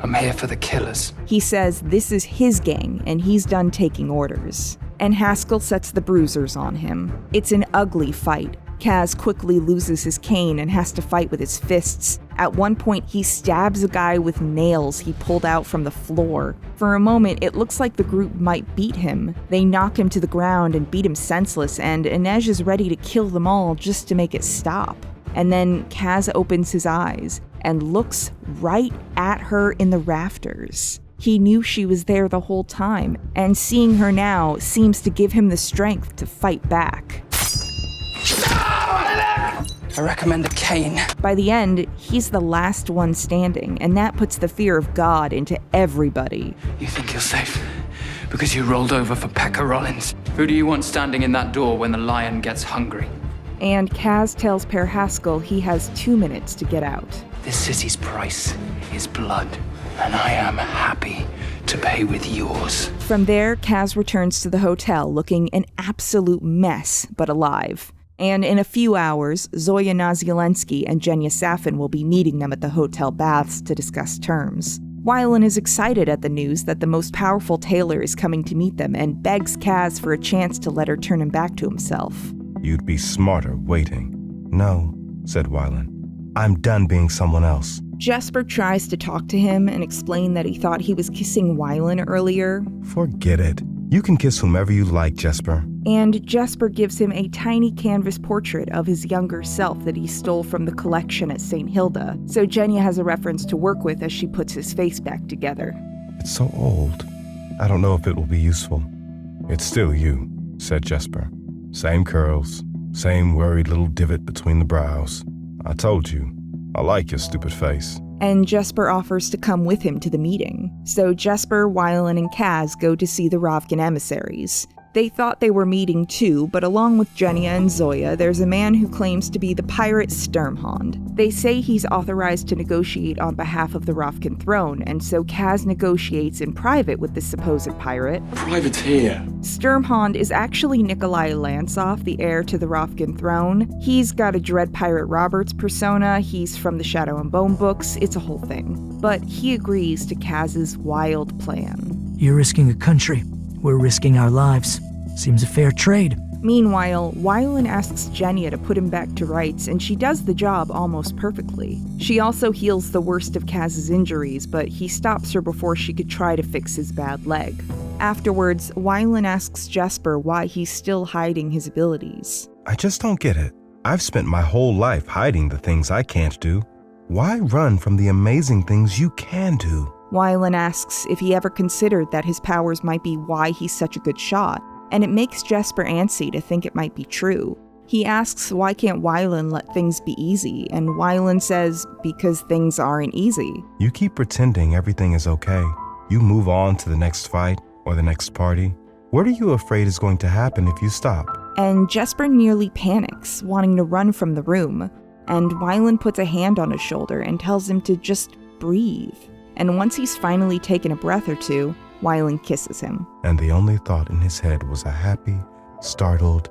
Speaker 5: I'm here for the killers.
Speaker 1: He says this is his gang, and he's done taking orders. And Haskell sets the bruisers on him. It's an ugly fight. Kaz quickly loses his cane and has to fight with his fists. At one point, he stabs a guy with nails he pulled out from the floor. For a moment, it looks like the group might beat him. They knock him to the ground and beat him senseless, and Inej is ready to kill them all just to make it stop. And then Kaz opens his eyes and looks right at her in the rafters. He knew she was there the whole time, and seeing her now seems to give him the strength to fight back.
Speaker 5: I recommend a cane.
Speaker 1: By the end, he's the last one standing, and that puts the fear of God into everybody.
Speaker 5: You think you're safe because you rolled over for Pekka Rollins. Who do you want standing in that door when the lion gets hungry?
Speaker 1: And Kaz tells Per Haskell he has 2 minutes to get out.
Speaker 5: This city's price is blood, and I am happy
Speaker 13: to pay with yours.
Speaker 1: From there, Kaz returns to the hotel looking an absolute mess, but alive. And in a few hours, Zoya Naziolensky and Genya Safin will be meeting them at the hotel baths to discuss terms. Wylan is excited at the news that the most powerful tailor is coming to meet them and begs Kaz for a chance to let her turn him back to himself.
Speaker 20: You'd be smarter waiting. No, said Wylan. I'm done being someone else.
Speaker 1: Jesper tries to talk to him and explain that he thought he was kissing Wylan earlier.
Speaker 20: Forget it. You can kiss whomever you like, Jesper.
Speaker 1: And Jesper gives him a tiny canvas portrait of his younger self that he stole from the collection at St. Hilda, so Genya has a reference to work with as she puts his face back together.
Speaker 20: It's so old. I don't know if it will be useful. It's still you, said Jesper. Same curls, same worried little divot between the brows. I told you, I like your stupid face.
Speaker 1: And Jesper offers to come with him to the meeting. So Jesper, Wylan, and Kaz go to see the Ravkan emissaries. They thought they were meeting too, but along with Genya and Zoya, there's a man who claims to be the pirate Sturmhond. They say he's authorized to negotiate on behalf of the Ravkan throne, and so Kaz negotiates in private with this supposed pirate.
Speaker 13: Privateer.
Speaker 1: Sturmhond is actually Nikolai Lantsov, the heir to the Ravkan throne. He's got a Dread Pirate Roberts persona, he's from the Shadow and Bone books, it's a whole thing. But he agrees to Kaz's wild plan.
Speaker 2: You're risking a country. We're risking our lives. Seems a fair trade.
Speaker 1: Meanwhile, Wylan asks Genya to put him back to rights, and she does the job almost perfectly. She also heals the worst of Kaz's injuries, but he stops her before she could try to fix his bad leg. Afterwards, Wylan asks Jesper why he's still hiding his abilities.
Speaker 20: I just don't get it. I've spent my whole life hiding the things I can't do. Why run from the amazing things you can do?
Speaker 1: Wylan asks if he ever considered that his powers might be why he's such a good shot, and it makes Jesper antsy to think it might be true. He asks why can't Wylan let things be easy, and Wylan says because things aren't easy.
Speaker 20: You keep pretending everything is okay. You move on to the next fight or the next party. What are you afraid is going to happen if you stop?
Speaker 1: And Jesper nearly panics, wanting to run from the room, and Wylan puts a hand on his shoulder and tells him to just breathe. And once he's finally taken a breath or two, Wylan kisses him.
Speaker 20: And the only thought in his head was a happy, startled,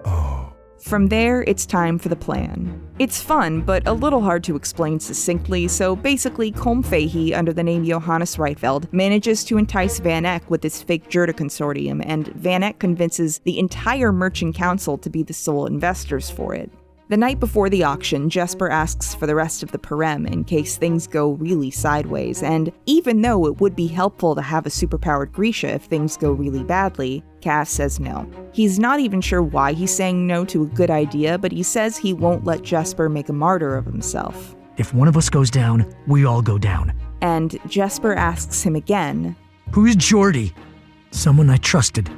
Speaker 20: oh.
Speaker 1: From there, it's time for the plan. It's fun, but a little hard to explain succinctly, so basically Colm Fahey, under the name Johannes Reifeld, manages to entice Van Eck with his fake Jurda consortium, and Van Eck convinces the entire Merchant Council to be the sole investors for it. The night before the auction, Jesper asks for the rest of the Parem in case things go really sideways, and even though it would be helpful to have a superpowered Grisha if things go really badly, Kaz says no. He's not even sure why he's saying no to a good idea, but he says he won't let Jesper make a martyr of himself.
Speaker 2: If one of us goes down, we all go down.
Speaker 1: And Jesper asks him again,
Speaker 2: Who's Geordie? Someone I trusted.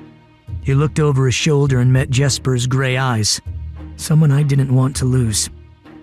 Speaker 2: He looked over his shoulder and met Jesper's gray eyes. Someone I didn't want to lose.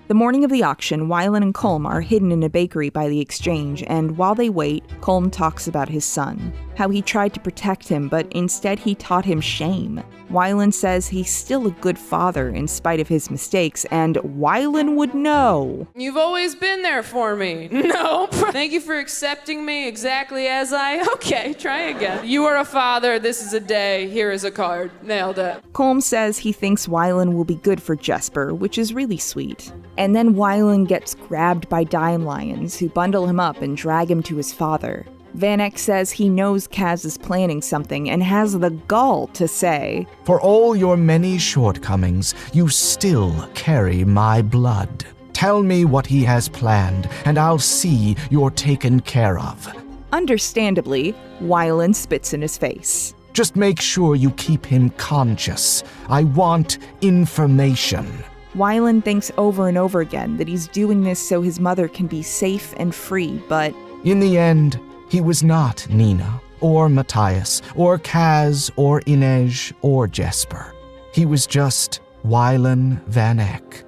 Speaker 1: The morning of the auction, Wylan and Colm are hidden in a bakery by the exchange, and while they wait, Colm talks about his son. How he tried to protect him, but instead he taught him shame. Wylan says he's still a good father in spite of his mistakes, and Wylan would know.
Speaker 11: You've always been there for me. Nope. Thank you for accepting me exactly as I... Okay, try again. You are a father, this is a day, here is a card. Nailed it.
Speaker 1: Colm says he thinks Wylan will be good for Jesper, which is really sweet. And then Wylan gets grabbed by Dime Lions, who bundle him up and drag him to his father. Van Eck says he knows Kaz is planning something and has the gall to say,
Speaker 16: For all your many shortcomings, you still carry my blood. Tell me what he has planned, and I'll see you're taken care of.
Speaker 1: Understandably, Wylan spits in his face.
Speaker 16: Just make sure you keep him conscious. I want information.
Speaker 1: Wylan thinks over and over again that he's doing this so his mother can be safe and free, but...
Speaker 16: In the end, he was not Nina, or Matthias, or Kaz, or Inej, or Jesper. He was just Wylan Van Eck.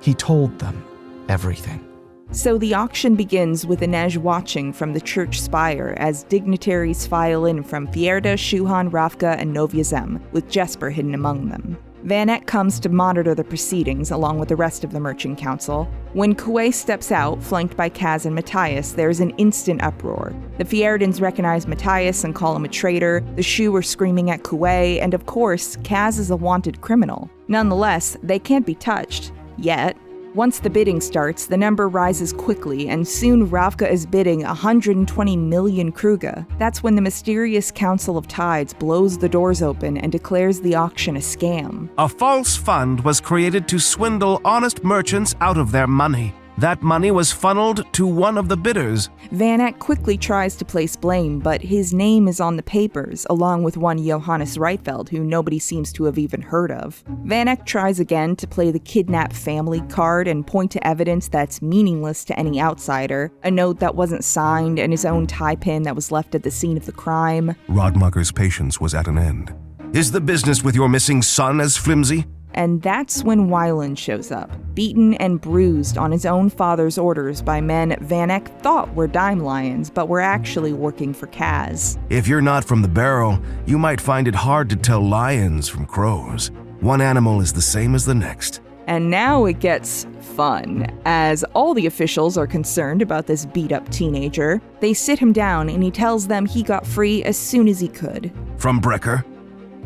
Speaker 16: He told them everything.
Speaker 1: So the auction begins with Inej watching from the church spire as dignitaries file in from Fjerda, Shuhan, Ravka, and Novia Zem, with Jesper hidden among them. Van Eck comes to monitor the proceedings along with the rest of the Merchant Council. When Kuwei steps out, flanked by Kaz and Matthias, there's an instant uproar. The Fjerdans recognize Matthias and call him a traitor, the Shu are screaming at Kuwei, and of course, Kaz is a wanted criminal. Nonetheless, they can't be touched. Yet. Once the bidding starts, the number rises quickly, and soon Ravka is bidding 120 million Kruge. That's when the mysterious Council of Tides blows the doors open and declares the auction a scam.
Speaker 22: A false fund was created to swindle honest merchants out of their money. That money was funneled to one of the bidders.
Speaker 1: Van Eck quickly tries to place blame, but his name is on the papers, along with one Johannes Reitfeld, who nobody seems to have even heard of. Van Eck tries again to play the kidnapped family card and point to evidence that's meaningless to any outsider, a note that wasn't signed and his own tie pin that was left at the scene of the crime.
Speaker 22: Rodmacher's patience was at an end. Is the business with your missing son as flimsy?
Speaker 1: And that's when Weiland shows up, beaten and bruised on his own father's orders by men Van Eck thought were dime lions, but were actually working for Kaz.
Speaker 22: If you're not from the barrel, you might find it hard to tell lions from crows. One animal is the same as the next.
Speaker 1: And now it gets fun, as all the officials are concerned about this beat-up teenager. They sit him down and he tells them he got free as soon as he could.
Speaker 22: From Brecker?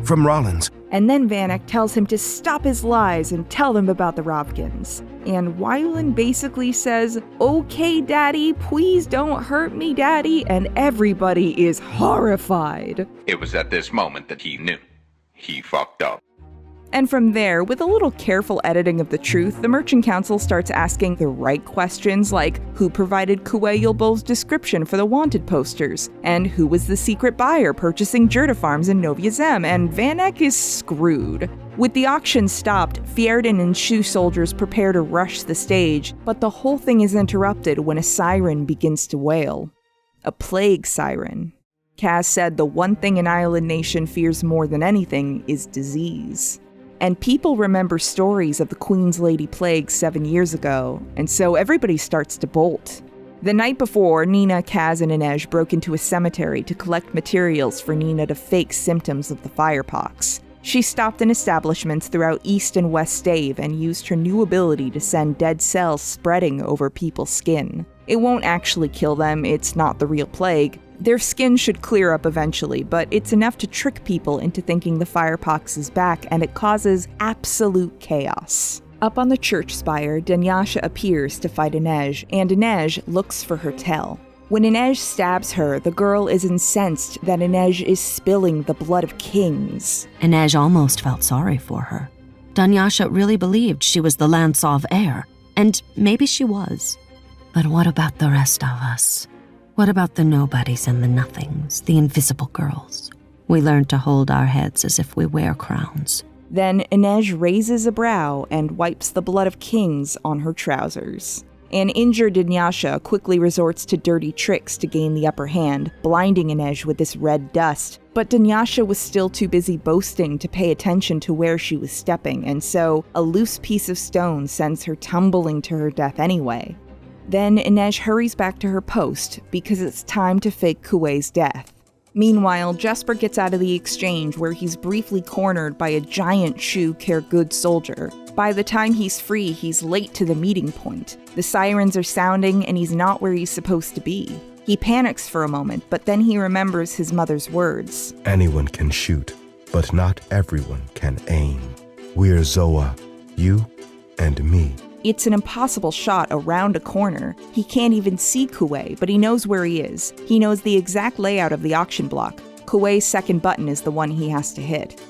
Speaker 22: From Rollins?
Speaker 1: And then Van Eck tells him to stop his lies and tell them about the Rovkins. And Weiland basically says, "Okay, Daddy, please don't hurt me, Daddy," and everybody is horrified.
Speaker 15: It was at this moment that he knew. He fucked up.
Speaker 1: And from there, with a little careful editing of the truth, the Merchant Council starts asking the right questions like who provided Kuwei Yulbo's description for the wanted posters, and who was the secret buyer purchasing Jurda Farms in Novia Zem, and Van Eck is screwed. With the auction stopped, Fjerdan and Shu soldiers prepare to rush the stage, but the whole thing is interrupted when a siren begins to wail. A plague siren. Kaz said the one thing an island nation fears more than anything is disease. And people remember stories of the Queen's Lady Plague 7 years ago, and so everybody starts to bolt. The night before, Nina, Kaz, and Inej broke into a cemetery to collect materials for Nina to fake symptoms of the firepox. She stopped in establishments throughout East and West Stave and used her new ability to send dead cells spreading over people's skin. It won't actually kill them, it's not the real plague. Their skin should clear up eventually, but it's enough to trick people into thinking the firepox is back, and it causes absolute chaos. Up on the church spire, Dunyasha appears to fight Inej, and Inej looks for her tell. When Inej stabs her, the girl is incensed that Inej is spilling the blood of kings.
Speaker 17: Inej almost felt sorry for her. Dunyasha really believed she was the Lantsov heir, and maybe she was. But what about the rest of us? What about the nobodies and the nothings, the invisible girls? We learned to hold our heads as if we wear crowns.
Speaker 1: Then Inej raises a brow and wipes the blood of kings on her trousers. An injured Dunyasha quickly resorts to dirty tricks to gain the upper hand, blinding Inej with this red dust. But Dunyasha was still too busy boasting to pay attention to where she was stepping, and so a loose piece of stone sends her tumbling to her death anyway. Then Inej hurries back to her post because it's time to fake Kuwei's death. Meanwhile, Jesper gets out of the exchange where he's briefly cornered by a giant Shu Kergud soldier. By the time he's free, he's late to the meeting point. The sirens are sounding and he's not where he's supposed to be. He panics for a moment, but then he remembers his mother's words.
Speaker 20: Anyone can shoot, but not everyone can aim. We're Zoa, you and me.
Speaker 1: It's an impossible shot around a corner. He can't even see Kuwei, but he knows where he is. He knows the exact layout of the auction block. Kuwei's second button is the one he has to hit.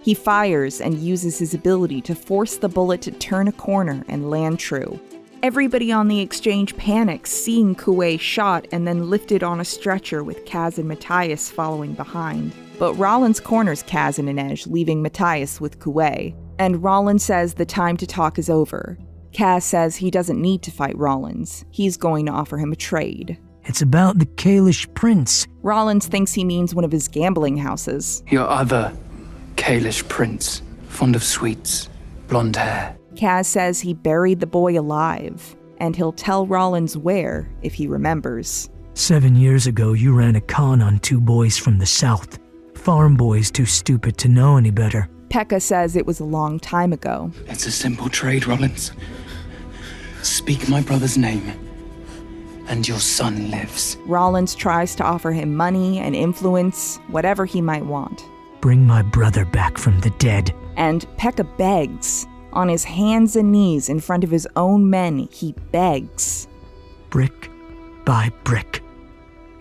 Speaker 1: He fires and uses his ability to force the bullet to turn a corner and land true. Everybody on the exchange panics, seeing Kuwei shot and then lifted on a stretcher with Kaz and Matthias following behind. But Rollins corners Kaz and Inej, leaving Matthias with Kuwei. And Rollins says the time to talk is over. Kaz says he doesn't need to fight Rollins. He's going to offer him a trade.
Speaker 2: It's about the Kalish prince.
Speaker 1: Rollins thinks he means one of his gambling houses.
Speaker 5: Your other Kalish prince, fond of sweets, blonde hair.
Speaker 1: Kaz says he buried the boy alive, and he'll tell Rollins where if he remembers.
Speaker 2: 7 years ago, you ran a con on 2 boys from the south. Farm boys too stupid to know any better.
Speaker 1: Pekka says it was a long time ago.
Speaker 5: It's a simple trade, Rollins. Speak my brother's name, and your son lives.
Speaker 1: Rollins tries to offer him money and influence, whatever he might want.
Speaker 2: Bring my brother back from the dead.
Speaker 1: And Pekka begs. On his hands and knees in front of his own men, he begs.
Speaker 2: Brick by brick.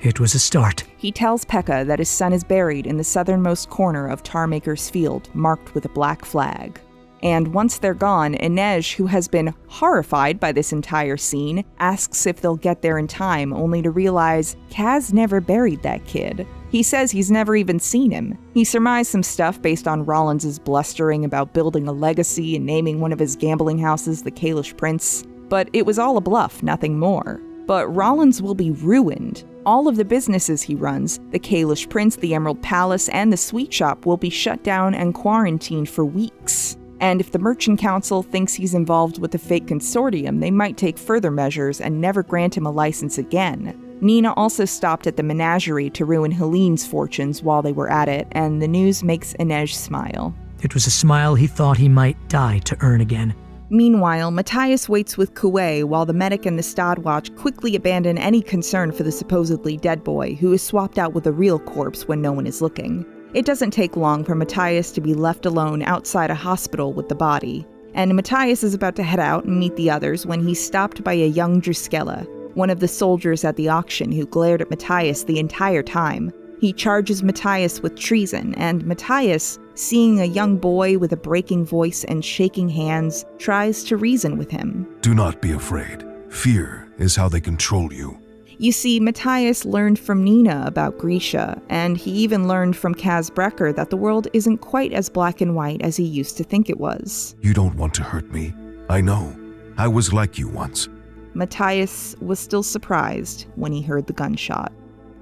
Speaker 2: It was a start.
Speaker 1: He tells Pekka that his son is buried in the southernmost corner of Tarmaker's field, marked with a black flag. And once they're gone, Inej, who has been horrified by this entire scene, asks if they'll get there in time, only to realize Kaz never buried that kid. He says he's never even seen him. He surmised some stuff based on Rollins' blustering about building a legacy and naming one of his gambling houses the Kalish Prince. But it was all a bluff, nothing more. But Rollins will be ruined. All of the businesses he runs, the Kalish Prince, the Emerald Palace, and the Sweet Shop, will be shut down and quarantined for weeks. And if the Merchant Council thinks he's involved with the fake consortium, they might take further measures and never grant him a license again. Nina also stopped at the menagerie to ruin Helene's fortunes while they were at it, and the news makes Inej smile.
Speaker 2: It was a smile he thought he might die to earn again.
Speaker 1: Meanwhile, Matthias waits with Kuwei while the medic and the Stadwatch quickly abandon any concern for the supposedly dead boy, who is swapped out with a real corpse when no one is looking. It doesn't take long for Matthias to be left alone outside a hospital with the body. And Matthias is about to head out and meet the others when he's stopped by a young Druskella, one of the soldiers at the auction who glared at Matthias the entire time. He charges Matthias with treason, and Matthias, seeing a young boy with a breaking voice and shaking hands, tries to reason with him.
Speaker 7: Do not be afraid. Fear is how they control you.
Speaker 1: You see, Matthias learned from Nina about Grisha, and he even learned from Kaz Brekker that the world isn't quite as black and white as he used to think it was.
Speaker 7: You don't want to hurt me. I know. I was like you once.
Speaker 1: Matthias was still surprised when he heard the gunshot.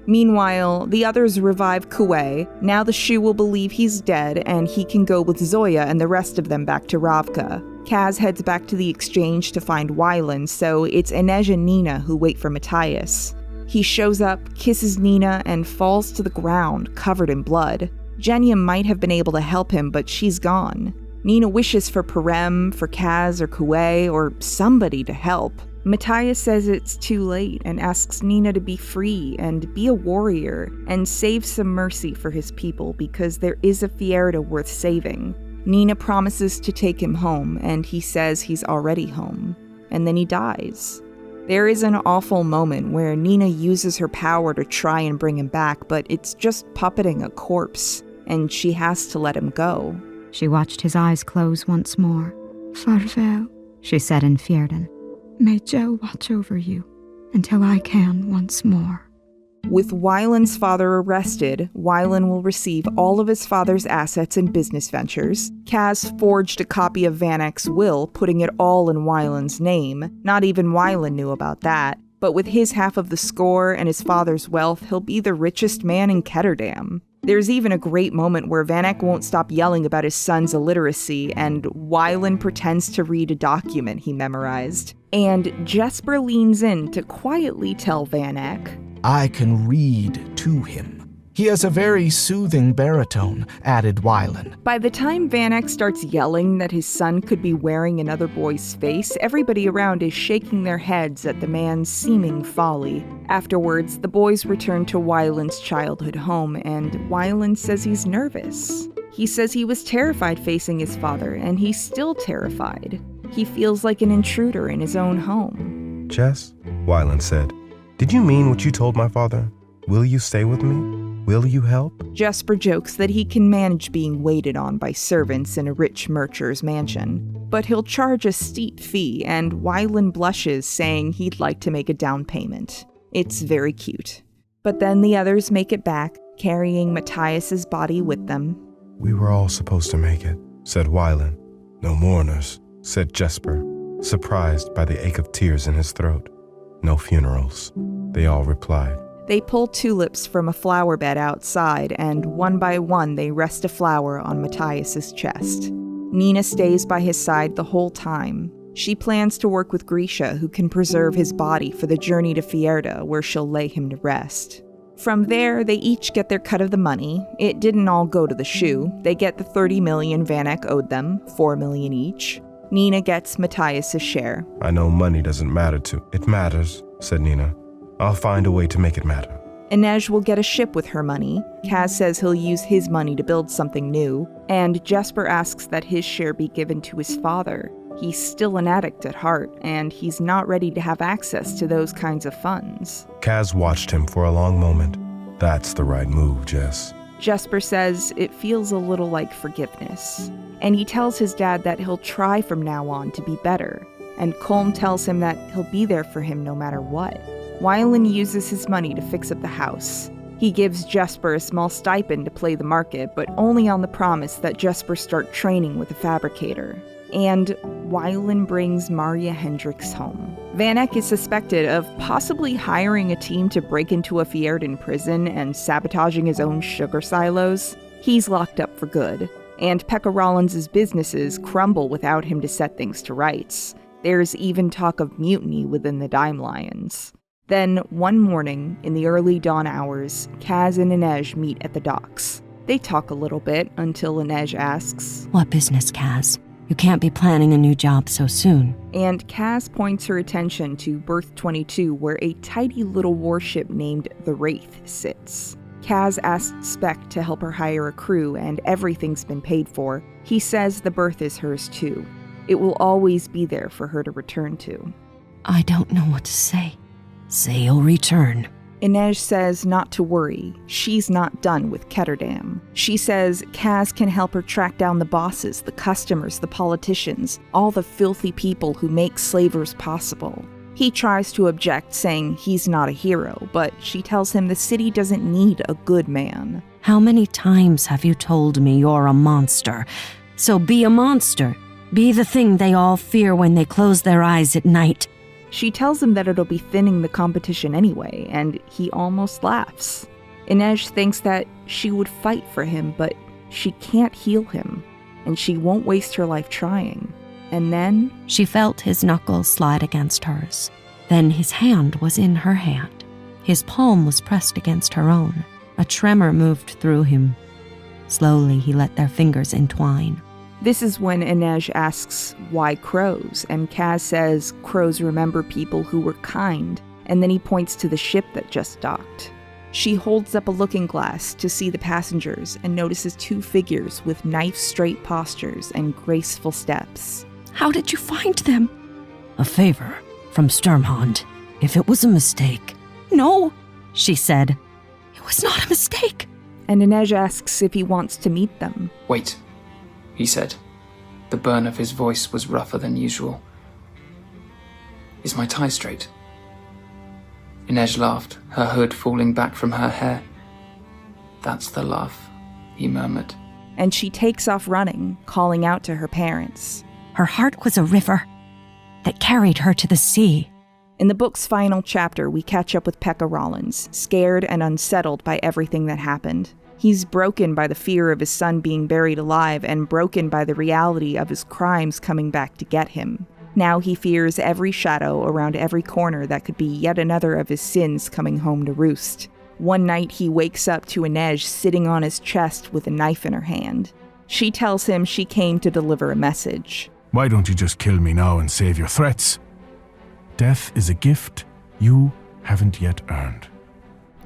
Speaker 1: Meanwhile, the others revive Kuwei. Now the Shu will believe he's dead, and he can go with Zoya and the rest of them back to Ravka. Kaz heads back to the exchange to find Wylan, so it's Inej and Nina who wait for Matthias. He shows up, kisses Nina, and falls to the ground, covered in blood. Genya might have been able to help him, but she's gone. Nina wishes for Parem, for Kaz or Kuwei, or somebody to help. Matthias says it's too late and asks Nina to be free and be a warrior and save some mercy for his people because there is a Fjerda worth saving. Nina promises to take him home, and he says he's already home. And then he dies. There is an awful moment where Nina uses her power to try and bring him back, but it's just puppeting a corpse, and she has to let him go.
Speaker 12: She watched his eyes close once more. Farvel, she said in Fjerdan. May Joe watch over you until I can once more.
Speaker 1: With Wylan's father arrested, Wylan will receive all of his father's assets and business ventures. Kaz forged a copy of Vanek's will, putting it all in Wylan's name. Not even Wylan knew about that. But with his half of the score and his father's wealth, he'll be the richest man in Ketterdam. There's even a great moment where Vanek won't stop yelling about his son's illiteracy, and Wylan pretends to read a document he memorized. And Jesper leans in to quietly tell Vanek,
Speaker 16: I can read to him. He has a very soothing baritone, added Wylan.
Speaker 1: By the time Vanek starts yelling that his son could be wearing another boy's face, everybody around is shaking their heads at the man's seeming folly. Afterwards, the boys return to Wylan's childhood home, and Wylan says he's nervous. He says he was terrified facing his father, and he's still terrified. He feels like an intruder in his own home.
Speaker 20: Jess, Wylan said, did you mean what you told my father? Will you stay with me? Will you help?
Speaker 1: Jesper jokes that he can manage being waited on by servants in a rich mercher's mansion, but he'll charge a steep fee, and Wylan blushes, saying he'd like to make a down payment. It's very cute. But then the others make it back, carrying Matthias's body with them.
Speaker 20: We were all supposed to make it, said Wylan. No mourners, said Jesper, surprised by the ache of tears in his throat. No funerals, they all replied.
Speaker 1: They pull tulips from a flower bed outside, and one by one they rest a flower on Matthias's chest. Nina stays by his side the whole time. She plans to work with Grisha, who can preserve his body for the journey to Fjerda, where she'll lay him to rest. From there, they each get their cut of the money. It didn't all go to the shoe. They get the $30 million Van Eck owed them, $4 million each. Nina gets Matthias' share.
Speaker 20: I know money doesn't matter to... It matters, said Nina. I'll find a way to make it matter.
Speaker 1: Inej will get a ship with her money. Kaz says he'll use his money to build something new. And Jesper asks that his share be given to his father. He's still an addict at heart, and he's not ready to have access to those kinds of funds.
Speaker 20: Kaz watched him for a long moment. That's the right move, Jess.
Speaker 1: Jesper says it feels a little like forgiveness. And he tells his dad that he'll try from now on to be better. And Colm tells him that he'll be there for him no matter what. Wylan uses his money to fix up the house. He gives Jesper a small stipend to play the market, but only on the promise that Jesper start training with a fabricator. And Wylan brings Marja Hendricks home. Van Eck is suspected of possibly hiring a team to break into a Fjerdan prison and sabotaging his own sugar silos. He's locked up for good, and Pekka Rollins' businesses crumble without him to set things to rights. There's even talk of mutiny within the Dime Lions. Then, one morning, in the early dawn hours, Kaz and Inej meet at the docks. They talk a little bit until Inej asks,
Speaker 17: "What business, Kaz? You can't be planning a new job so soon."
Speaker 1: And Kaz points her attention to Berth 22, where a tidy little warship named the Wraith sits. Kaz asks Spec to help her hire a crew, and everything's been paid for. He says the berth is hers too. It will always be there for her to return to.
Speaker 17: "I don't know what to say. Say you'll return."
Speaker 1: Inej says not to worry. She's not done with Ketterdam. She says Kaz can help her track down the bosses, the customers, the politicians, all the filthy people who make slavers possible. He tries to object, saying he's not a hero, but she tells him the city doesn't need a good man.
Speaker 17: "How many times have you told me you're a monster? So be a monster. Be the thing they all fear when they close their eyes at night."
Speaker 1: She tells him that it'll be thinning the competition anyway, and he almost laughs. Inej thinks that she would fight for him, but she can't heal him, and she won't waste her life trying. And then...
Speaker 17: She felt his knuckles slide against hers. Then his hand was in her hand. His palm was pressed against her own. A tremor moved through him. Slowly, he let their fingers entwine.
Speaker 1: This is when Inej asks why crows, and Kaz says crows remember people who were kind, and then he points to the ship that just docked. She holds up a looking glass to see the passengers and notices two figures with knife-straight postures and graceful steps.
Speaker 17: "How did you find them?" "A favor from Sturmhond. If it was a mistake..." "No," she said. "It was not a mistake."
Speaker 1: And Inej asks if he wants to meet them.
Speaker 5: "Wait," he said. The burn of his voice was rougher than usual. "Is my tie straight?" Inej laughed, her hood falling back from her hair. "That's the laugh," he murmured.
Speaker 1: And she takes off running, calling out to her parents.
Speaker 17: Her heart was a river that carried her to the sea.
Speaker 1: In the book's final chapter, we catch up with Pekka Rollins, scared and unsettled by everything that happened. He's broken by the fear of his son being buried alive and broken by the reality of his crimes coming back to get him. Now he fears every shadow around every corner that could be yet another of his sins coming home to roost. One night he wakes up to Inej sitting on his chest with a knife in her hand. She tells him she came to deliver a message.
Speaker 14: "Why don't you just kill me now and save your threats? Death is a gift you haven't yet earned."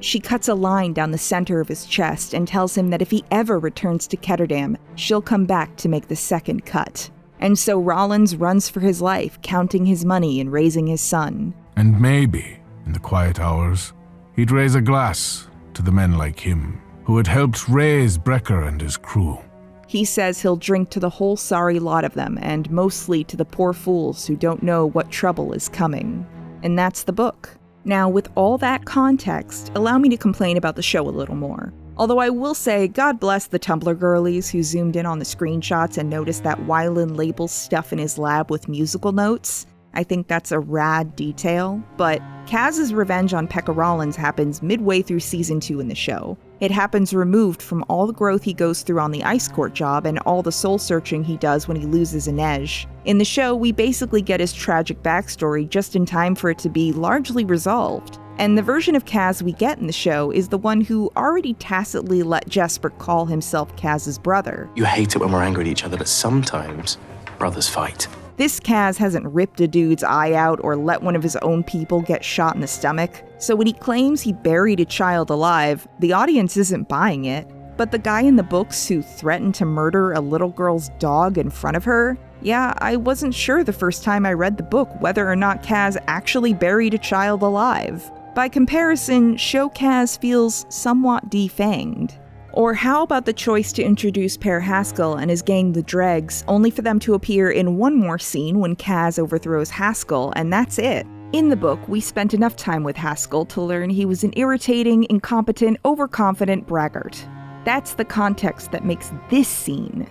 Speaker 1: She cuts a line down the center of his chest and tells him that if he ever returns to Ketterdam, she'll come back to make the second cut. And so Rollins runs for his life, counting his money and raising his son.
Speaker 14: And maybe, in the quiet hours, he'd raise a glass to the men like him, who had helped raise Brecker and his crew.
Speaker 1: He says he'll drink to the whole sorry lot of them, and mostly to the poor fools who don't know what trouble is coming. And that's the book. Now, with all that context, allow me to complain about the show a little more. Although I will say, God bless the Tumblr girlies who zoomed in on the screenshots and noticed that Wylan labels stuff in his lab with musical notes. I think that's a rad detail, but Kaz's revenge on Pekka Rollins happens midway through season 2 in the show. It happens removed from all the growth he goes through on the Ice Court job and all the soul-searching he does when he loses Inej. In the show, we basically get his tragic backstory just in time for it to be largely resolved. And the version of Kaz we get in the show is the one who already tacitly let Jesper call himself Kaz's brother.
Speaker 18: You hate it when we're angry at each other, but sometimes brothers fight.
Speaker 1: This Kaz hasn't ripped a dude's eye out or let one of his own people get shot in the stomach, so when he claims he buried a child alive, the audience isn't buying it. But the guy in the books who threatened to murder a little girl's dog in front of her? Yeah, I wasn't sure the first time I read the book whether or not Kaz actually buried a child alive. By comparison, show Kaz feels somewhat defanged. Or how about the choice to introduce Per Haskell and his gang the Dregs, only for them to appear in one more scene when Kaz overthrows Haskell, and that's it? In the book, we spent enough time with Haskell to learn he was an irritating, incompetent, overconfident braggart. That's the context that makes this scene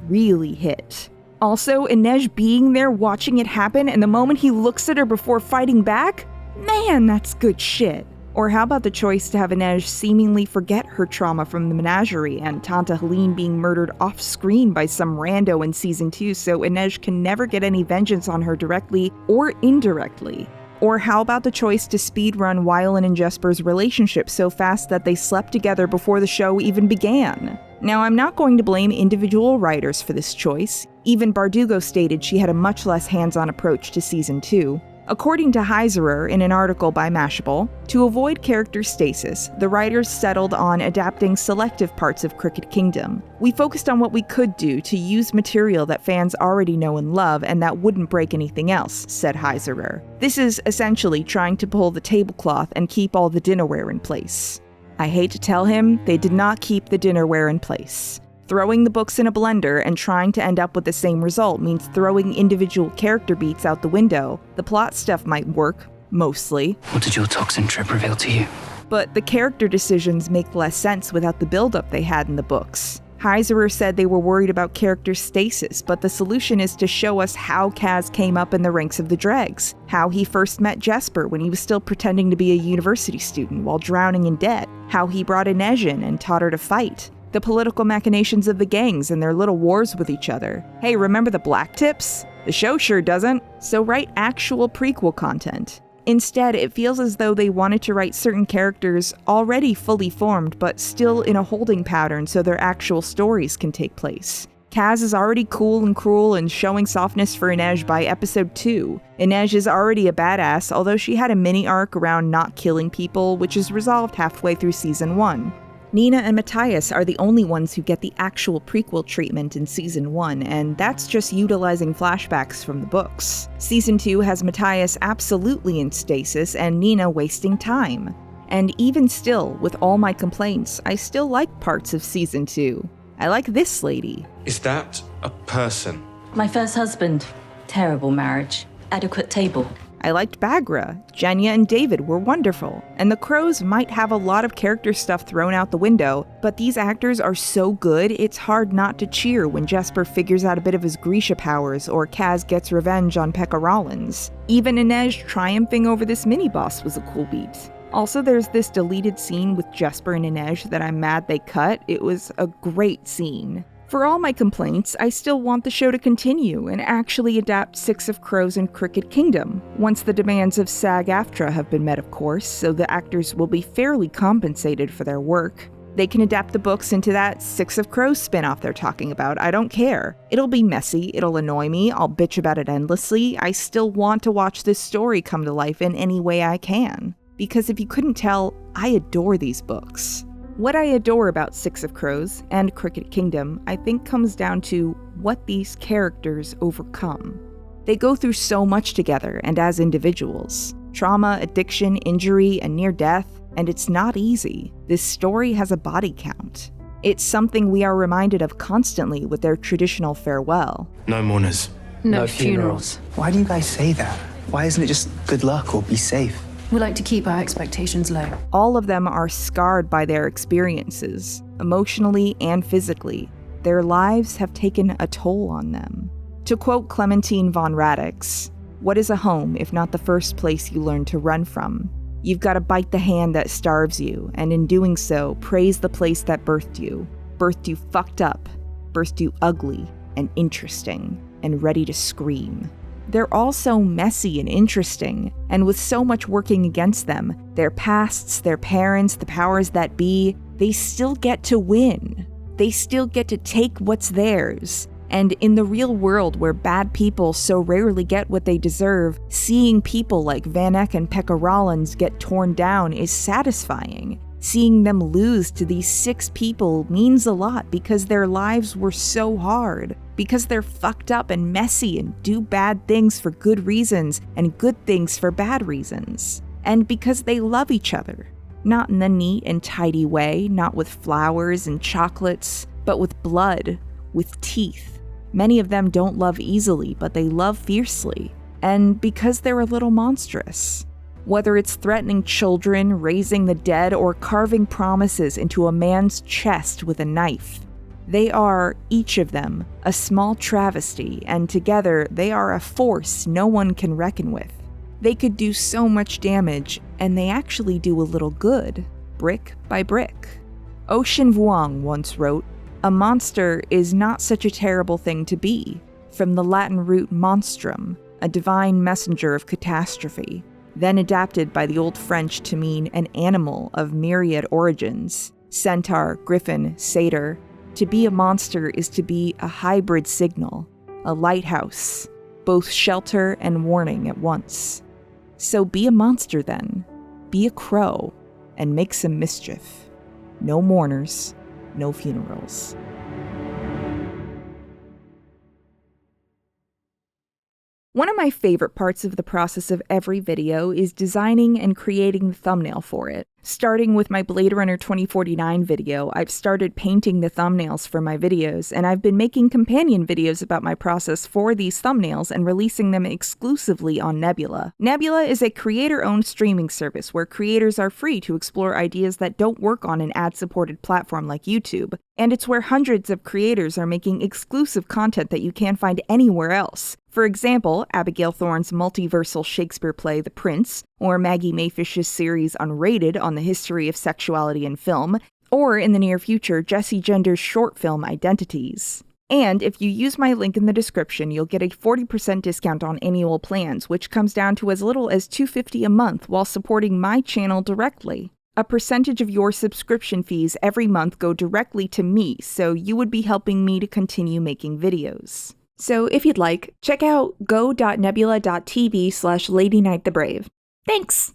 Speaker 1: really hit. Also, Inej being there watching it happen, and the moment he looks at her before fighting back? Man, that's good shit. Or how about the choice to have Inej seemingly forget her trauma from the menagerie and Tanta Helene being murdered off-screen by some rando in Season 2 so Inej can never get any vengeance on her directly or indirectly? Or how about the choice to speedrun Wylan and Jesper's relationship so fast that they slept together before the show even began? Now, I'm not going to blame individual writers for this choice. Even Bardugo stated she had a much less hands-on approach to Season 2. According to Heiserer in an article by Mashable, to avoid character stasis, the writers settled on adapting selective parts of Crooked Kingdom. We focused on what we could do to use material that fans already know and love and that wouldn't break anything else, said Heiserer. This is essentially trying to pull the tablecloth and keep all the dinnerware in place. I hate to tell him, they did not keep the dinnerware in place. Throwing the books in a blender and trying to end up with the same result means throwing individual character beats out the window. The plot stuff might work, mostly.
Speaker 5: What did your toxin trip reveal to you?
Speaker 1: But the character decisions make less sense without the build-up they had in the books. Heiserer said they were worried about character stasis, but the solution is to show us how Kaz came up in the ranks of the Dregs, how he first met Jesper when he was still pretending to be a university student while drowning in debt, how he brought Inej in and taught her to fight, the political machinations of the gangs and their little wars with each other. Hey, remember the Black Tips? The show sure doesn't. So write actual prequel content. Instead, it feels as though they wanted to write certain characters already fully formed, but still in a holding pattern so their actual stories can take place. Kaz is already cool and cruel and showing softness for Inej by episode 2. Inej is already a badass, although she had a mini arc around not killing people, which is resolved halfway through Season 1. Nina and Matthias are the only ones who get the actual prequel treatment in Season 1, and that's just utilizing flashbacks from the books. Season 2 has Matthias absolutely in stasis and Nina wasting time. And even still, with all my complaints, I still like parts of Season 2. I like this lady.
Speaker 21: Is that a person?
Speaker 23: My first husband. Terrible marriage. Adequate table.
Speaker 1: I liked Bagra. Jenya and David were wonderful. And the Crows might have a lot of character stuff thrown out the window, but these actors are so good, it's hard not to cheer when Jesper figures out a bit of his Grisha powers or Kaz gets revenge on Pekka Rollins. Even Inej triumphing over this mini-boss was a cool beat. Also, there's this deleted scene with Jesper and Inej that I'm mad they cut. It was a great scene. For all my complaints, I still want the show to continue and actually adapt Six of Crows and Crooked Kingdom, once the demands of SAG-AFTRA have been met, of course, so the actors will be fairly compensated for their work. They can adapt the books into that Six of Crows spin-off they're talking about, I don't care. It'll be messy, it'll annoy me, I'll bitch about it endlessly, I still want to watch this story come to life in any way I can. Because if you couldn't tell, I adore these books. What I adore about Six of Crows and Crooked Kingdom, I think comes down to what these characters overcome. They go through so much together and as individuals. Trauma, addiction, injury, and near death, and it's not easy. This story has a body count. It's something we are reminded of constantly with their traditional farewell.
Speaker 21: No mourners.
Speaker 23: No funerals.
Speaker 24: Why do you guys say that? Why isn't it just good luck or be safe?
Speaker 4: We like to keep our expectations low.
Speaker 1: All of them are scarred by their experiences, emotionally and physically. Their lives have taken a toll on them. To quote Clementine von Radix, "What is a home if not the first place you learn to run from? You've got to bite the hand that starves you, and in doing so, praise the place that birthed you fucked up, birthed you ugly and interesting and ready to scream." they're all so messy and interesting, and with so much working against them, their pasts, their parents, the powers that be, they still get to win. They still get to take what's theirs. And in the real world where bad people so rarely get what they deserve, seeing people like Van Eck and Pekka Rollins get torn down is satisfying. Seeing them lose to these 6 people means a lot because their lives were so hard, because they're fucked up and messy and do bad things for good reasons and good things for bad reasons. And because they love each other. Not in the neat and tidy way, not with flowers and chocolates, but with blood, with teeth. Many of them don't love easily, but they love fiercely. And because they're a little monstrous. Whether it's threatening children, raising the dead, or carving promises into a man's chest with a knife. They are, each of them, a small travesty, and together they are a force no one can reckon with. They could do so much damage, and they actually do a little good, brick by brick. Ocean Vuong once wrote, "A monster is not such a terrible thing to be," from the Latin root monstrum, a divine messenger of catastrophe, then adapted by the Old French to mean an animal of myriad origins, centaur, griffin, satyr. To be a monster is to be a hybrid signal, a lighthouse, both shelter and warning at once. So be a monster then, be a crow, and make some mischief. No mourners, no funerals. One of my favorite parts of the process of every video is designing and creating the thumbnail for it. Starting with my Blade Runner 2049 video, I've started painting the thumbnails for my videos, and I've been making companion videos about my process for these thumbnails and releasing them exclusively on Nebula. Nebula is a creator-owned streaming service where creators are free to explore ideas that don't work on an ad-supported platform like YouTube, and it's where hundreds of creators are making exclusive content that you can't find anywhere else. For example, Abigail Thorne's multiversal Shakespeare play The Prince, or Maggie Mayfish's series Unrated on the history of sexuality in film, or in the near future, Jessie Gender's short film Identities. And if you use my link in the description, you'll get a 40% discount on annual plans, which comes down to as little as $2.50 a month while supporting my channel directly. A percentage of your subscription fees every month go directly to me, so you would be helping me to continue making videos. So if you'd like, check out go.nebula.tv/LadyKnightTheBrave. Thanks!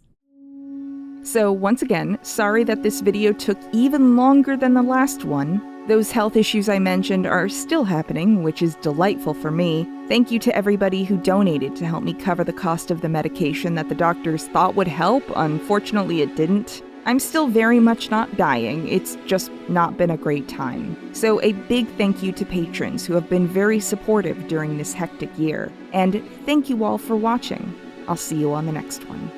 Speaker 1: So once again, sorry that this video took even longer than the last one. Those health issues I mentioned are still happening, which is delightful for me. Thank you to everybody who donated to help me cover the cost of the medication that the doctors thought would help. Unfortunately, it didn't. I'm still very much not dying, it's just not been a great time. So a big thank you to patrons who have been very supportive during this hectic year. And thank you all for watching. I'll see you on the next one.